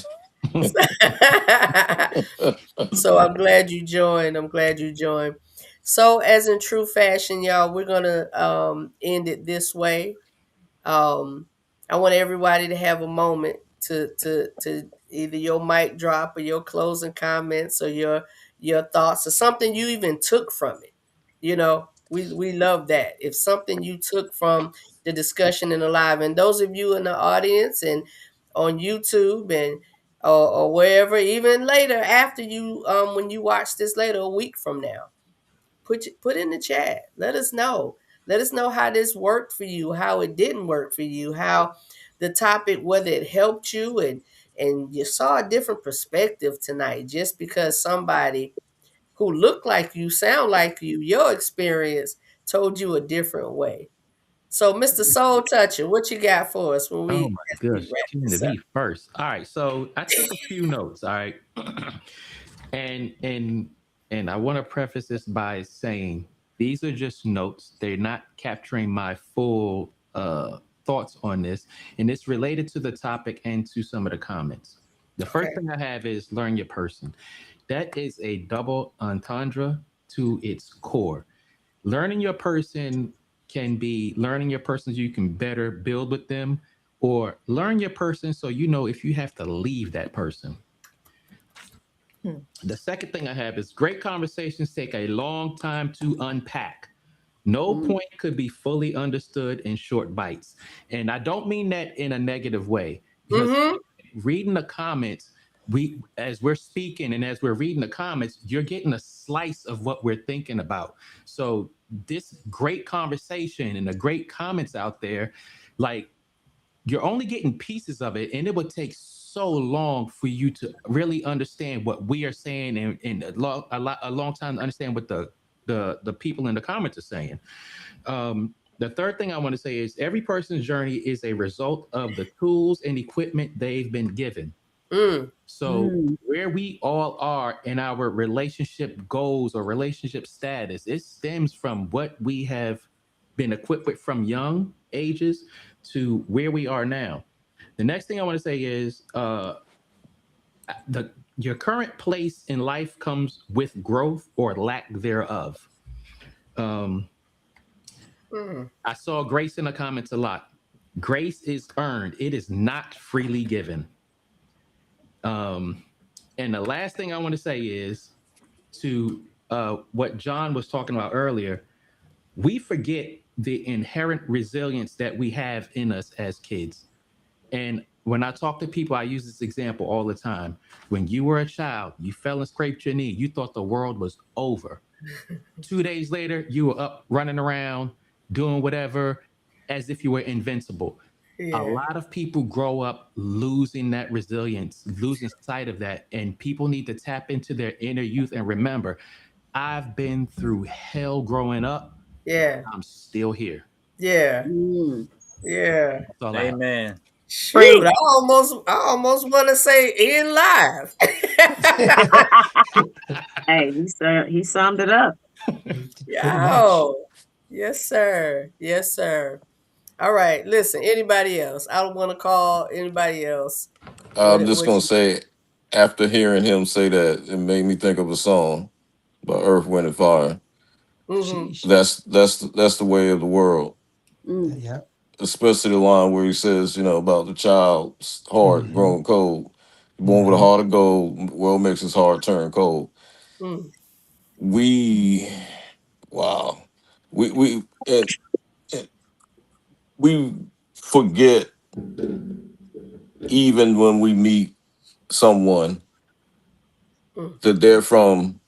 So I'm glad you joined. So as in true fashion, y'all, we're gonna end it this way. I want everybody to have a moment to either your mic drop or your closing comments or your thoughts or something you even took from it. You know, we love that. If something you took from the discussion in the live, and those of you in the audience and on YouTube and or wherever, even later after you when you watch this later, a week from now, put in the chat. Let us know. Let us know how this worked for you, how it didn't work for you, how the topic, whether it helped you and you saw a different perspective tonight just because somebody who looked like you, sound like you, your experience told you a different way. So, Mr. Soul Toucher, what you got for us when we? Oh my gosh, to me first. All right, so I took a few notes. All right, and And I want to preface this by saying these are just notes. They're not capturing my full thoughts on this. And it's related to the topic and to some of the comments. The first thing I have is learn your person. That is a double entendre to its core. Learning your person can be learning your person so you can better build with them, or learn your person so you know if you have to leave that person. The second thing I have is great conversations take a long time to unpack. No point could be fully understood in short bites. And I don't mean that in a negative way, because reading the comments, as we're speaking and as we're reading the comments, you're getting a slice of what we're thinking about. So this great conversation and the great comments out there, like, you're only getting pieces of it, and it would take so long for you to really understand what we are saying, and a long time to understand what the people in the comments are saying. The third thing I want to say is every person's journey is a result of the tools and equipment they've been given. So where we all are in our relationship goals or relationship status, it stems from what we have been equipped with from young ages to where we are now. The next thing I want to say is your current place in life comes with growth or lack thereof. I saw grace in the comments a lot. Grace is earned. It is not freely given. And the last thing I want to say is to what John was talking about earlier. We forget the inherent resilience that we have in us as kids. And when I talk to people, I use this example all the time. When you were a child, you fell and scraped your knee. You thought the world was over. 2 days later, you were up running around, doing whatever, as if you were invincible. A lot of people grow up losing that resilience, losing sight of that. And people need to tap into their inner youth and remember, I've been through hell growing up. Yeah. I'm still here. Yeah. Yeah. That's all I have. Amen. Shoot, I almost want to say in live. Hey, he summed it up. Yo. Yes, sir. Yes, sir. All right. Listen, anybody else? I don't want to call anybody else. I'm just gonna say, after hearing him say that, it made me think of a song by Earth, Wind, and Fire. That's the way of the world. Yeah. Especially the line where he says, about the child's heart growing cold. Born with a heart of gold, world makes his heart turn cold. We forget, even when we meet someone, that they're from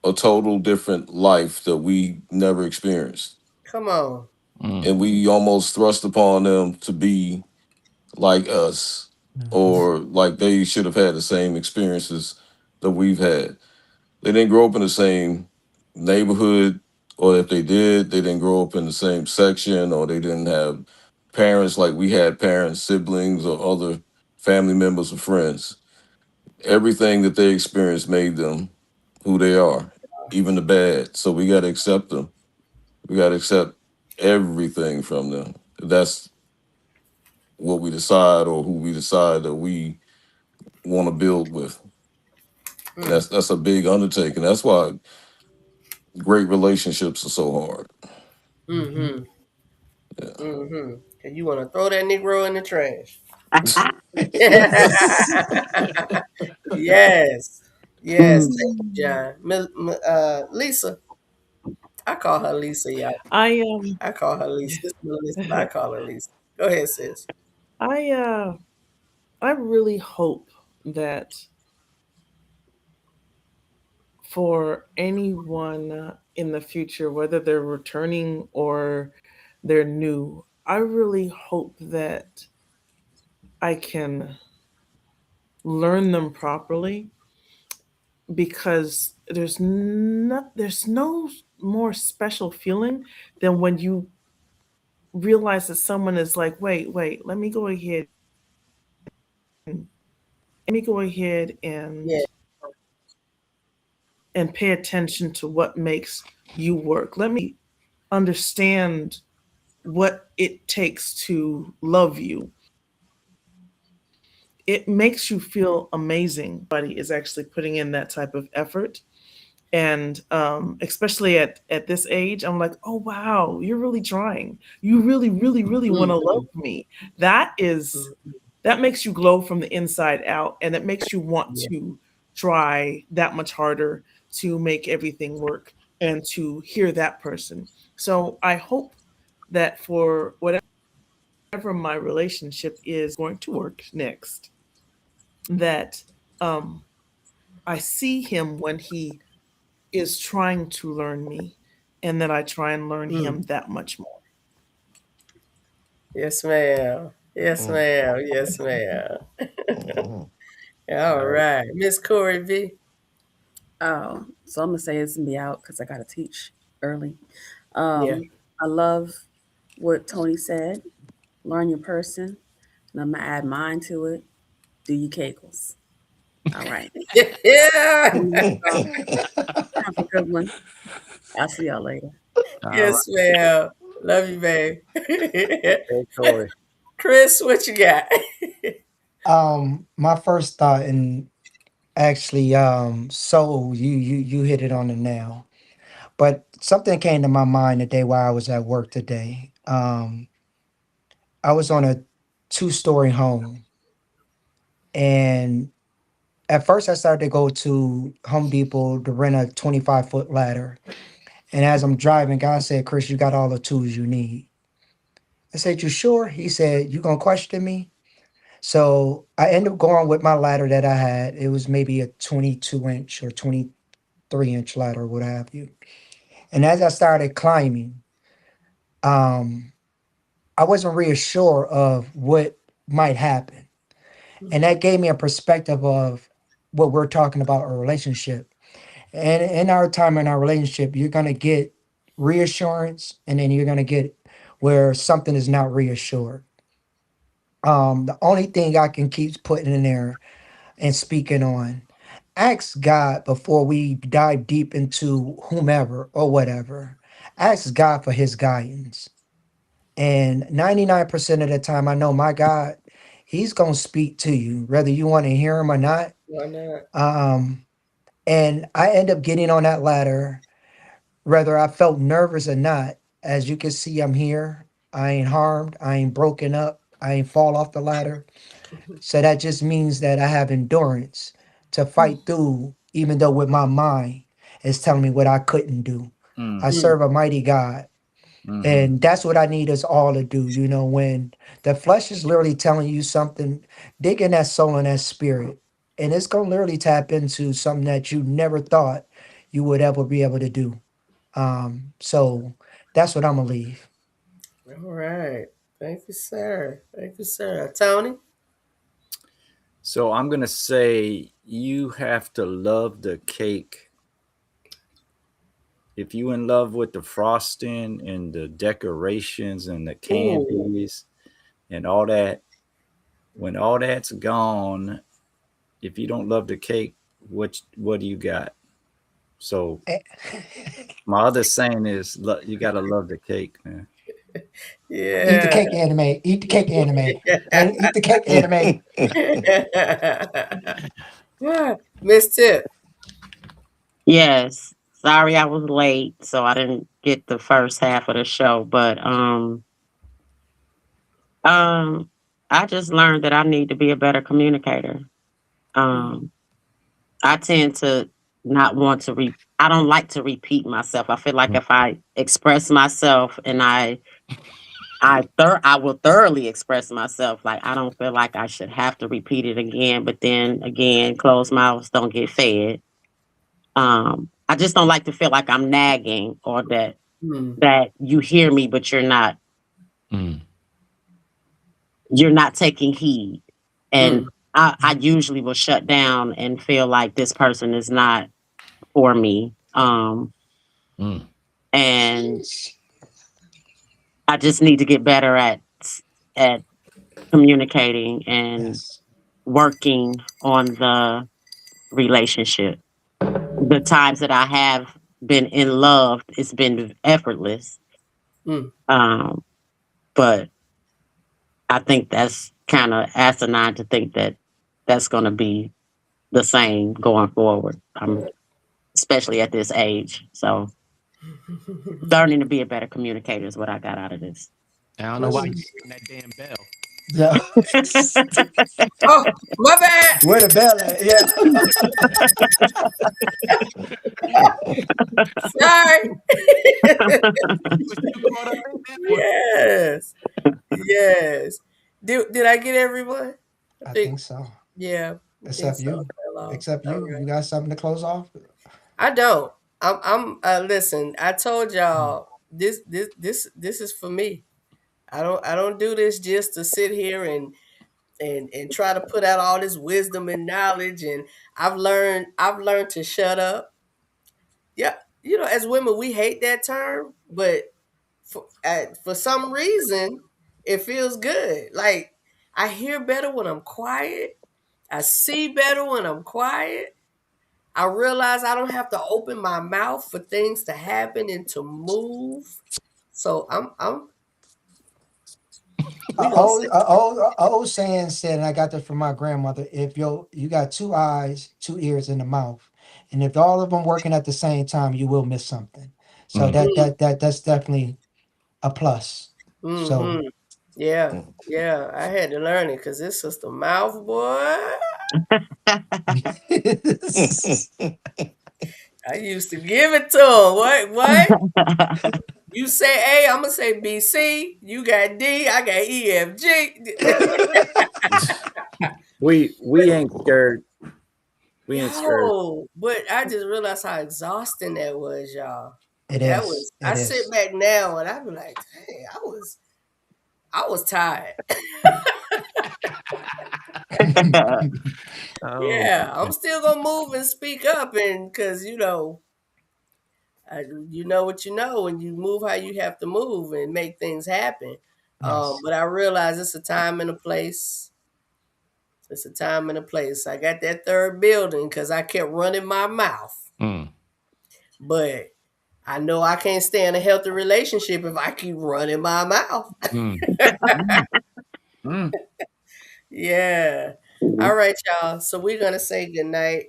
a total different life that we never experienced. Come on. And we almost thrust upon them to be like us, or like they should have had the same experiences that we've had. They didn't grow up in the same neighborhood, or if they did, they didn't grow up in the same section, or they didn't have parents like we had parents, siblings, or other family members or friends. Everything that they experienced made them who they are, even the bad. So we got to accept them. We got to accept everything from them. That's what we decide, or who we decide that we want to build with. That's a big undertaking. That's why great relationships are so hard. And you want to throw that Negro in the trash? Yes. Yes. Thank you, John. Lisa. I call her Lisa, y'all. I call her Lisa. I call her Lisa. Go ahead, sis. I really hope that for anyone in the future, whether they're returning or they're new, I really hope that I can learn them properly, because there's no more special feeling than when you realize that someone is like, wait, let me go ahead and and pay attention to what makes you work. Let me understand what it takes to love you. It makes you feel amazing. Buddy is actually putting in that type of effort. And especially at this age, I'm like, oh wow, you're really trying. You really, really, really want to love me. That makes you glow from the inside out, and it makes you want to try that much harder to make everything work and to hear that person. So I hope that for whatever my relationship is going to work next, that I see him when he is trying to learn me, and that I try and learn him that much more. Yes, ma'am. Yes, ma'am. Yes, ma'am. All right. Miss Corey V. Oh, so I'm gonna say it's gonna be out because I gotta teach early. Yeah. I love what Tony said. Learn your person, and I'm gonna add mine to it. Do your kegels. All right. Yeah. Have a good one. I'll see y'all later. Yes, ma'am. Love you, babe. Hey, Corey. Chris, what you got? My first thought, and actually, so you hit it on the nail. But something came to my mind the day while I was at work today. I was on a 2-story home, and at first I started to go to Home Depot to rent a 25-foot ladder. And as I'm driving, God said, Chris, you got all the tools you need. I said, you sure? He said, you gonna question me? So I ended up going with my ladder that I had. It was maybe a 22-inch or 23-inch ladder, what have you. And as I started climbing, I wasn't reassured of what might happen. And that gave me a perspective of what we're talking about, a relationship. And in our time in our relationship, you're going to get reassurance, and then you're going to get where something is not reassured. The only thing I can keep putting in there and speaking on, ask God before we dive deep into whomever or whatever. Ask God for his guidance. And 99% of the time, I know my God, he's going to speak to you, whether you want to hear him or not. Why not? And I end up getting on that ladder, whether I felt nervous or not. As you can see, I'm here. I ain't harmed. I ain't broken up. I ain't fall off the ladder. So that just means that I have endurance to fight through, even though with my mind is telling me what I couldn't do. I serve a mighty God. And that's what I need us all to do. You know, when the flesh is literally telling you something, dig in that soul and that spirit. And it's going to literally tap into something that you never thought you would ever be able to do. So that's what I'm going to leave. All right. Thank you, sir. Thank you, sir. Tony? So I'm going to say you have to love the cake. If you in love with the frosting and the decorations and the candies and all that, when all that's gone, if you don't love the cake, what do you got? So my other saying is you got to love the cake, man. Yeah. Eat the cake, anime. Eat the cake, anime. Eat the cake, anime. Yeah. Miss Tip. Yes. Sorry I was late, so I didn't get the first half of the show. But I just learned that I need to be a better communicator. I tend to not want to I don't like to repeat myself. I feel like if I express myself and I will thoroughly express myself. Like, I don't feel like I should have to repeat it again. But then again, closed mouths don't get fed. I just don't like to feel like I'm nagging or that you hear me, but you're not taking heed. And I usually will shut down and feel like this person is not for me. And I just need to get better at communicating and working on the relationship. the times that I have been in love, it's been effortless. But I think that's kind of asinine to think that that's going to be the same going forward. Especially at this age. So learning to be a better communicator is what I got out of this. I don't know why you ring that damn bell. Yeah. Oh, my bad. Where the bell at? Yeah. Sorry. Yes. Did I get everyone? I think so. Yeah. Except you. Except you. You got something to close off? I don't. I'm listen, I told y'all this is for me. I don't do this just to sit here and try to put out all this wisdom and knowledge, and I've learned to shut up. Yeah, as women we hate that term, but for some reason it feels good. Like I hear better when I'm quiet. I see better when I'm quiet. I realize I don't have to open my mouth for things to happen and to move. So I'm An old saying said, and I got that from my grandmother, if you got 2 eyes, 2 ears, and a mouth, and if all of them working at the same time, you will miss something. So that's definitely a plus. So yeah, I had to learn it because this is the mouth, boy. I used to give it to him. What? You say A, I'm gonna say B, C. You got D, I got E, F, G. we ain't scared. We ain't scared. But I just realized how exhausting that was, y'all. I sit back now and I be like, hey, I was tired. Yeah, I'm still gonna move and speak up, and because you know what you know, and you move how you have to move and make things happen. Yes. But I realize it's a time and a place. It's a time and a place. I got that third building because I kept running my mouth. But I know I can't stay in a healthy relationship if I keep running my mouth. Yeah. All right, y'all. So we're gonna say goodnight.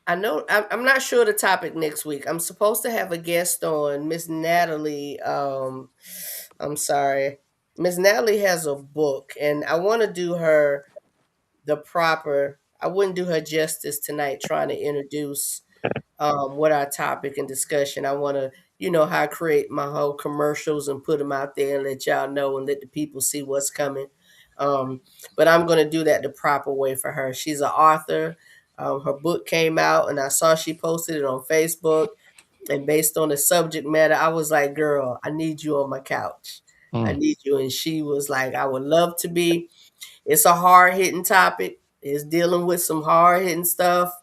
I know I'm not sure the topic next week. I'm supposed to have a guest on, Miss Natalie. I'm sorry. Miss Natalie has a book, and I want to do her I wouldn't do her justice tonight trying to introduce what our topic and discussion. I want to, how I create my whole commercials and put them out there and let y'all know and let the people see what's coming. But I'm going to do that the proper way for her. She's an author. Her book came out and I saw she posted it on Facebook. And based on the subject matter, I was like, girl, I need you on my couch. I need you. And she was like, I would love to be. It's a hard hitting topic. It's dealing with some hard hitting stuff.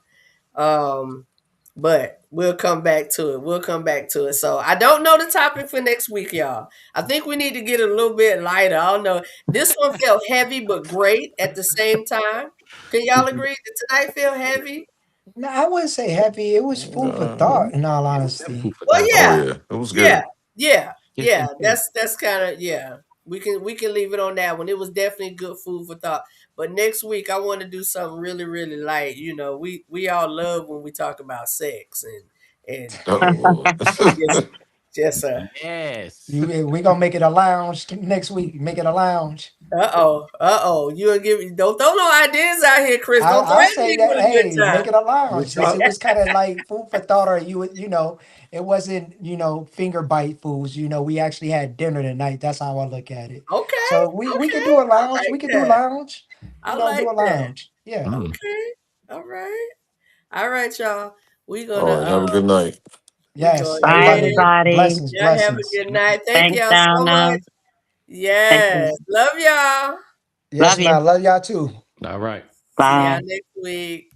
But we'll come back to it. So I don't know the topic for next week, y'all. I think we need to get a little bit lighter. I don't know. This one felt heavy, but great at the same time. Can y'all agree that tonight felt heavy? No, I wouldn't say heavy. It was food for thought, in all honesty. Well, yeah. Oh, yeah. It was good. Yeah. That's kind of, we can leave it on that one. It was definitely good food for thought. But next week I want to do something really, really light. We all love when we talk about sex and just yes. We're gonna make it a lounge next week. Make it a lounge. You don't throw no ideas out here, Chris. Don't I'll threaten say me that. with a Hey, good time. make it a lounge. It was kind of like food for thought, or it wasn't finger bite foods. We actually had dinner tonight. That's how I look at it. Okay. So we can do a lounge. We can do a lounge. I like do a lounge. Yeah. Okay. All right, y'all. We All gonna right. Have a good night. Yes. Bye, everybody. Blessings. Y'all have a good night. Thank y'all so much. Yes. Love y'all. Yes, Love you. ma'am. Love y'all too. All right. See Bye. y'all next week.